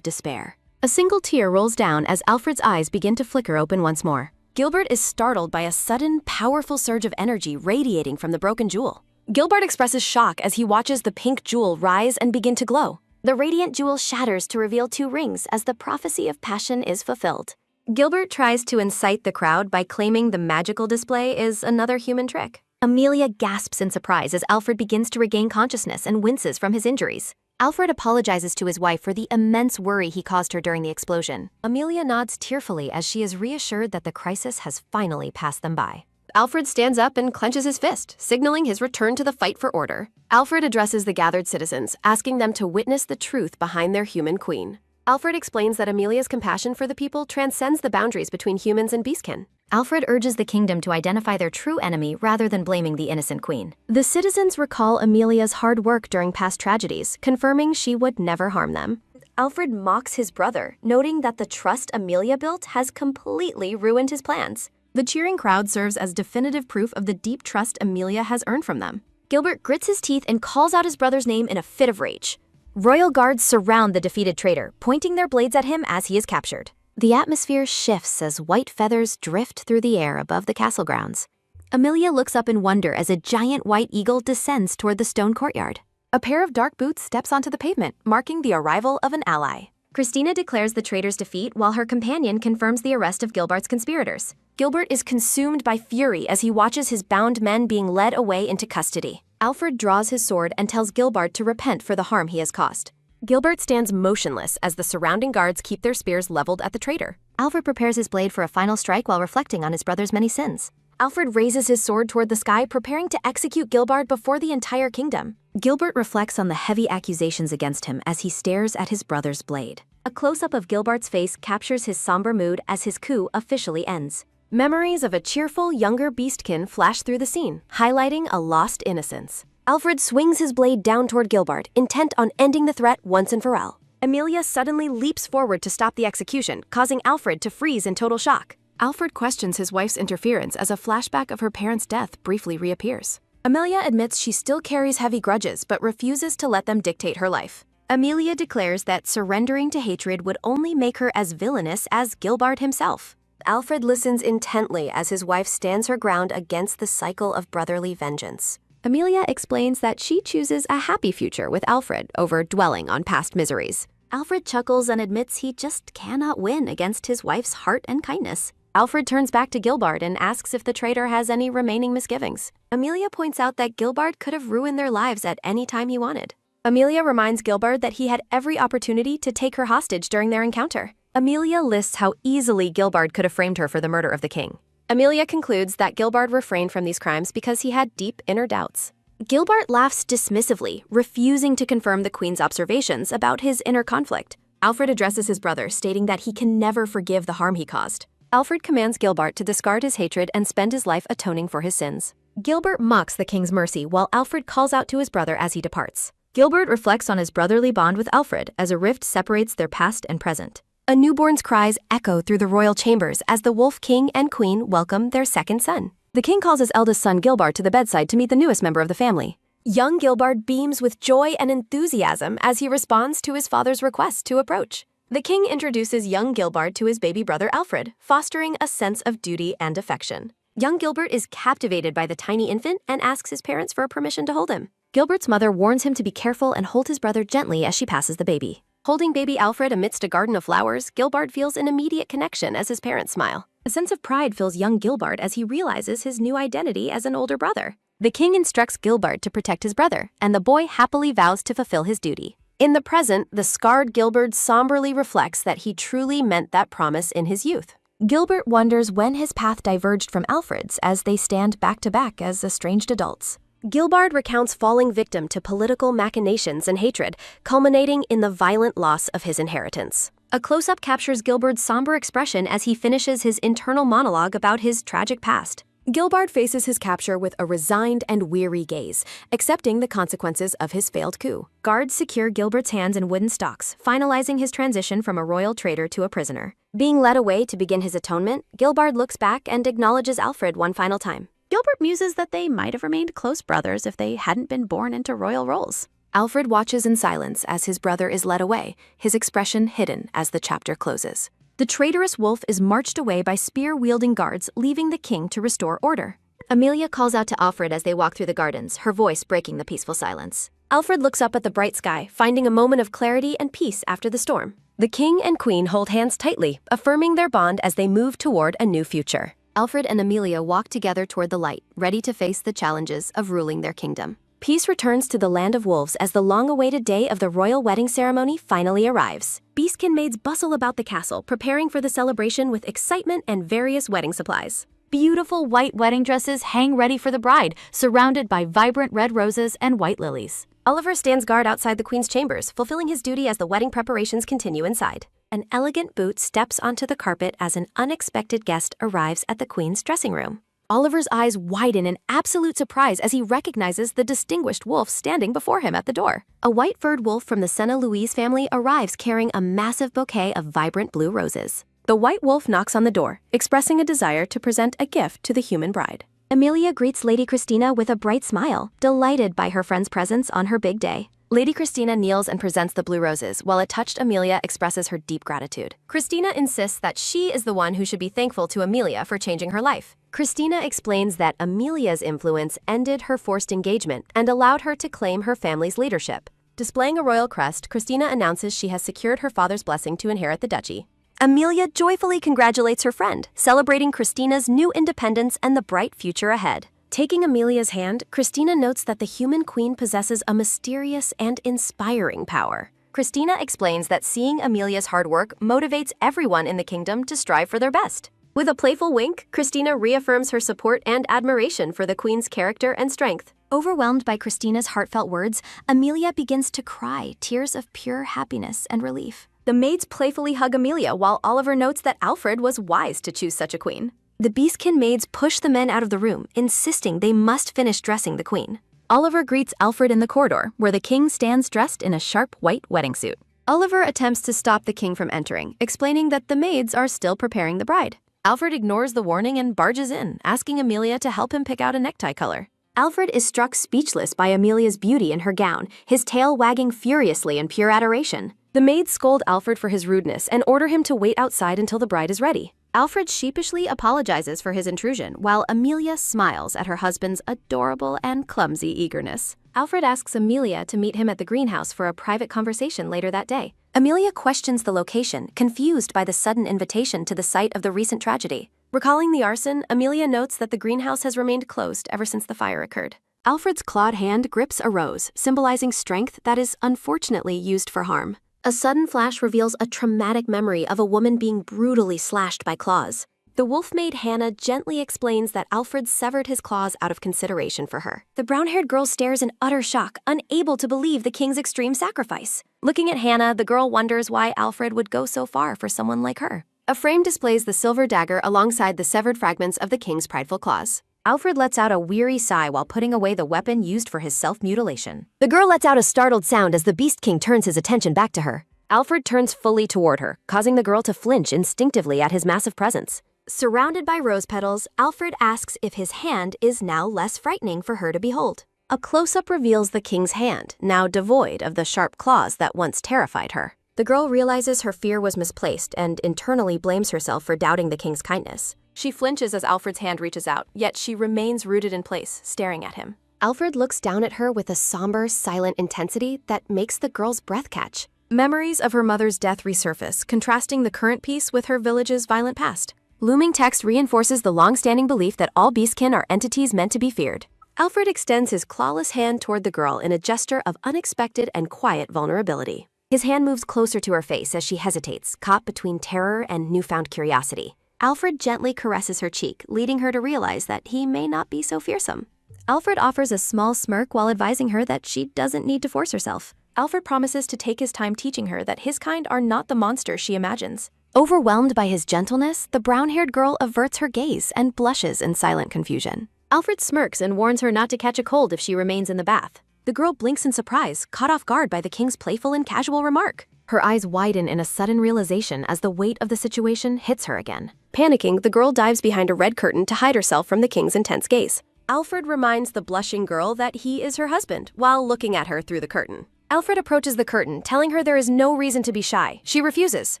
despair. A single tear rolls down as Alfred's eyes begin to flicker open once more. Gilbert is startled by a sudden, powerful surge of energy radiating from the broken jewel. Gilbert expresses shock as he watches the pink jewel rise and begin to glow. The radiant jewel shatters to reveal 2 rings as the prophecy of passion is fulfilled. Gilbert tries to incite the crowd by claiming the magical display is another human trick. Amelia gasps in surprise as Alfred begins to regain consciousness and winces from his injuries. Alfred apologizes to his wife for the immense worry he caused her during the explosion. Amelia nods tearfully as she is reassured that the crisis has finally passed them by. Alfred stands up and clenches his fist, signaling his return to the fight for order. Alfred addresses the gathered citizens, asking them to witness the truth behind their human queen. Alfred explains that Amelia's compassion for the people transcends the boundaries between humans and beastkin. Alfred urges the kingdom to identify their true enemy rather than blaming the innocent queen. The citizens recall Amelia's hard work during past tragedies, confirming she would never harm them. Alfred mocks his brother, noting that the trust Amelia built has completely ruined his plans. The cheering crowd serves as definitive proof of the deep trust Amelia has earned from them. Gilbert grits his teeth and calls out his brother's name in a fit of rage. Royal guards surround the defeated traitor, pointing their blades at him as he is captured. The atmosphere shifts as white feathers drift through the air above the castle grounds. Amelia looks up in wonder as a giant white eagle descends toward the stone courtyard. A pair of dark boots steps onto the pavement, marking the arrival of an ally. Christina declares the traitor's defeat while her companion confirms the arrest of Gilbert's conspirators. Gilbert is consumed by fury as he watches his bound men being led away into custody. Alfred draws his sword and tells Gilbert to repent for the harm he has caused. Gilbert stands motionless as the surrounding guards keep their spears leveled at the traitor. Alfred prepares his blade for a final strike while reflecting on his brother's many sins. Alfred raises his sword toward the sky, preparing to execute Gilbert before the entire kingdom. Gilbert reflects on the heavy accusations against him as he stares at his brother's blade. A close-up of Gilbert's face captures his somber mood as his coup officially ends. Memories of a cheerful younger beastkin flash through the scene, highlighting a lost innocence. Alfred swings his blade down toward Gilbert, intent on ending the threat once and for all. Amelia suddenly leaps forward to stop the execution, causing Alfred to freeze in total shock. Alfred questions his wife's interference as a flashback of her parents' death briefly reappears. Amelia admits she still carries heavy grudges but refuses to let them dictate her life. Amelia declares that surrendering to hatred would only make her as villainous as Gilbert himself. Alfred listens intently as his wife stands her ground against the cycle of brotherly vengeance. Amelia explains that she chooses a happy future with Alfred over dwelling on past miseries. Alfred chuckles and admits he just cannot win against his wife's heart and kindness. Alfred turns back to Gilbert and asks if the traitor has any remaining misgivings. Amelia points out that Gilbert could have ruined their lives at any time he wanted. Amelia reminds Gilbert that he had every opportunity to take her hostage during their encounter. Amelia lists how easily Gilbert could have framed her for the murder of the king. Amelia concludes that Gilbert refrained from these crimes because he had deep inner doubts. Gilbert laughs dismissively, refusing to confirm the queen's observations about his inner conflict. Alfred addresses his brother, stating that he can never forgive the harm he caused. Alfred commands Gilbert to discard his hatred and spend his life atoning for his sins. Gilbert mocks the king's mercy while Alfred calls out to his brother as he departs. Gilbert reflects on his brotherly bond with Alfred as a rift separates their past and present. A newborn's cries echo through the royal chambers as the Wolf King and Queen welcome their second son. The king calls his eldest son Gilbert to the bedside to meet the newest member of the family. Young Gilbert beams with joy and enthusiasm as he responds to his father's request to approach. The king introduces young Gilbert to his baby brother Alfred, fostering a sense of duty and affection. Young Gilbert is captivated by the tiny infant and asks his parents for permission to hold him. Gilbert's mother warns him to be careful and hold his brother gently as she passes the baby. Holding baby Alfred amidst a garden of flowers, Gilbert feels an immediate connection as his parents smile. A sense of pride fills young Gilbert as he realizes his new identity as an older brother. The king instructs Gilbert to protect his brother, and the boy happily vows to fulfill his duty. In the present, the scarred Gilbert somberly reflects that he truly meant that promise in his youth. Gilbert wonders when his path diverged from Alfred's as they stand back to back as estranged adults. Gilbert recounts falling victim to political machinations and hatred, culminating in the violent loss of his inheritance. A close-up captures Gilbert's somber expression as he finishes his internal monologue about his tragic past. Gilbert faces his capture with a resigned and weary gaze, accepting the consequences of his failed coup. Guards secure Gilbert's hands in wooden stocks, finalizing his transition from a royal traitor to a prisoner. Being led away to begin his atonement, Gilbert looks back and acknowledges Alfred one final time. Gilbert muses that they might have remained close brothers if they hadn't been born into royal roles. Alfred watches in silence as his brother is led away, his expression hidden as the chapter closes. The traitorous wolf is marched away by spear-wielding guards, leaving the king to restore order. Amelia calls out to Alfred as they walk through the gardens, her voice breaking the peaceful silence. Alfred looks up at the bright sky, finding a moment of clarity and peace after the storm. The king and queen hold hands tightly, affirming their bond as they move toward a new future. Alfred and Amelia walk together toward the light, ready to face the challenges of ruling their kingdom. Peace returns to the land of wolves as the long-awaited day of the royal wedding ceremony finally arrives. Beastkin maids bustle about the castle, preparing for the celebration with excitement and various wedding supplies. Beautiful white wedding dresses hang ready for the bride, surrounded by vibrant red roses and white lilies. Oliver stands guard outside the queen's chambers, fulfilling his duty as the wedding preparations continue inside. An elegant boot steps onto the carpet as an unexpected guest arrives at the queen's dressing room. Oliver's eyes widen in absolute surprise as he recognizes the distinguished wolf standing before him at the door. A white-furred wolf from the Senna Louise family arrives carrying a massive bouquet of vibrant blue roses. The white wolf knocks on the door, expressing a desire to present a gift to the human bride. Amelia greets Lady Christina with a bright smile, delighted by her friend's presence on her big day. Lady Christina kneels and presents the blue roses, while a touched Amelia expresses her deep gratitude. Christina insists that she is the one who should be thankful to Amelia for changing her life. Christina explains that Amelia's influence ended her forced engagement and allowed her to claim her family's leadership. Displaying a royal crest, Christina announces she has secured her father's blessing to inherit the duchy. Amelia joyfully congratulates her friend, celebrating Christina's new independence and the bright future ahead. Taking Amelia's hand, Christina notes that the human queen possesses a mysterious and inspiring power. Christina explains that seeing Amelia's hard work motivates everyone in the kingdom to strive for their best. With a playful wink, Christina reaffirms her support and admiration for the queen's character and strength. Overwhelmed by Christina's heartfelt words, Amelia begins to cry, tears of pure happiness and relief. The maids playfully hug Amelia while Oliver notes that Alfred was wise to choose such a queen. The Beastkin maids push the men out of the room, insisting they must finish dressing the queen. Oliver greets Alfred in the corridor, where the king stands dressed in a sharp white wedding suit. Oliver attempts to stop the king from entering, explaining that the maids are still preparing the bride. Alfred ignores the warning and barges in, asking Amelia to help him pick out a necktie color. Alfred is struck speechless by Amelia's beauty in her gown, his tail wagging furiously in pure adoration. The maids scold Alfred for his rudeness and order him to wait outside until the bride is ready. Alfred sheepishly apologizes for his intrusion, while Amelia smiles at her husband's adorable and clumsy eagerness. Alfred asks Amelia to meet him at the greenhouse for a private conversation later that day. Amelia questions the location, confused by the sudden invitation to the site of the recent tragedy. Recalling the arson, Amelia notes that the greenhouse has remained closed ever since the fire occurred. Alfred's clawed hand grips a rose, symbolizing strength that is unfortunately used for harm. A sudden flash reveals a traumatic memory of a woman being brutally slashed by claws. The wolf maid Hannah gently explains that Alfred severed his claws out of consideration for her. The brown-haired girl stares in utter shock, unable to believe the king's extreme sacrifice. Looking at Hannah, the girl wonders why Alfred would go so far for someone like her. A frame displays the silver dagger alongside the severed fragments of the king's prideful claws. Alfred lets out a weary sigh while putting away the weapon used for his self-mutilation. The girl lets out a startled sound as the Beast King turns his attention back to her. Alfred turns fully toward her, causing the girl to flinch instinctively at his massive presence. Surrounded by rose petals, Alfred asks if his hand is now less frightening for her to behold. A close-up reveals the king's hand, now devoid of the sharp claws that once terrified her. The girl realizes her fear was misplaced and internally blames herself for doubting the king's kindness. She flinches as Alfred's hand reaches out, yet she remains rooted in place, staring at him. Alfred looks down at her with a somber, silent intensity that makes the girl's breath catch. Memories of her mother's death resurface, contrasting the current peace with her village's violent past. Looming text reinforces the long-standing belief that all beastkin are entities meant to be feared. Alfred extends his clawless hand toward the girl in a gesture of unexpected and quiet vulnerability. His hand moves closer to her face as she hesitates, caught between terror and newfound curiosity. Alfred gently caresses her cheek, leading her to realize that he may not be so fearsome. Alfred offers a small smirk while advising her that she doesn't need to force herself. Alfred promises to take his time teaching her that his kind are not the monsters she imagines. Overwhelmed by his gentleness, the brown-haired girl averts her gaze and blushes in silent confusion. Alfred smirks and warns her not to catch a cold if she remains in the bath. The girl blinks in surprise, caught off guard by the king's playful and casual remark. Her eyes widen in a sudden realization as the weight of the situation hits her again. Panicking, the girl dives behind a red curtain to hide herself from the king's intense gaze. Alfred reminds the blushing girl that he is her husband while looking at her through the curtain. Alfred approaches the curtain, telling her there is no reason to be shy. She refuses.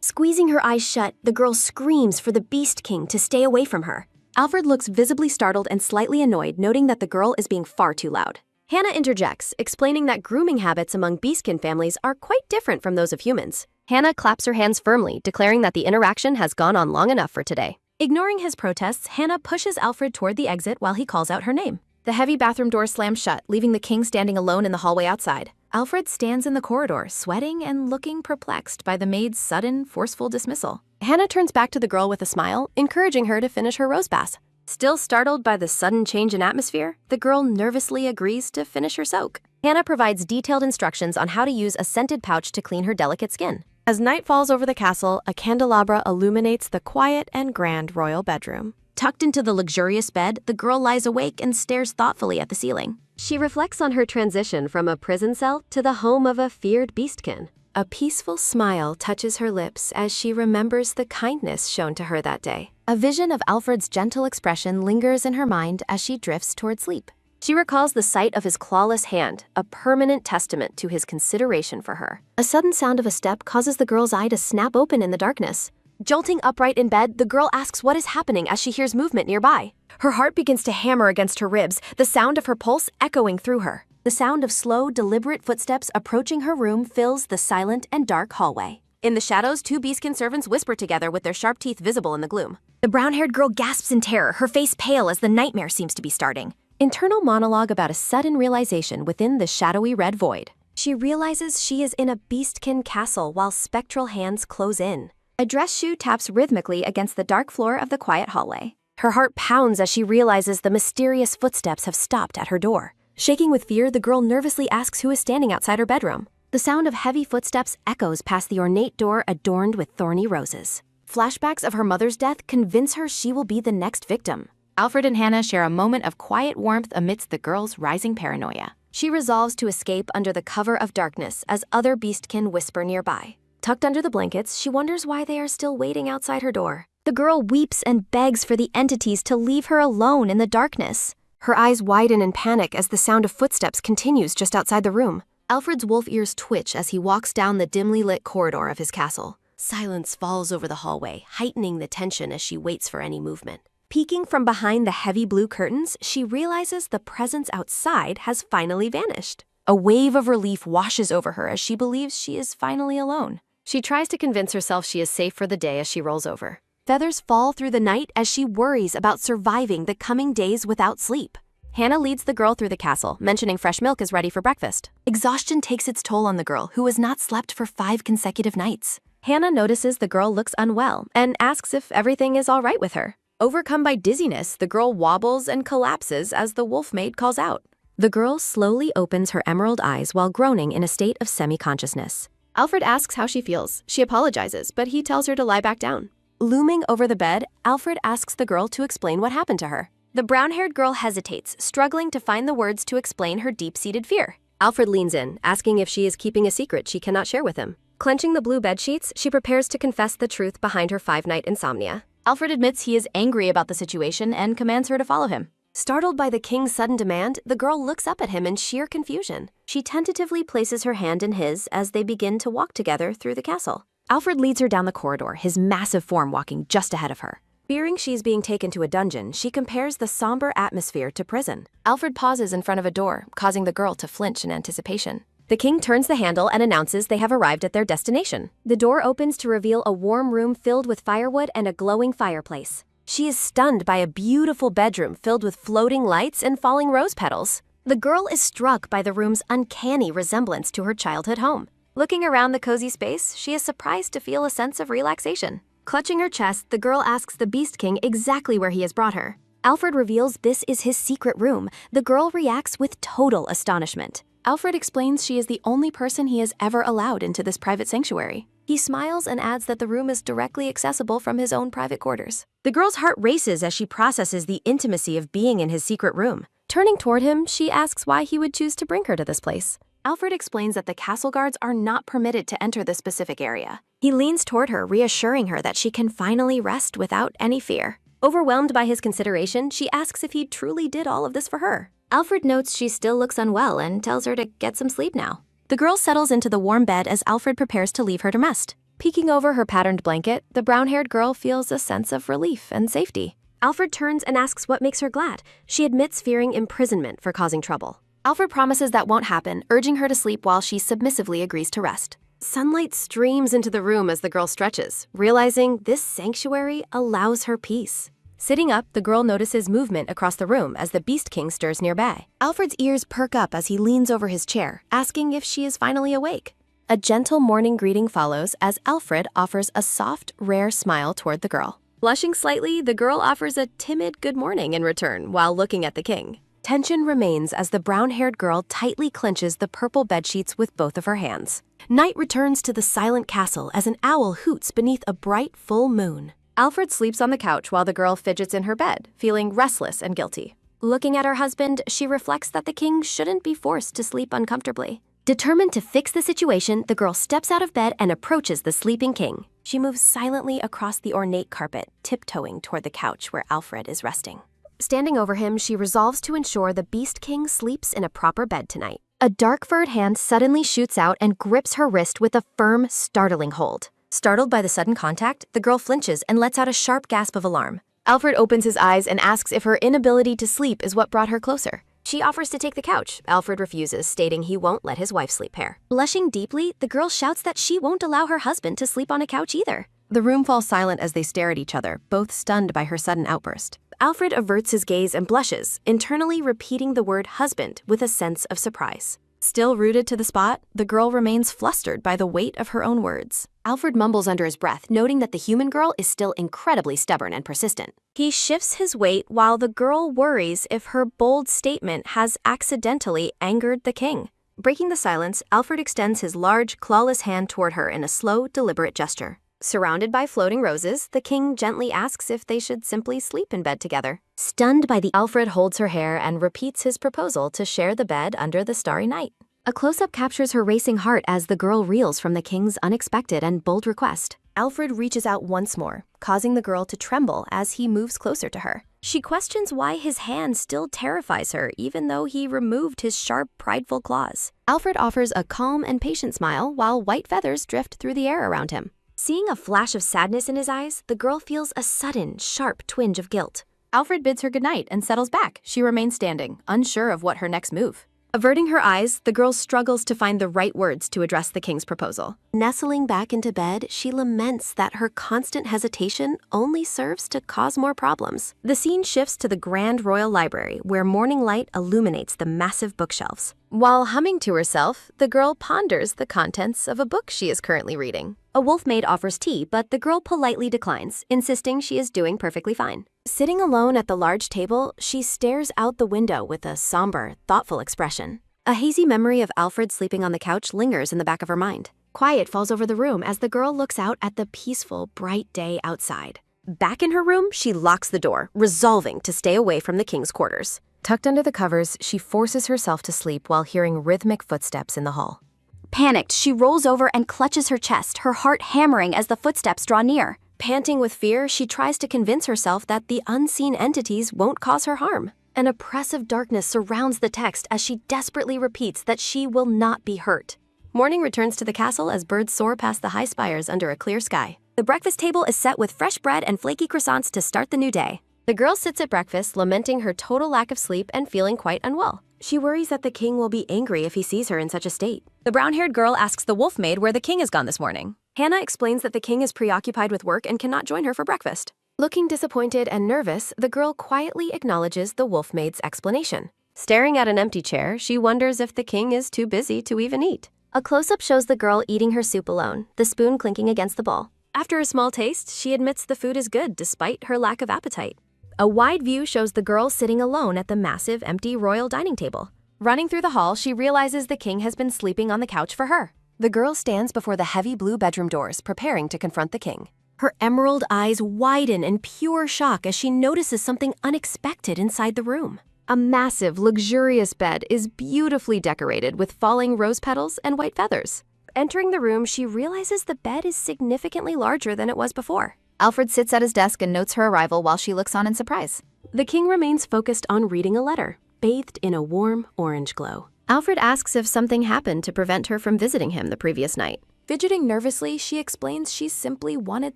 Squeezing her eyes shut, the girl screams for the Beast King to stay away from her. Alfred looks visibly startled and slightly annoyed, noting that the girl is being far too loud. Hannah interjects, explaining that grooming habits among beastkin families are quite different from those of humans. Hannah claps her hands firmly, declaring that the interaction has gone on long enough for today. Ignoring his protests, Hannah pushes Alfred toward the exit while he calls out her name. The heavy bathroom door slams shut, leaving the king standing alone in the hallway outside. Alfred stands in the corridor, sweating and looking perplexed by the maid's sudden, forceful dismissal. Hannah turns back to the girl with a smile, encouraging her to finish her rose bath. Still startled by the sudden change in atmosphere, the girl nervously agrees to finish her soak. Hannah provides detailed instructions on how to use a scented pouch to clean her delicate skin. As night falls over the castle, a candelabra illuminates the quiet and grand royal bedroom. Tucked into the luxurious bed, the girl lies awake and stares thoughtfully at the ceiling. She reflects on her transition from a prison cell to the home of a feared beastkin. A peaceful smile touches her lips as she remembers the kindness shown to her that day. A vision of Alfred's gentle expression lingers in her mind as she drifts toward sleep. She recalls the sight of his clawless hand, a permanent testament to his consideration for her. A sudden sound of a step causes the girl's eye to snap open in the darkness. Jolting upright in bed, the girl asks what is happening as she hears movement nearby. Her heart begins to hammer against her ribs, the sound of her pulse echoing through her. The sound of slow, deliberate footsteps approaching her room fills the silent and dark hallway. In the shadows, two beastkin servants whisper together with their sharp teeth visible in the gloom. The brown-haired girl gasps in terror, her face pale as the nightmare seems to be starting. Internal monologue about a sudden realization within the shadowy red void. She realizes she is in a beastkin castle while spectral hands close in. A dress shoe taps rhythmically against the dark floor of the quiet hallway. Her heart pounds as she realizes the mysterious footsteps have stopped at her door. Shaking with fear, the girl nervously asks who is standing outside her bedroom. The sound of heavy footsteps echoes past the ornate door adorned with thorny roses. Flashbacks of her mother's death convince her she will be the next victim. Alfred and Hannah share a moment of quiet warmth amidst the girl's rising paranoia. She resolves to escape under the cover of darkness as other beastkin whisper nearby. Tucked under the blankets, she wonders why they are still waiting outside her door. The girl weeps and begs for the entities to leave her alone in the darkness. Her eyes widen in panic as the sound of footsteps continues just outside the room. Alfred's wolf ears twitch as he walks down the dimly lit corridor of his castle. Silence falls over the hallway, heightening the tension as she waits for any movement. Peeking from behind the heavy blue curtains, she realizes the presence outside has finally vanished. A wave of relief washes over her as she believes she is finally alone. She tries to convince herself she is safe for the day as she rolls over. Feathers fall through the night as she worries about surviving the coming days without sleep. Hannah leads the girl through the castle, mentioning fresh milk is ready for breakfast. Exhaustion takes its toll on the girl, who has not slept for 5 consecutive nights. Hannah notices the girl looks unwell and asks if everything is all right with her. Overcome by dizziness, the girl wobbles and collapses as the wolf maid calls out. The girl slowly opens her emerald eyes while groaning in a state of semi-consciousness. Alfred asks how she feels. She apologizes, but he tells her to lie back down. Looming over the bed, Alfred asks the girl to explain what happened to her. The brown-haired girl hesitates, struggling to find the words to explain her deep-seated fear. Alfred leans in, asking if she is keeping a secret she cannot share with him. Clenching the blue bedsheets, she prepares to confess the truth behind her 5-night insomnia. Alfred admits he is angry about the situation and commands her to follow him. Startled by the king's sudden demand, the girl looks up at him in sheer confusion. She tentatively places her hand in his as they begin to walk together through the castle. Alfred leads her down the corridor, his massive form walking just ahead of her. Fearing she's being taken to a dungeon, she compares the somber atmosphere to prison. Alfred pauses in front of a door, causing the girl to flinch in anticipation. The king turns the handle and announces they have arrived at their destination. The door opens to reveal a warm room filled with firewood and a glowing fireplace. She is stunned by a beautiful bedroom filled with floating lights and falling rose petals. The girl is struck by the room's uncanny resemblance to her childhood home. Looking around the cozy space, she is surprised to feel a sense of relaxation. Clutching her chest, the girl asks the Beast King exactly where he has brought her. Alfred reveals this is his secret room. The girl reacts with total astonishment. Alfred explains she is the only person he has ever allowed into this private sanctuary. He smiles and adds that the room is directly accessible from his own private quarters. The girl's heart races as she processes the intimacy of being in his secret room. Turning toward him, she asks why he would choose to bring her to this place. Alfred explains that the castle guards are not permitted to enter this specific area. He leans toward her, reassuring her that she can finally rest without any fear. Overwhelmed by his consideration, she asks if he truly did all of this for her. Alfred notes she still looks unwell and tells her to get some sleep now. The girl settles into the warm bed as Alfred prepares to leave her to rest. Peeking over her patterned blanket, the brown-haired girl feels a sense of relief and safety. Alfred turns and asks what makes her glad. She admits fearing imprisonment for causing trouble. Alfred promises that won't happen, urging her to sleep while she submissively agrees to rest. Sunlight streams into the room as the girl stretches, realizing this sanctuary allows her peace. Sitting up, the girl notices movement across the room as the Beast King stirs nearby. Alfred's ears perk up as he leans over his chair, asking if she is finally awake. A gentle morning greeting follows as Alfred offers a soft, rare smile toward the girl. Blushing slightly, the girl offers a timid good morning in return while looking at the king. Tension remains as the brown-haired girl tightly clenches the purple bedsheets with both of her hands. Night returns to the silent castle as an owl hoots beneath a bright full moon. Alfred sleeps on the couch while the girl fidgets in her bed, feeling restless and guilty. Looking at her husband, she reflects that the king shouldn't be forced to sleep uncomfortably. Determined to fix the situation, the girl steps out of bed and approaches the sleeping king. She moves silently across the ornate carpet, tiptoeing toward the couch where Alfred is resting. Standing over him, she resolves to ensure the Beast King sleeps in a proper bed tonight. A dark-furred hand suddenly shoots out and grips her wrist with a firm, startling hold. Startled by the sudden contact, the girl flinches and lets out a sharp gasp of alarm. Alfred opens his eyes and asks if her inability to sleep is what brought her closer. She offers to take the couch. Alfred refuses, stating he won't let his wife sleep there. Blushing deeply, the girl shouts that she won't allow her husband to sleep on a couch either. The room falls silent as they stare at each other, both stunned by her sudden outburst. Alfred averts his gaze and blushes, internally repeating the word husband with a sense of surprise. Still rooted to the spot, the girl remains flustered by the weight of her own words. Alfred mumbles under his breath, noting that the human girl is still incredibly stubborn and persistent. He shifts his weight while the girl worries if her bold statement has accidentally angered the king. Breaking the silence, Alfred extends his large, clawless hand toward her in a slow, deliberate gesture. Surrounded by floating roses, the king gently asks if they should simply sleep in bed together. Stunned by the Alfred holds her hair and repeats his proposal to share the bed under the starry night. A close-up captures her racing heart as the girl reels from the king's unexpected and bold request. Alfred reaches out once more, causing the girl to tremble as he moves closer to her. She questions why his hand still terrifies her, even though he removed his sharp, prideful claws. Alfred offers a calm and patient smile while white feathers drift through the air around him. Seeing a flash of sadness in his eyes, the girl feels a sudden, sharp twinge of guilt. Alfred bids her goodnight and settles back. She remains standing, unsure of what her next move. Averting her eyes, the girl struggles to find the right words to address the king's proposal. Nestling back into bed, she laments that her constant hesitation only serves to cause more problems. The scene shifts to the Grand Royal Library, where morning light illuminates the massive bookshelves. While humming to herself, the girl ponders the contents of a book she is currently reading. A wolf maid offers tea, but the girl politely declines, insisting she is doing perfectly fine. Sitting alone at the large table, she stares out the window with a somber, thoughtful expression. A hazy memory of Alfred sleeping on the couch lingers in the back of her mind. Quiet falls over the room as the girl looks out at the peaceful, bright day outside. Back in her room, she locks the door, resolving to stay away from the king's quarters. Tucked under the covers, she forces herself to sleep while hearing rhythmic footsteps in the hall. Panicked, she rolls over and clutches her chest, her heart hammering as the footsteps draw near. Panting with fear, she tries to convince herself that the unseen entities won't cause her harm. An oppressive darkness surrounds the text as she desperately repeats that she will not be hurt. Morning returns to the castle as birds soar past the high spires under a clear sky. The breakfast table is set with fresh bread and flaky croissants to start the new day. The girl sits at breakfast, lamenting her total lack of sleep and feeling quite unwell. She worries that the king will be angry if he sees her in such a state. The brown-haired girl asks the wolf maid where the king has gone this morning. Hannah explains that the king is preoccupied with work and cannot join her for breakfast. Looking disappointed and nervous, the girl quietly acknowledges the wolf maid's explanation. Staring at an empty chair, she wonders if the king is too busy to even eat. A close-up shows the girl eating her soup alone, the spoon clinking against the bowl. After a small taste, she admits the food is good despite her lack of appetite. A wide view shows the girl sitting alone at the massive, empty royal dining table. Running through the hall, she realizes the king has been sleeping on the couch for her. The girl stands before the heavy blue bedroom doors, preparing to confront the king. Her emerald eyes widen in pure shock as she notices something unexpected inside the room. A massive, luxurious bed is beautifully decorated with falling rose petals and white feathers. Entering the room, she realizes the bed is significantly larger than it was before. Alfred sits at his desk and notes her arrival while she looks on in surprise. The king remains focused on reading a letter, bathed in a warm orange glow. Alfred asks if something happened to prevent her from visiting him the previous night. Fidgeting nervously, she explains she simply wanted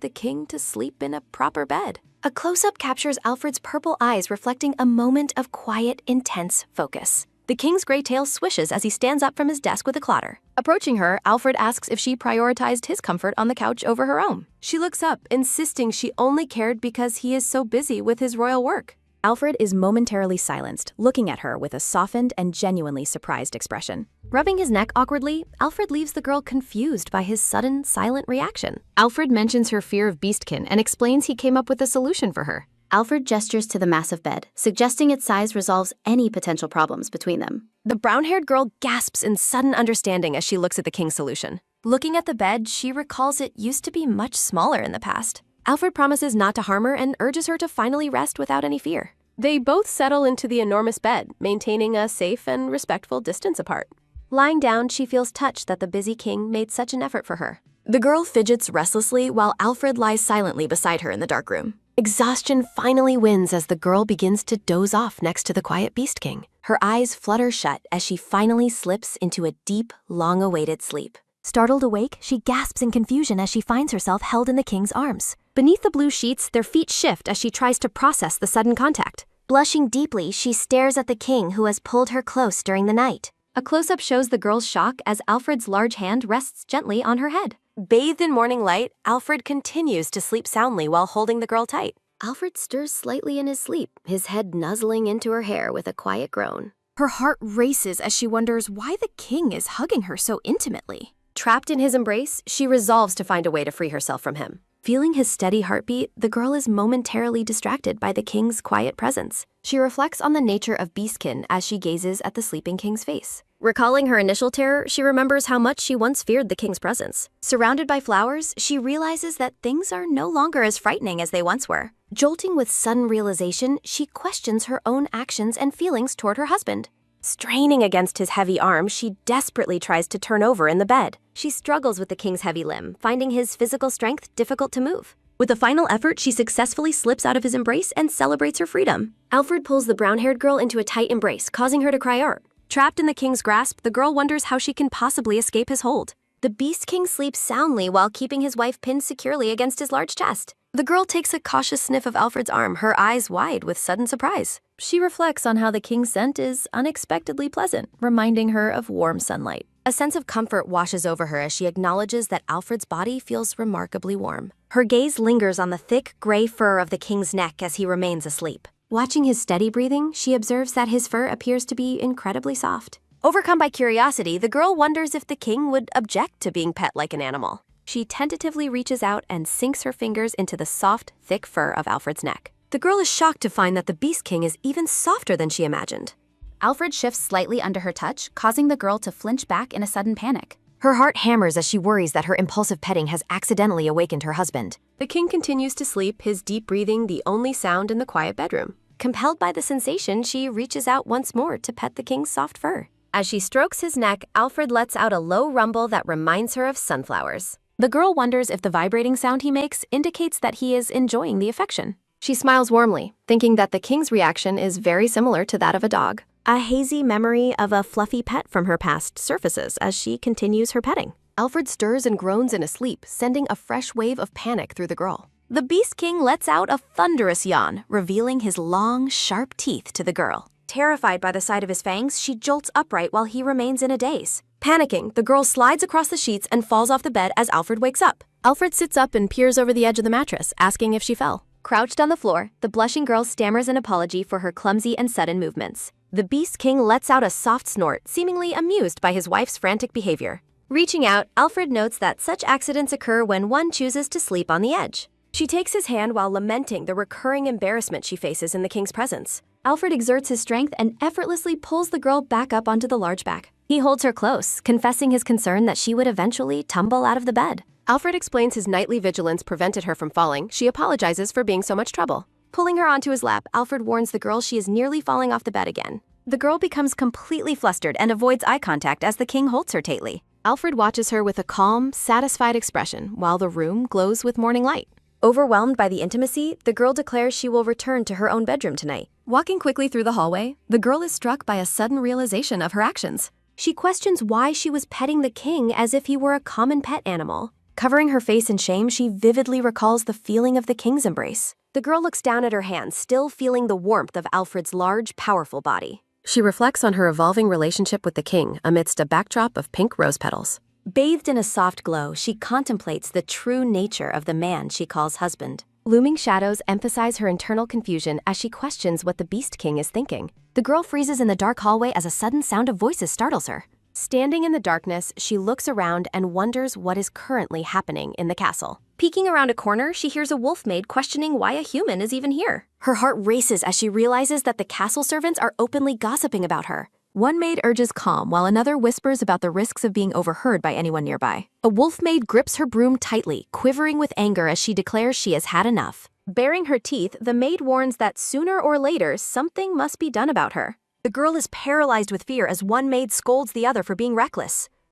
the king to sleep in a proper bed. A close-up captures Alfred's purple eyes reflecting a moment of quiet, intense focus. The king's gray tail swishes as he stands up from his desk with a clatter. Approaching her, Alfred asks if she prioritized his comfort on the couch over her own. She looks up, insisting she only cared because he is so busy with his royal work. Alfred is momentarily silenced, looking at her with a softened and genuinely surprised expression. Rubbing his neck awkwardly, Alfred leaves the girl confused by his sudden, silent reaction. Alfred mentions her fear of beastkin and explains he came up with a solution for her. Alfred gestures to the massive bed, suggesting its size resolves any potential problems between them. The brown-haired girl gasps in sudden understanding as she looks at the king's solution. Looking at the bed, she recalls it used to be much smaller in the past. Alfred promises not to harm her and urges her to finally rest without any fear. They both settle into the enormous bed, maintaining a safe and respectful distance apart. Lying down, she feels touched that the busy king made such an effort for her. The girl fidgets restlessly while Alfred lies silently beside her in the dark room. Exhaustion finally wins as the girl begins to doze off next to the quiet Beast King. Her eyes flutter shut as she finally slips into a deep, long-awaited sleep. Startled awake, she gasps in confusion as she finds herself held in the king's arms. Beneath the blue sheets, their feet shift as she tries to process the sudden contact. Blushing deeply, she stares at the king who has pulled her close during the night. A close-up shows the girl's shock as Alfred's large hand rests gently on her head. Bathed in morning light, Alfred continues to sleep soundly while holding the girl tight. Alfred stirs slightly in his sleep, his head nuzzling into her hair with a quiet groan. Her heart races as she wonders why the king is hugging her so intimately. Trapped in his embrace, she resolves to find a way to free herself from him. Feeling his steady heartbeat, the girl is momentarily distracted by the king's quiet presence. She reflects on the nature of beastkin as she gazes at the sleeping king's face. Recalling her initial terror, she remembers how much she once feared the king's presence. Surrounded by flowers, she realizes that things are no longer as frightening as they once were. Jolting with sudden realization, she questions her own actions and feelings toward her husband. Straining against his heavy arm, she desperately tries to turn over in the bed. She struggles with the king's heavy limb, finding his physical strength difficult to move. With a final effort, she successfully slips out of his embrace and celebrates her freedom. Alfred pulls the brown-haired girl into a tight embrace, causing her to cry out. Trapped in the king's grasp, the girl wonders how she can possibly escape his hold. The Beast King sleeps soundly while keeping his wife pinned securely against his large chest. The girl takes a cautious sniff of Alfred's arm, her eyes wide with sudden surprise. She reflects on how the king's scent is unexpectedly pleasant, reminding her of warm sunlight. A sense of comfort washes over her as she acknowledges that Alfred's body feels remarkably warm. Her gaze lingers on the thick, gray fur of the king's neck as he remains asleep. Watching his steady breathing, she observes that his fur appears to be incredibly soft. Overcome by curiosity, the girl wonders if the king would object to being pet like an animal. She tentatively reaches out and sinks her fingers into the soft, thick fur of Alfred's neck. The girl is shocked to find that the Beast King is even softer than she imagined. Alfred shifts slightly under her touch, causing the girl to flinch back in a sudden panic. Her heart hammers as she worries that her impulsive petting has accidentally awakened her husband. The king continues to sleep, his deep breathing the only sound in the quiet bedroom. Compelled by the sensation, she reaches out once more to pet the king's soft fur. As she strokes his neck, Alfred lets out a low rumble that reminds her of sunflowers. The girl wonders if the vibrating sound he makes indicates that he is enjoying the affection. She smiles warmly, thinking that the king's reaction is very similar to that of a dog. A hazy memory of a fluffy pet from her past surfaces as she continues her petting. Alfred stirs and groans in his sleep, sending a fresh wave of panic through the girl. The Beast King lets out a thunderous yawn, revealing his long, sharp teeth to the girl. Terrified by the sight of his fangs, she jolts upright while he remains in a daze. Panicking, the girl slides across the sheets and falls off the bed as Alfred wakes up. Alfred sits up and peers over the edge of the mattress, asking if she fell. Crouched on the floor, the blushing girl stammers an apology for her clumsy and sudden movements. The Beast King lets out a soft snort, seemingly amused by his wife's frantic behavior. Reaching out, Alfred notes that such accidents occur when one chooses to sleep on the edge. She takes his hand while lamenting the recurring embarrassment she faces in the king's presence. Alfred exerts his strength and effortlessly pulls the girl back up onto the large back. He holds her close, confessing his concern that she would eventually tumble out of the bed. Alfred explains his nightly vigilance prevented her from falling. She apologizes for being so much trouble. Pulling her onto his lap, Alfred warns the girl she is nearly falling off the bed again. The girl becomes completely flustered and avoids eye contact as the king holds her tightly. Alfred watches her with a calm, satisfied expression while the room glows with morning light. Overwhelmed by the intimacy, the girl declares she will return to her own bedroom tonight. Walking quickly through the hallway, the girl is struck by a sudden realization of her actions. She questions why she was petting the king as if he were a common pet animal. Covering her face in shame, she vividly recalls the feeling of the king's embrace. The girl looks down at her hand, still feeling the warmth of Alfred's large, powerful body. She reflects on her evolving relationship with the king amidst a backdrop of pink rose petals. Bathed in a soft glow, she contemplates the true nature of the man she calls husband. Looming shadows emphasize her internal confusion as she questions what the Beast King is thinking. The girl freezes in the dark hallway as a sudden sound of voices startles her. Standing in the darkness, she looks around and wonders what is currently happening in the castle. Peeking around a corner, she hears a wolf maid questioning why a human is even here. Her heart races as she realizes that the castle servants are openly gossiping about her. One maid urges calm while another whispers about the risks of being overheard by anyone nearby. A wolf maid grips her broom tightly, quivering with anger as she declares she has had enough. Baring her teeth, the maid warns that sooner or later something must be done about her. The girl is paralyzed with fear as one maid scolds the other for being reckless.